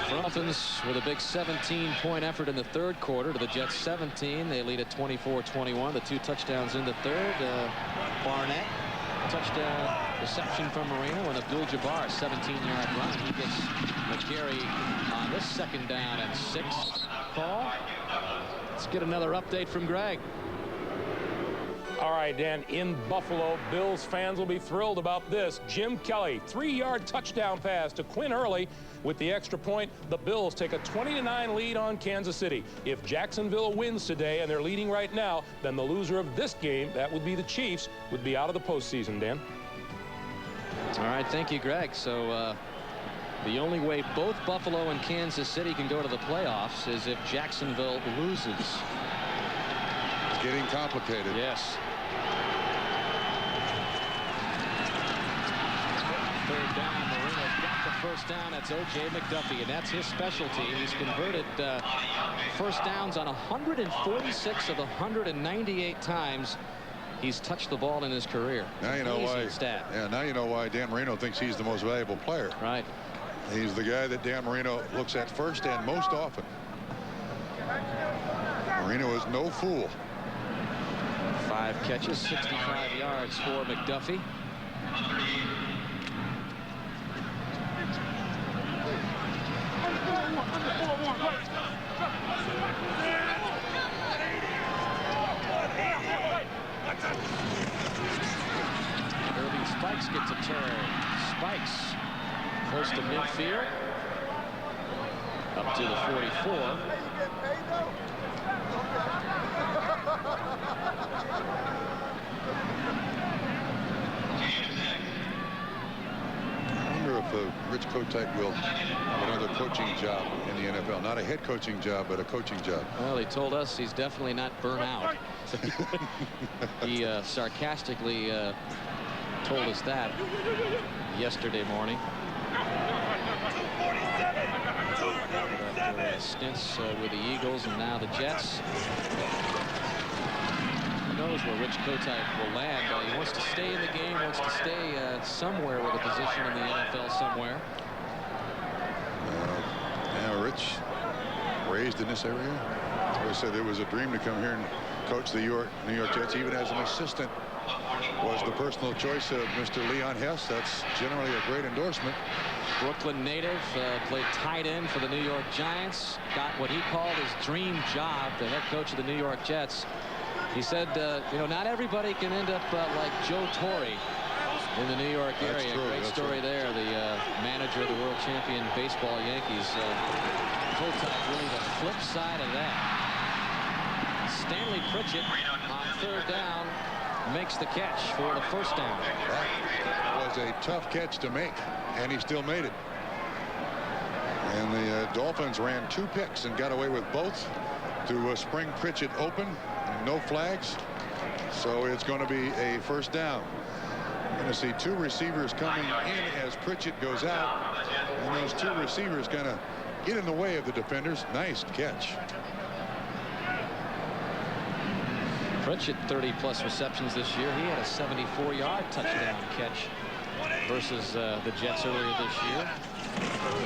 Speaker 1: Dolphins with a big 17-point effort in the third quarter to the Jets 17. They lead at 24-21. The 2 touchdowns in the third. Barnett, touchdown reception from Marino, and Abdul-Jabbar, 17-yard run. He gets McGarry on this 2nd down and 6 call. Let's get another update from Greg.
Speaker 5: All right, Dan, in Buffalo, Bills fans will be thrilled about this. Jim Kelly, 3-yard touchdown pass to Quinn Early. With the extra point, the Bills take a 20-9 lead on Kansas City. If Jacksonville wins today, and they're leading right now, then the loser of this game, that would be the Chiefs, would be out of the postseason, Dan.
Speaker 1: All right, thank you, Greg. So the only way both Buffalo and Kansas City can go to the playoffs is if Jacksonville loses.
Speaker 2: It's getting complicated.
Speaker 1: Yes. 3rd down. Marino's got the 1st down. That's O.J. McDuffie, and that's his specialty. He's converted 1st downs on 146 of the 198 times he's touched the ball in his career.
Speaker 2: Now you know why.
Speaker 1: Stat.
Speaker 2: Yeah, now you know why Dan Marino thinks he's the most valuable player.
Speaker 1: Right.
Speaker 2: He's the guy that Dan Marino looks at first and most often. Marino is no fool.
Speaker 1: 5 catches, 65 yards for McDuffie. Irving Spikes gets a turn. Spikes close to midfield. Up to the 44.
Speaker 2: I wonder if Rich Kotite will have another coaching job in the NFL. Not a head coaching job, but a coaching job.
Speaker 1: Well, he told us he's definitely not burnt out. He sarcastically told us that yesterday morning. After stints with the Eagles and now the Jets. Who knows where Rich Kotite will land. He wants to stay in the game, wants to stay somewhere with a position in the NFL somewhere.
Speaker 2: Now, Rich, raised in this area. I said it was a dream to come here and coach the New York Jets, even as an assistant. Was the personal choice of Mr. Leon Hess. That's generally a great endorsement.
Speaker 1: Brooklyn native, played tight end for the New York Giants. Got what he called his dream job, the head coach of the New York Jets. He said, you know, not everybody can end up like Joe Torre in the New York area. Great story there. The manager of the world champion baseball Yankees. Kotite really the flip side of that. Stanley Pritchett on 3rd down makes the catch for the 1st down.
Speaker 2: That was a tough catch to make, and he still made it. And the Dolphins ran 2 picks and got away with both to spring Pritchett open. No flags, so it's going to be a 1st down. We're going to see 2 receivers coming in as Pritchett goes out, and those 2 receivers going to get in the way of the defenders. Nice catch.
Speaker 1: Pritchett 30+ receptions this year. He had a 74-yard touchdown catch versus the Jets earlier this year.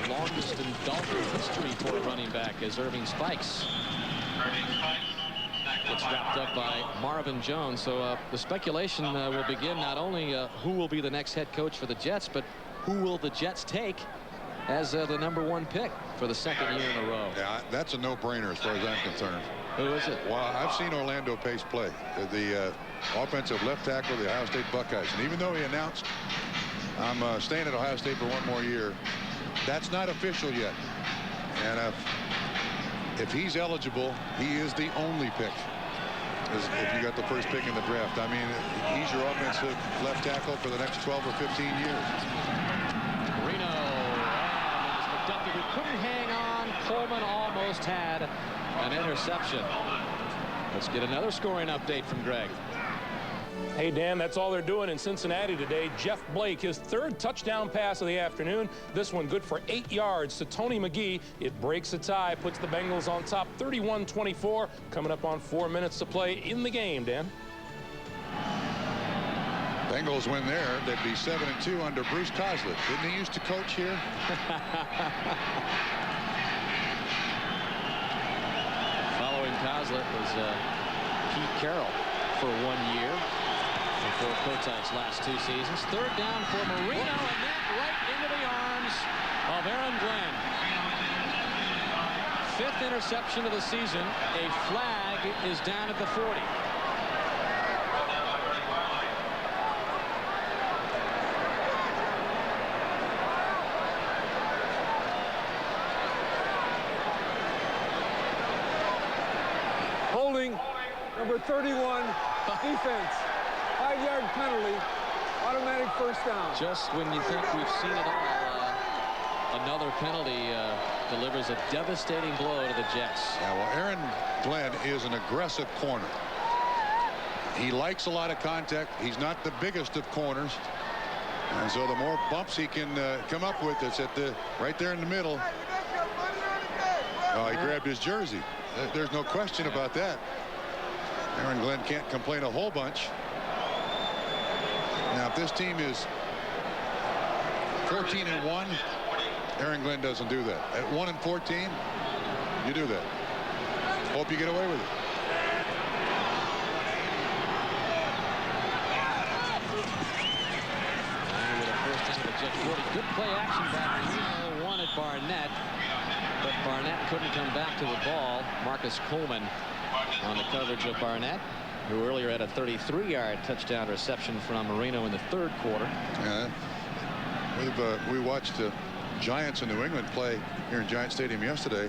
Speaker 1: The longest in Dolphin history for a running back is Irving Spikes. Gets wrapped up by Marvin Jones. So the speculation will begin not only who will be the next head coach for the Jets, but who will the Jets take as the #1 pick for the 2nd year in a row.
Speaker 2: Yeah, that's a no-brainer as far as I'm concerned.
Speaker 1: Who is it?
Speaker 2: Well, I've seen Orlando Pace play, the offensive left tackle of the Ohio State Buckeyes. And even though he announced, I'm staying at Ohio State for 1 more year, that's not official yet. And if he's eligible, he is the only pick. If you got the 1st pick in the draft. I mean, he's your offensive left tackle for the next 12 or 15 years.
Speaker 1: Reno, and it was McDuffie who couldn't hang on. Coleman almost had an interception. Let's get another scoring update from Greg.
Speaker 5: Hey, Dan, that's all they're doing in Cincinnati today. Jeff Blake, his 3rd touchdown pass of the afternoon. This one good for 8 yards to Tony McGee. It breaks a tie, puts the Bengals on top 31-24. Coming up on 4 minutes to play in the game, Dan.
Speaker 2: Bengals win there, they'd be 7-2 under Bruce Coslett. Didn't he used to coach here?
Speaker 1: Following Coslett was Pete Carroll for 1 year before Kotite's last 2 seasons. Third down for Marino, and that right into the arms of Aaron Glenn. 5th interception of the season. A flag is down at the 40.
Speaker 6: Holding, number 31, defense. 5-yard penalty, automatic first down.
Speaker 1: Just when you think we've seen it all, another penalty delivers a devastating blow to the Jets.
Speaker 2: Yeah, well, Aaron Glenn is an aggressive corner. He likes a lot of contact. He's not the biggest of corners. And so the more bumps he can come up with, it's at the right there in the middle. Oh, he grabbed his jersey. There's no question about that. Aaron Glenn can't complain a whole bunch. Now, if this team is 14-1, Aaron Glenn doesn't do that. At 1-14, you do that. Hope you get away with it.
Speaker 1: With a first down to the Jets 40. Good play action by Marino. One at Barnett, but Barnett couldn't come back to the ball. Marcus Coleman on the coverage of Barnett, who earlier had a 33-yard touchdown reception from Marino in the 3rd quarter.
Speaker 2: Yeah, we watched the Giants in New England play here in Giant Stadium yesterday.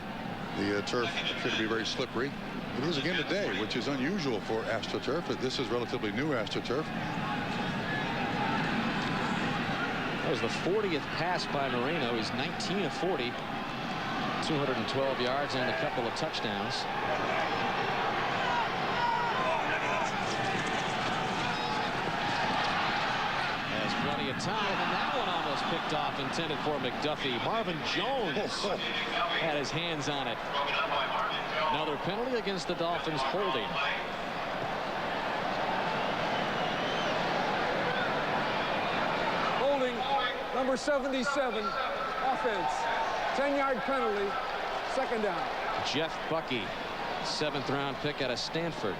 Speaker 2: The turf appeared to be very slippery. It was again today, which is unusual for AstroTurf. This is relatively new AstroTurf.
Speaker 1: That was the 40th pass by Marino. He's 19 of 40, 212 yards and a couple of touchdowns. Has plenty of time, and that one almost picked off, intended for McDuffie. Marvin Jones had his hands on it. Another penalty against the Dolphins, holding.
Speaker 6: Holding, number 77, offense. 10-yard penalty, 2nd down.
Speaker 1: Jeff Bucky, 7th-round pick out of Stanford.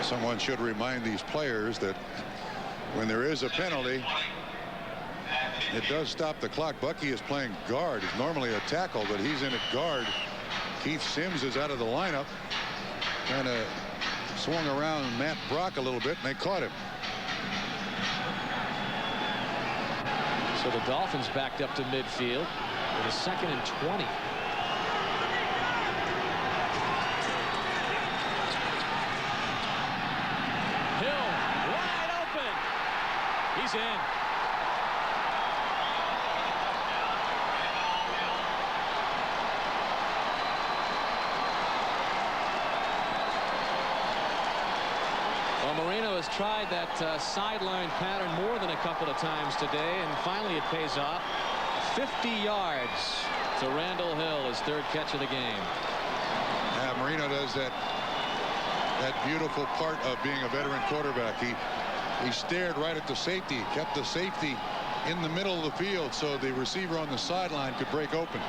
Speaker 2: Someone should remind these players that when there is a penalty, it does stop the clock. Bucky is playing guard. He's normally a tackle, but he's in at guard. Keith Sims is out of the lineup. Kind of swung around Matt Brock a little bit, and they caught him.
Speaker 1: So the Dolphins backed up to midfield with a 2nd and 20. Hill wide open. He's in. Well, Marino has tried that sideline pattern more than a couple of times today, and finally it pays off. 50 yards to Randall Hill, his 3rd catch of the game.
Speaker 2: Yeah, Marino does that beautiful part of being a veteran quarterback. He stared right at the safety, kept the safety in the middle of the field so the receiver on the sideline could break open.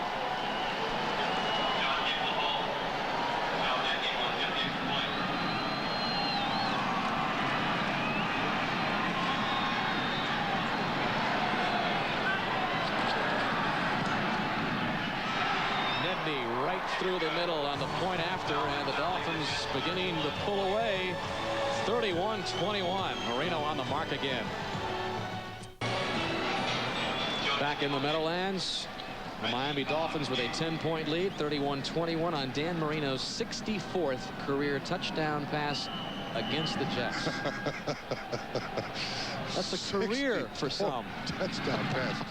Speaker 1: Through the middle on the point after, and the Dolphins beginning to pull away. 31-21. Marino on the mark again. Back in the Meadowlands, the Miami Dolphins with a 10-point lead, 31-21 on Dan Marino's 64th career touchdown pass against the Jets. That's a career for some.
Speaker 2: Touchdown pass.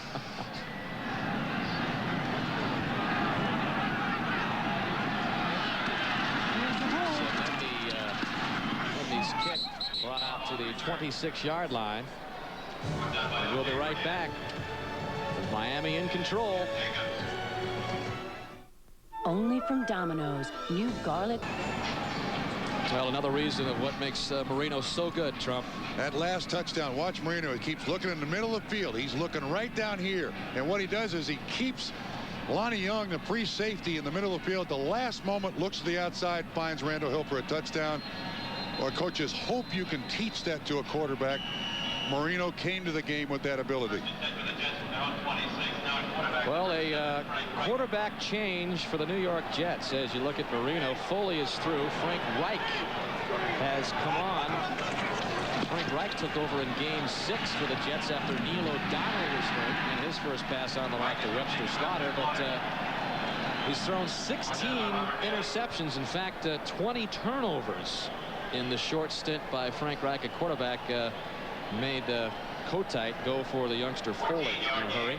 Speaker 1: Kick brought out to the 26-yard line. And we'll be right back with Miami in control.
Speaker 7: Only from Domino's, new garlic.
Speaker 1: Well, another reason of what makes Marino so good, Trump.
Speaker 2: That last touchdown, watch Marino. He keeps looking in the middle of the field. He's looking right down here. And what he does is he keeps Lonnie Young, the free safety, in the middle of the field. The last moment, looks to the outside, finds Randall Hill for a touchdown. Well, coaches hope you can teach that to a quarterback. Marino came to the game with that ability.
Speaker 1: Well, a quarterback change for the New York Jets as you look at Marino. Foley is through. Frank Reich has come on. Frank Reich took over in game 6 for the Jets after Neil O'Donnell was hurt in his first pass on the line to Webster Slaughter. But he's thrown 16 interceptions. In fact, 20 turnovers in the short stint by Frank Reich, a quarterback. Made Kotite go for the youngster Foley in a hurry.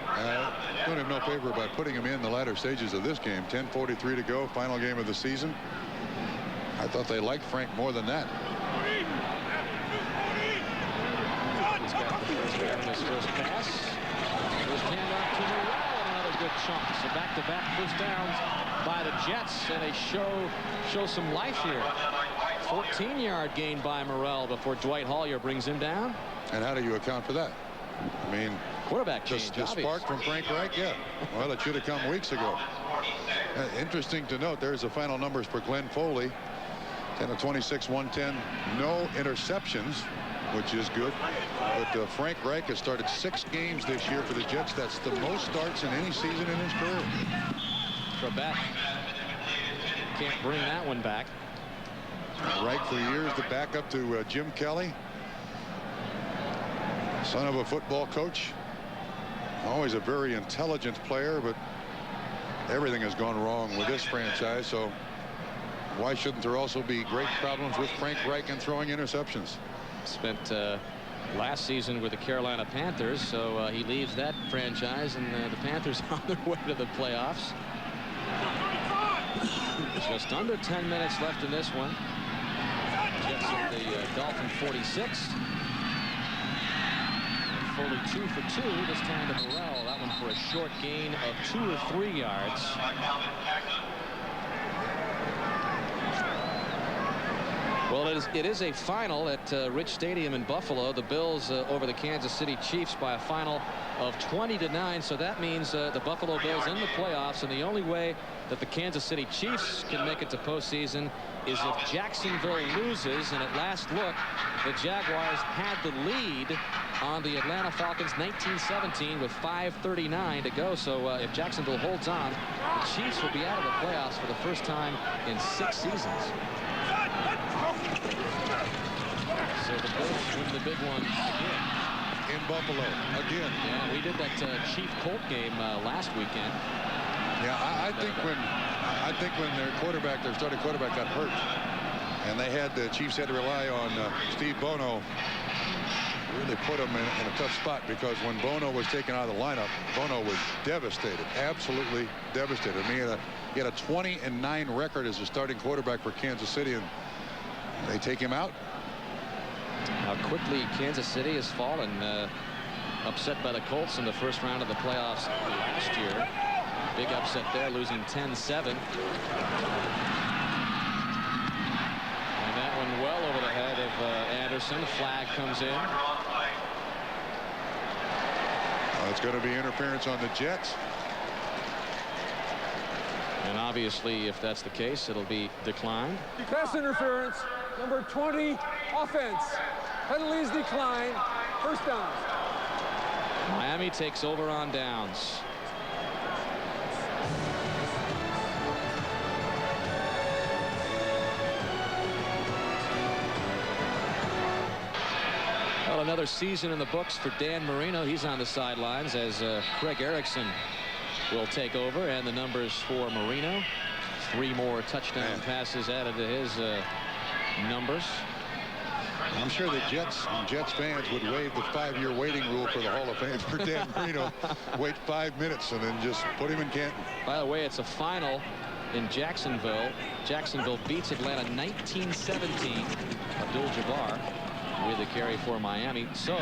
Speaker 2: Doing him no favor by putting him in the latter stages of this game. 10:43 to go, final game of the season. I thought they liked Frank more than that.
Speaker 1: He's got the first down in his first pass. First handoff to Morrell, and another good chunk. So back-to-back first downs by the Jets, and they show some life here. 14-yard gain by Morrell before Dwight Hollier brings him down.
Speaker 2: And how do you account for that? I mean,
Speaker 1: quarterback change.
Speaker 2: The spark from Frank Reich, yeah. Well, it should have come weeks ago. Interesting to note, there's the final numbers for Glenn Foley. 10 of 26, 110, no interceptions, which is good. But Frank Reich has started 6 games this year for the Jets. That's the most starts in any season in his career.
Speaker 1: Trebek can't bring that one back.
Speaker 2: Reich for years the backup to Jim Kelly. Son of a football coach. Always a very intelligent player, but everything has gone wrong with this franchise. So why shouldn't there also be great problems with Frank Reich and throwing interceptions?
Speaker 1: Spent last season with the Carolina Panthers, so he leaves that franchise, and the Panthers on their way to the playoffs. Just under 10 minutes left in this one. Jets at the Dolphin 46. Foley 2 for 2, this time to Morrell. That one for a short gain of 2 or 3 yards. Well, it is a final at Rich Stadium in Buffalo. The Bills over the Kansas City Chiefs by a final of 20-9. So that means the Buffalo Bills in the playoffs. And the only way that the Kansas City Chiefs can make it to postseason is if Jacksonville loses. And at last look, the Jaguars had the lead on the Atlanta Falcons 19-17 with 5:39 to go. So if Jacksonville holds on, the Chiefs will be out of the playoffs for the first time in 6 seasons. So the Bills win the big one again.
Speaker 2: In Buffalo, again.
Speaker 1: Yeah, we did that Chief-Colt game last weekend.
Speaker 2: Yeah, I think when their starting quarterback got hurt, and the Chiefs had to rely on Steve Bono, really put him in a tough spot, because when Bono was taken out of the lineup, Bono was devastated, absolutely devastated. I mean, he had a 20-9 record as a starting quarterback for Kansas City, and they take him out.
Speaker 1: How quickly Kansas City has fallen, upset by the Colts in the first round of the playoffs last year. Big upset there, losing 10-7. And that one well over the head of Anderson. Flag comes in.
Speaker 2: It's going to be interference on the Jets.
Speaker 1: And obviously, if that's the case, it'll be declined.
Speaker 6: Pass interference, number 20, offense. Penalties decline. First down.
Speaker 1: Miami takes over on downs. Well, another season in the books for Dan Marino. He's on the sidelines as Craig Erickson will take over, and the numbers for Marino. 3 more touchdown passes added to his numbers.
Speaker 2: I'm sure the Jets fans would waive the 5-year waiting rule for the Hall of Fame for Dan Marino. Wait 5 minutes and then just put him in Canton.
Speaker 1: By the way, it's a final in Jacksonville. Jacksonville beats Atlanta 19-17. Abdul-Jabbar with a carry for Miami. So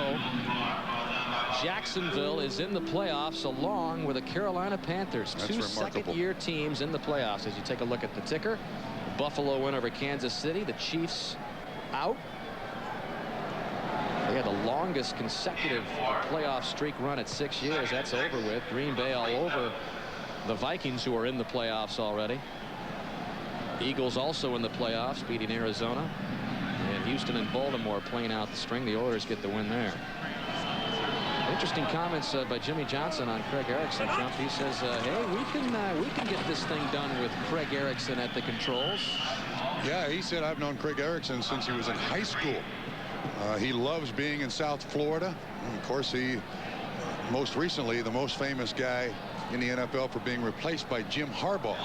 Speaker 1: Jacksonville is in the playoffs along with the Carolina Panthers.
Speaker 2: That's
Speaker 1: 2
Speaker 2: remarkable.
Speaker 1: second-year teams in the playoffs. As you take a look at the ticker, Buffalo win over Kansas City. The Chiefs out. They had the longest consecutive playoff streak run at 6 years. That's over with. Green Bay all over the Vikings, who are in the playoffs already. Eagles also in the playoffs, beating Arizona. And Houston and Baltimore playing out the string. The Oilers get the win there. Interesting comments by Jimmy Johnson on Craig Erickson. Trump, he says, hey, we can get this thing done with Craig Erickson at the controls.
Speaker 2: Yeah, he said, I've known Craig Erickson since he was in high school. He loves being in South Florida. And of course, he most recently the most famous guy in the NFL for being replaced by Jim Harbaugh.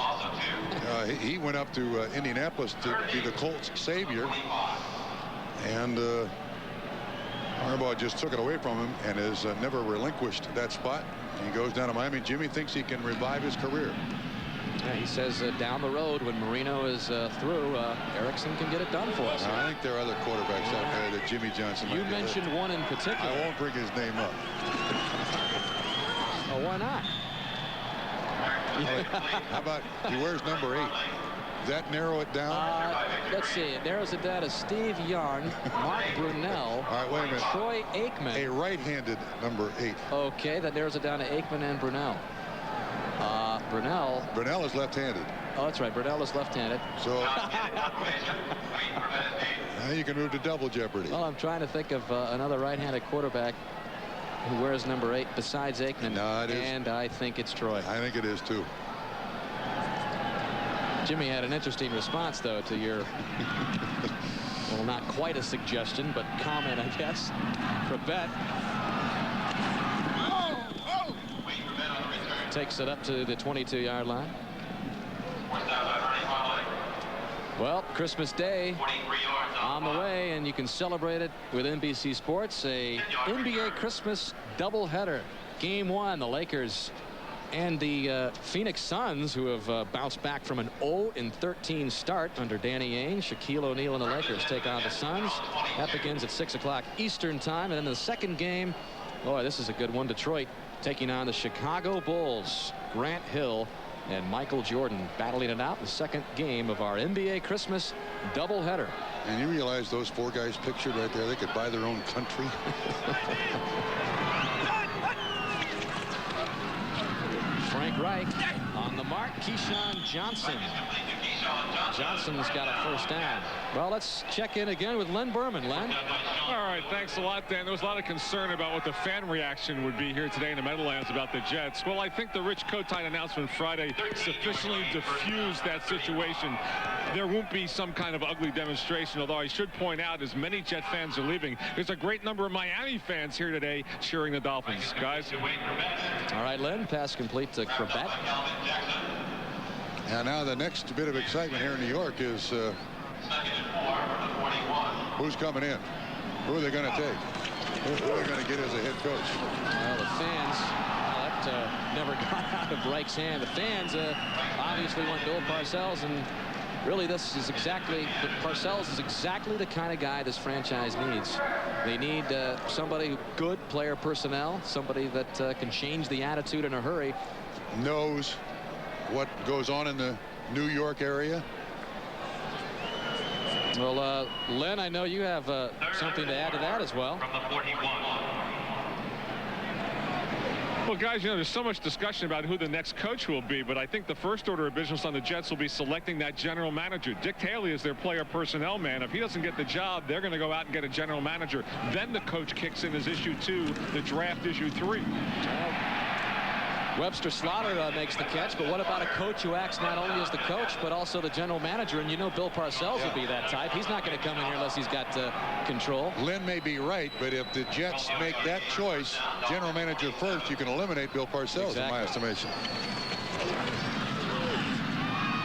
Speaker 2: He went up to Indianapolis to be the Colts savior, and Harbaugh just took it away from him and has never relinquished that spot. He goes down to Miami. Jimmy thinks he can revive his career.
Speaker 1: Yeah, he says down the road when Marino is through, Erickson can get it done for us.
Speaker 2: I think there are other quarterbacks out there that Jimmy Johnson
Speaker 1: You mentioned one in particular.
Speaker 2: I won't bring his name up.
Speaker 1: Oh, why not?
Speaker 2: How about he wears number 8? Does that narrow it down?
Speaker 1: Let's see. It narrows it down to Steve Young, Mark Brunell,
Speaker 2: All right, wait a minute.
Speaker 1: Troy Aikman.
Speaker 2: A right-handed number 8.
Speaker 1: Okay, that narrows it down to Aikman and Brunell.
Speaker 2: Brunell is left-handed.
Speaker 1: Oh, that's right. Brunell is left-handed.
Speaker 2: So now you can move to double jeopardy.
Speaker 1: Well, I'm trying to think of another right-handed quarterback who wears number 8 besides Aikman.
Speaker 2: No, it is.
Speaker 1: And I think it's Troy.
Speaker 2: I think it is too.
Speaker 1: Jimmy had an interesting response, though, to your, well, not quite a suggestion, but comment, I guess. Krebet takes it up to the 22-yard line. Well, Christmas Day on the way, and you can celebrate it with NBC Sports. A NBA Christmas doubleheader. Game 1, the Lakers and the Phoenix Suns, who have bounced back from an 0-13 start under Danny Ainge. Shaquille O'Neal and the Lakers take on the Suns. That begins at 6 o'clock Eastern time. And in the second game, boy, this is a good one. Detroit taking on the Chicago Bulls. Grant Hill and Michael Jordan battling it out. The second game of our NBA Christmas doubleheader.
Speaker 2: And you realize those 4 guys pictured right there, they could buy their own country.
Speaker 1: Frank Reich on the mark. Keyshawn Johnson. Johnson's got a first down. Well, let's check in again with Len Berman. Len?
Speaker 3: All right, thanks a lot, Dan. There was a lot of concern about what the fan reaction would be here today in the Meadowlands about the Jets. Well, I think the Rich Kotite announcement Friday sufficiently diffused that situation. There won't be some kind of ugly demonstration, although I should point out, as many Jet fans are leaving, there's a great number of Miami fans here today cheering the Dolphins. Guys?
Speaker 1: All right, Len, pass complete to Krebet.
Speaker 2: And now the next bit of excitement here in New York is who's coming in? Who are they going to take? Who are they going to get as a head coach?
Speaker 1: Well, the fans, that never got out of Reich's hand. The fans obviously want Bill Parcells, and really this is exactly, Parcells is exactly the kind of guy this franchise needs. They need somebody, good player personnel, somebody that can change the attitude in a hurry.
Speaker 2: Knows what goes on in the New York area.
Speaker 1: Well, Len, I know you have something to add to that as well.
Speaker 7: From the 41.
Speaker 3: Well, guys, you know, there's so much discussion about who the next coach will be, but I think the first order of business on the Jets will be selecting that general manager. Dick Haley is their player personnel man. If he doesn't get the job, they're going to go out and get a general manager. Then the coach kicks in as issue 2, the draft issue 3.
Speaker 1: Webster Slaughter makes the catch, but what about a coach who acts not only as the coach but also the general manager? And you know Bill Parcells will be that type. He's not going to come in here unless he's got control.
Speaker 2: Lynn may be right, but if the Jets make that choice, general manager first, you can eliminate Bill Parcells, in my estimation.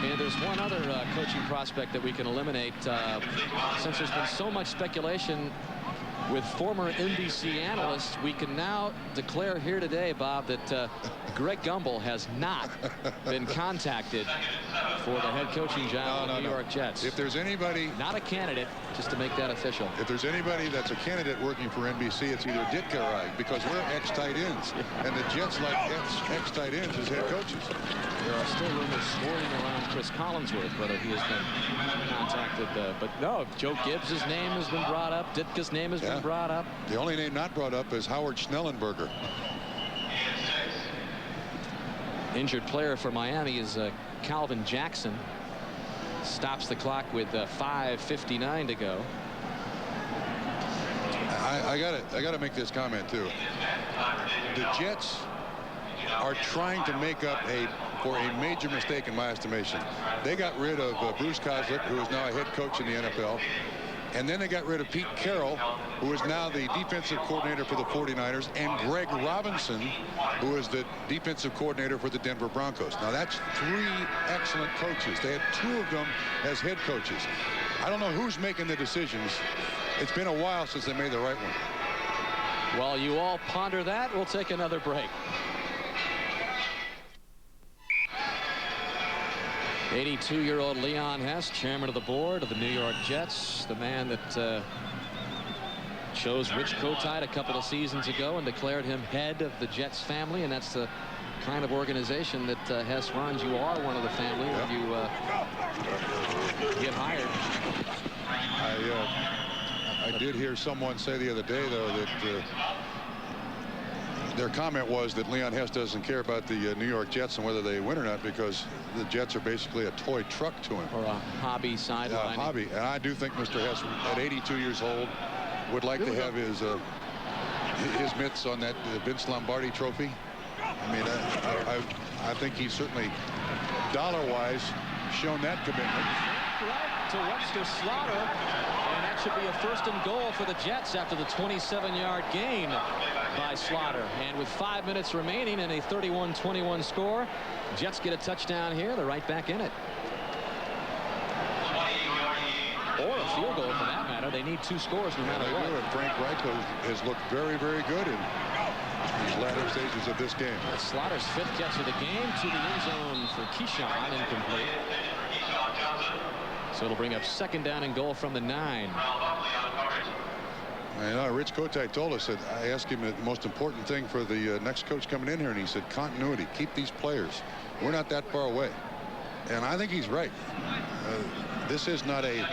Speaker 1: And there's one other coaching prospect that we can eliminate since there's been so much speculation with former NBC analysts. We can now declare here today, Bob, that Greg Gumbel has not been contacted for the head coaching job of the New York Jets.
Speaker 2: If there's anybody,
Speaker 1: not a candidate, just to make that official.
Speaker 2: If there's anybody that's a candidate working for NBC, it's either Ditka or I, because we're ex-tight ends, and the Jets like ex-tight ends as head coaches.
Speaker 1: There are still rumors swirling around Chris Collinsworth, whether he has been contacted. But no, Joe Gibbs' name has been brought up. Ditka's name has been brought up.
Speaker 2: The only name not brought up is Howard Schnellenberger.
Speaker 1: Injured player for Miami is Calvin Jackson. Stops the clock with 5:59 to go.
Speaker 2: I gotta make this comment too. The Jets are trying to make up for a major mistake in my estimation. They got rid of Bruce Kozlik, who is now a head coach in the NFL. And then they got rid of Pete Carroll, who is now the defensive coordinator for the 49ers, and Greg Robinson, who is the defensive coordinator for the Denver Broncos. Now, that's 3 excellent coaches. They had 2 of them as head coaches. I don't know who's making the decisions. It's been a while since they made the right one.
Speaker 1: While you all ponder that, we'll take another break. 82-year-old Leon Hess, chairman of the board of the New York Jets, the man that chose Rich Kotite a couple of seasons ago and declared him head of the Jets family, and that's the kind of organization that Hess runs. You are one of the family when you get hired.
Speaker 2: I did hear someone say the other day, though, that their comment was that Leon Hess doesn't care about the New York Jets and whether they win or not, because the Jets are basically a toy truck to him.
Speaker 1: Or a hobby sideline.
Speaker 2: Hobby. And I do think Mr. Hess, at 82 years old, would like to have his mitts on that Vince Lombardi trophy. I mean, I think he's certainly, dollar-wise, shown that commitment.
Speaker 1: Right to Webster Slaughter, and that should be a 1st and goal for the Jets after the 27-yard gain by Slaughter. And with 5 minutes remaining and a 31-21 score, Jets get a touchdown here. They're right back in it. Or a field goal for that matter. They need 2 scores no matter what.
Speaker 2: And Frank Reich has looked very, very good in these latter stages of this game.
Speaker 1: That's Slaughter's 5th catch of the game to the end zone for Keyshawn, incomplete. So it'll bring up 2nd down and goal from the 9.
Speaker 2: And Rich Kotite told us that I asked him the most important thing for the next coach coming in here, and he said continuity. Keep these players. We're not that far away. And I think he's right. This is not a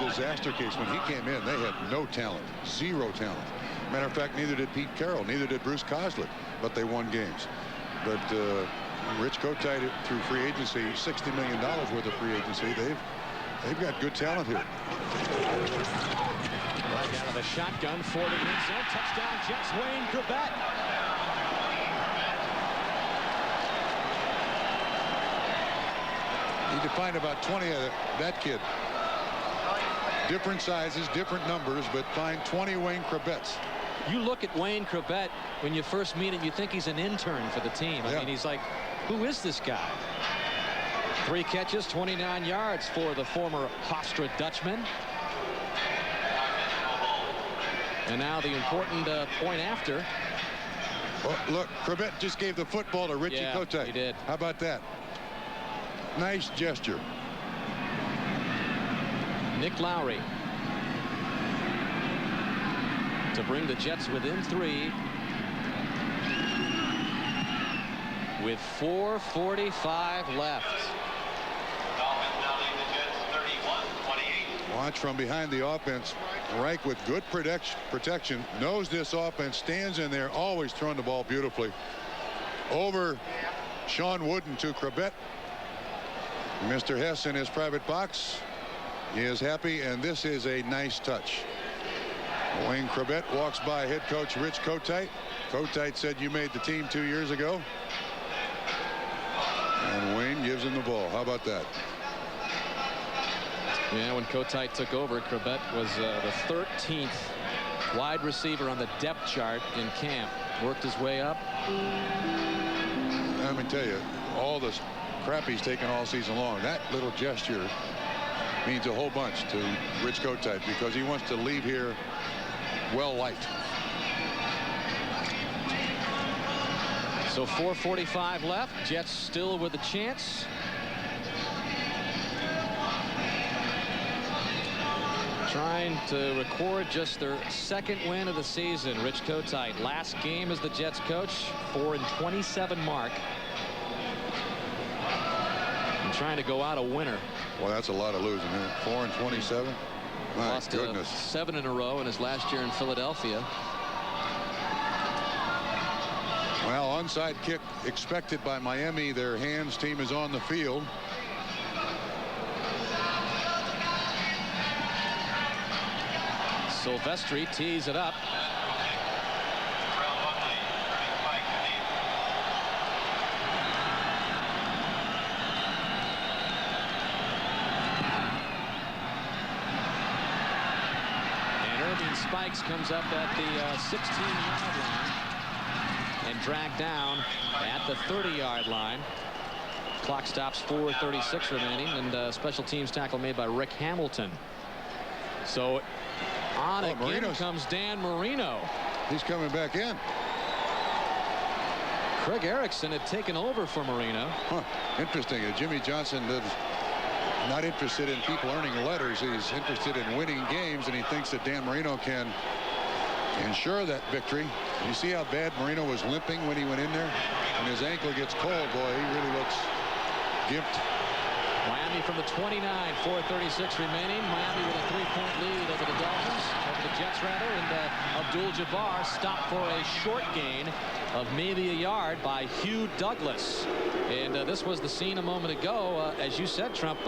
Speaker 2: disaster case. When he came in, they had no talent, 0 talent. Matter of fact, neither did Pete Carroll, neither did Bruce Kozlik, but they won games. But Rich Kotite, through free agency, $60 million worth of free agency, they've got good talent here.
Speaker 1: Right out of the shotgun for the end zone. Touchdown Jets. Wayne Chrebet.
Speaker 2: Need to find about 20 of that kid. Different sizes, different numbers, but find 20 Wayne Chrebets.
Speaker 1: You look at Wayne Chrebet, when you first meet him, you think he's an intern for the team. I mean, he's like, who is this guy? 3 catches, 29 yards for the former Hofstra Dutchman. And now the important point after.
Speaker 2: Well, look, Chrebet just gave the football to Richie Kotite.
Speaker 1: He did.
Speaker 2: How about that? Nice gesture.
Speaker 1: Nick Lowry to bring the Jets within 3 with 4:45 left.
Speaker 2: Watch from behind the offense. Reich with good protection, knows this offense, stands in there, always throwing the ball beautifully. Over Sean Wooden to Chrebet. Mr. Hess in his private box. He is happy, and this is a nice touch. Wayne Chrebet walks by head coach Rich Kotite. Kotite said, "You made the team 2 years ago." And Wayne gives him the ball. How about that?
Speaker 1: Yeah, when Kotite took over, Chrebet was the 13th wide receiver on the depth chart in camp. Worked his way up.
Speaker 2: Let me tell you, all this crap he's taken all season long, that little gesture means a whole bunch to Rich Kotite, because he wants to leave here well liked.
Speaker 1: So 4:45 left. Jets still with a chance. trying to record just their second win of the season. Rich Kotite, last game as the Jets coach, 4-27 mark. And trying to go out a winner.
Speaker 2: Well, that's a lot of losing. 4-27. My
Speaker 1: Lost
Speaker 2: goodness.
Speaker 1: 7 in a row in his last year in Philadelphia.
Speaker 2: Well, onside kick expected by Miami. Their hands team is on the field.
Speaker 1: Silvestri tees it up. And Irving Spikes comes up at the 16-yard line and dragged down at the 30-yard line. Clock stops, 4:36 remaining, and special teams tackle made by Rick Hamilton. So on again comes Dan Marino.
Speaker 2: He's coming back in.
Speaker 1: Craig Erickson had taken over for Marino.
Speaker 2: Huh. Interesting. Jimmy Johnson is not interested in people earning letters. He's interested in winning games, and he thinks that Dan Marino can ensure that victory. You see how bad Marino was limping when he went in there? And his ankle gets cold, boy, he really looks gimped.
Speaker 1: Miami from the 29, 4:36 remaining. Miami with a 3-point lead over the Dolphins, over the Jets rather, and Abdul-Jabbar stopped for a short gain of maybe a yard by Hugh Douglas. And this was the scene a moment ago, as you said, Trump,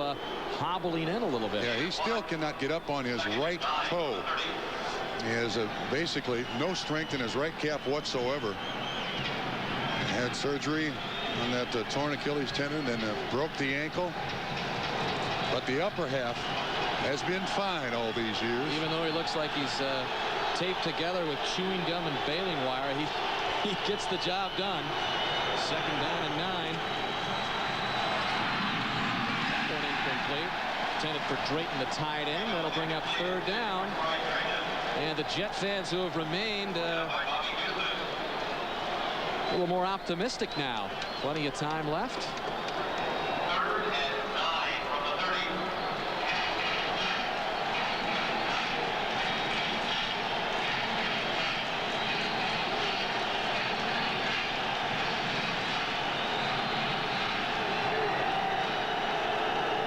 Speaker 1: hobbling in a little bit.
Speaker 2: Yeah, he still cannot get up on his right toe. He has basically no strength in his right calf whatsoever. Had surgery on that torn Achilles tendon and broke the ankle. But the upper half has been fine all these years.
Speaker 1: Even though he looks like he's taped together with chewing gum and baling wire, he gets the job done. Second down and 9. That one incomplete. Intended for Drayton, the tight end. That'll bring up third down. And the Jet fans who have remained a little more optimistic now. Plenty of time left.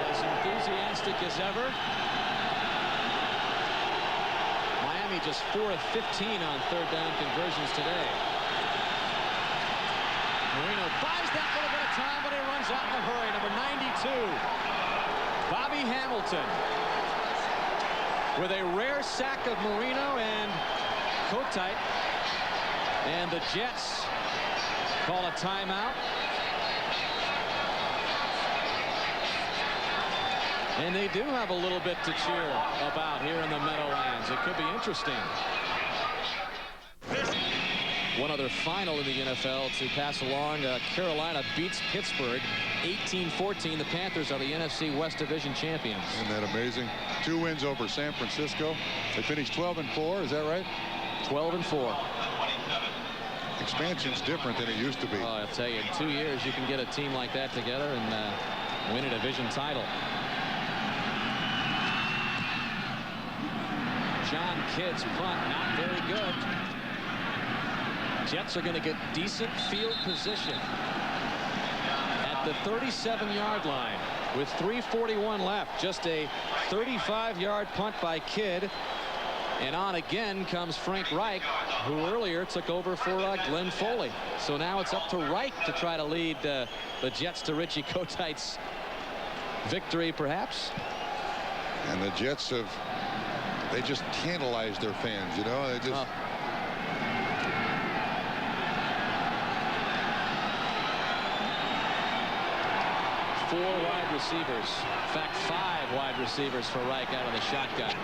Speaker 1: As enthusiastic as ever. Miami just 4 of 15 on third down conversions today. Marino buys that little bit of time, but he runs out in a hurry. Number 92, Bobby Hamilton, with a rare sack of Marino and Kotite. And the Jets call a timeout. And they do have a little bit to cheer about here in the Meadowlands. It could be interesting. One other final in the NFL to pass along. Carolina beats Pittsburgh 18-14. The Panthers are the NFC West Division champions.
Speaker 2: Isn't that amazing? 2 wins over San Francisco. They finished 12-4. Is that right?
Speaker 1: 12-4.
Speaker 2: Expansion's different than it used to be.
Speaker 1: Oh, I'll tell you, in 2 years you can get a team like that together and win a division title. John Kidd's punt, not very good. Jets are going to get decent field position at the 37-yard line with 3:41 left. Just a 35-yard punt by Kidd. And on again comes Frank Reich, who earlier took over for Glenn Foley. So now it's up to Reich to try to lead the Jets to Richie Kotite's victory, perhaps.
Speaker 2: And the Jets have, they just tantalize their fans, you know. They just.
Speaker 1: 4 wide receivers. In fact, 5 wide receivers for Reich out of the shotgun.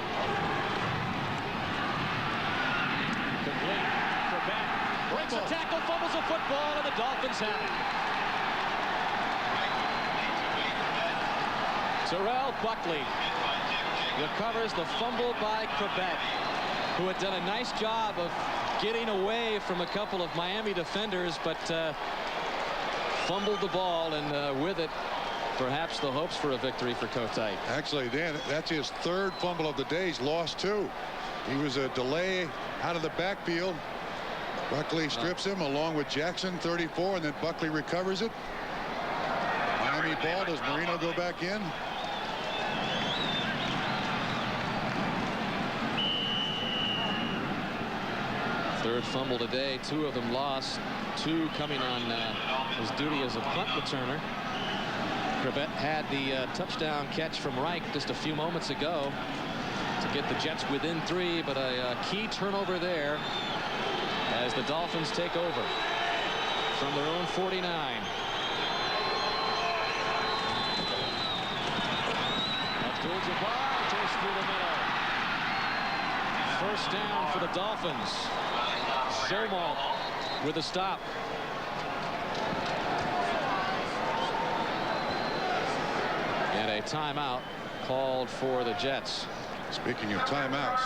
Speaker 1: Complete. Trebek breaks a tackle, fumbles a football, and the Dolphins have it. Terrell Buckley recovers the fumble by Trebek, who had done a nice job of getting away from a couple of Miami defenders, but fumbled the ball, and with it, perhaps the hopes for a victory for Kotite.
Speaker 2: Actually, Dan, that's his third fumble of the day. He's lost 2. He was a delay out of the backfield. Buckley strips him along with Jackson, 34, and then Buckley recovers it. Miami ball. Does Marino go back in?
Speaker 1: Third fumble today, 2 of them lost, 2 coming on his duty as a punt returner. Cravette had the touchdown catch from Reich just a few moments ago to get the Jets within 3, but a key turnover there as the Dolphins take over from their own 49. Abdul-Jabbar goes through the middle. First down for the Dolphins. Zomalt with a stop. And a timeout called for the Jets.
Speaker 2: Speaking of timeouts,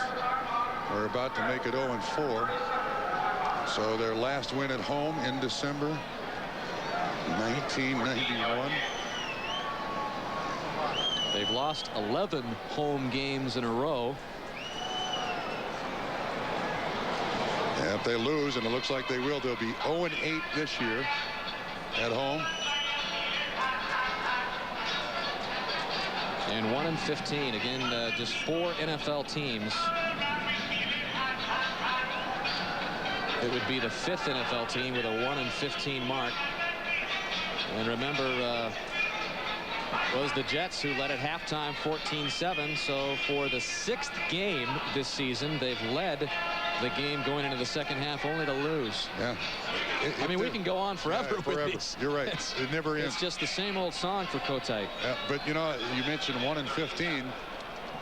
Speaker 2: we're about to make it 0-4. So their last win at home in December 1991.
Speaker 1: They've lost 11 home games in a row.
Speaker 2: And if they lose, and it looks like they will, they'll be 0-8 this year at home.
Speaker 1: And 1-15. Again, just 4 NFL teams. It would be the 5th NFL team with a 1-15 mark. And remember, it was the Jets who led at halftime 14-7. So for the 6th game this season, they've led the game going into the second half only to lose.
Speaker 2: Yeah.
Speaker 1: I mean, we can go on forever,
Speaker 2: forever.
Speaker 1: with these.
Speaker 2: You're right. It never ends.
Speaker 1: It's just the same old song for Kotite.
Speaker 2: Yeah, but you know, you mentioned 1-15.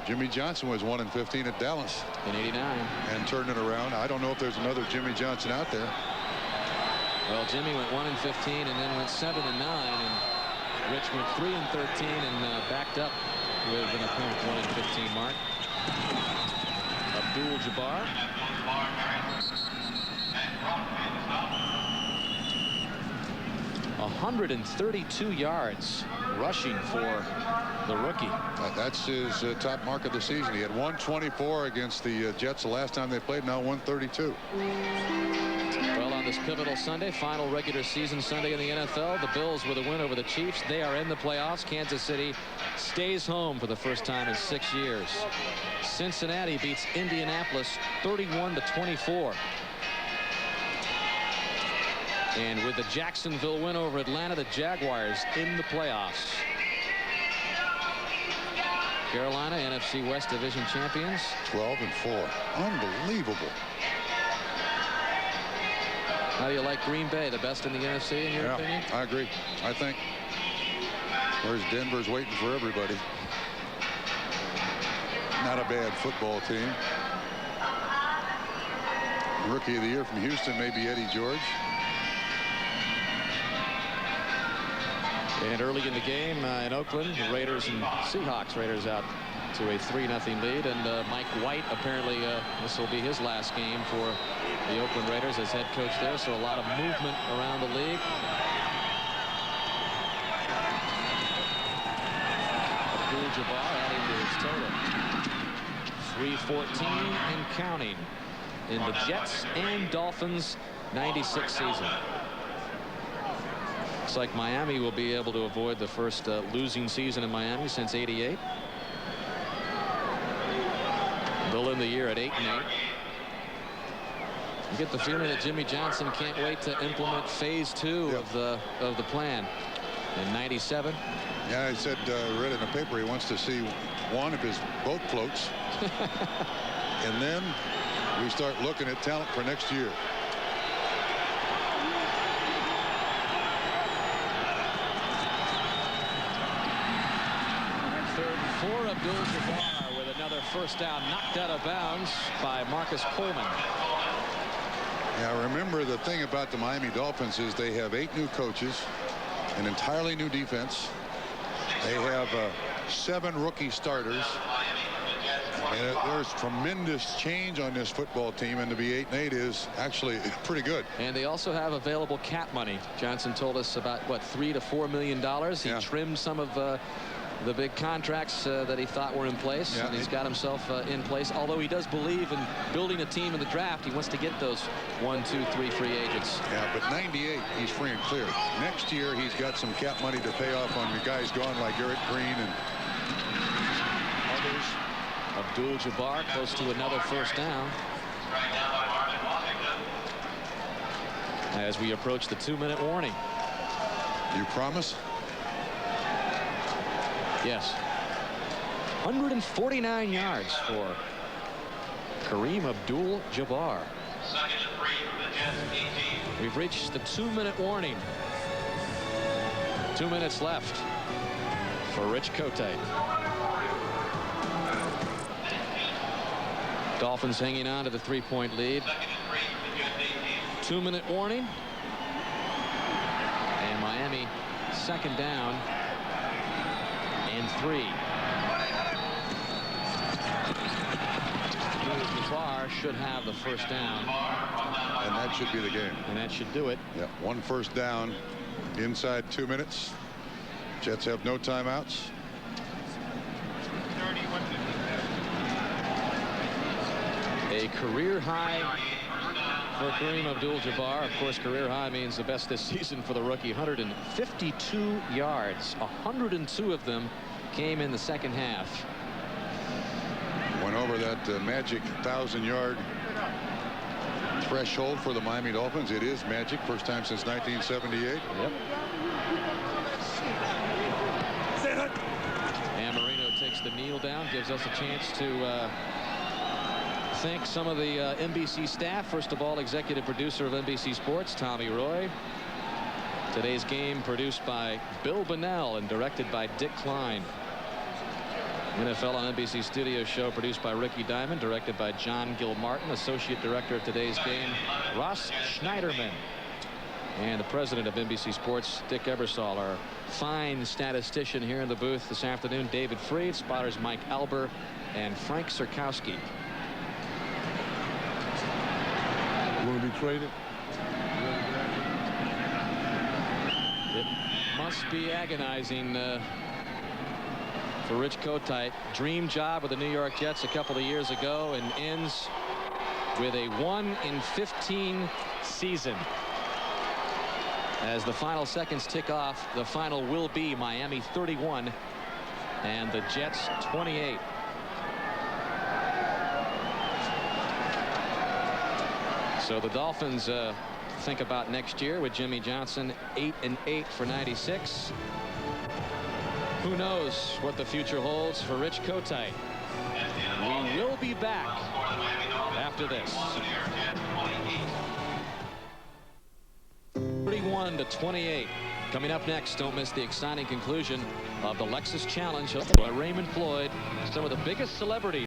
Speaker 2: Jimmy Johnson was 1-15 at Dallas
Speaker 1: in '89
Speaker 2: and turned it around. I don't know if there's another Jimmy Johnson out there.
Speaker 1: Well, Jimmy went 1-15 and then went 7-9, and Rich went 3-13 and backed up with an opponent 1-15 mark. Abdul-Jabbar. 132 yards rushing for the rookie.
Speaker 2: That's his top mark of the season. He had 124 against the Jets the last time they played, now 132.
Speaker 1: Well, on this pivotal Sunday, final regular season Sunday in the NFL, the Bills with a win over the Chiefs. They are in the playoffs. Kansas City stays home for the first time in 6 years. Cincinnati beats Indianapolis 31-24. And with the Jacksonville win over Atlanta, the Jaguars in the playoffs. Carolina, NFC West Division champions.
Speaker 2: 12-4. Unbelievable.
Speaker 1: How do you like Green Bay, the best in the NFC in your opinion?
Speaker 2: I agree. I think whereas Denver's waiting for everybody. Not a bad football team. Rookie of the year from Houston may be Eddie George.
Speaker 1: And early in the game in Oakland, the Raiders and Seahawks. Raiders out to a 3-0 lead, and Mike White, apparently this will be his last game for the Oakland Raiders as head coach there, so a lot of movement around the league. Abdul-Jabbar adding to his total. 3-14 and counting in the Jets and Dolphins 96 season. Looks like Miami will be able to avoid the first losing season in Miami since '88. They'll end the year at 8-8. You get the feeling that Jimmy Johnson can't wait to implement phase 2 of the plan in '97.
Speaker 2: Yeah, I said, read in the paper, he wants to see one of his boat floats. And then we start looking at talent for next year.
Speaker 1: For Abdul-Jabbar with another first down knocked out of bounds by Marcus Coleman.
Speaker 2: Yeah, remember the thing about the Miami Dolphins is they have 8 new coaches, an entirely new defense. They have 7 rookie starters. And there's tremendous change on this football team, and to be 8-8 is actually pretty good.
Speaker 1: And they also have available cap money. Johnson told us about, what, $3 to $4 million. He trimmed some of the big contracts that he thought were in place, and he's got himself in place. Although he does believe in building a team in the draft, he wants to get those 1, 2, 3 free agents.
Speaker 2: Yeah, but 98, he's free and clear. Next year, he's got some cap money to pay off on the guys gone like Garrett Green and others.
Speaker 1: Abdul-Jabbar close to another first down. As we approach the 2-minute warning.
Speaker 2: You promise?
Speaker 1: Yes. 149 yards for Kareem Abdul-Jabbar. We've reached the 2-minute warning. 2 minutes left for Rich Kotite. Dolphins hanging on to the 3-point lead. 2-minute warning. And Miami second down and 3. Jabbar should have the first down.
Speaker 2: And that should be the game.
Speaker 1: And that should do it.
Speaker 2: Yeah, 1 first down inside 2 minutes. Jets have no timeouts.
Speaker 1: A career high for Kareem Abdul-Jabbar. Of course, career high means the best this season for the rookie. 152 yards. 102 of them came in the second half.
Speaker 2: Went over that magic 1,000-yard threshold for the Miami Dolphins. It is magic. First time since 1978.
Speaker 1: Yep. And Marino takes the kneel down, gives us a chance to thank some of the NBC staff. First of all, executive producer of NBC Sports, Tommy Roy. Today's game produced by Bill Bonnell and directed by Dick Klein. NFL on NBC studio show produced by Ricky Diamond, directed by John Gilmartin. Associate director of today's game, Ross Schneiderman. And the president of NBC Sports, Dick Ebersol. Our fine statistician here in the booth this afternoon, David Freed. Spotters Mike Alber and Frank Sirkowski.
Speaker 6: Will be traded?
Speaker 1: It must be agonizing for Rich Kotite. Dream job with the New York Jets a couple of years ago, and ends with a 1-in-15 season. As the final seconds tick off, the final will be Miami 31 and the Jets 28. So the Dolphins think about next year with Jimmy Johnson, 8-8 for 96. Who knows what the future holds for Rich Kotite. We will be back after this. 31-28. Coming up next, don't miss the exciting conclusion of the Lexus Challenge by Raymond Floyd. Some of the biggest celebrities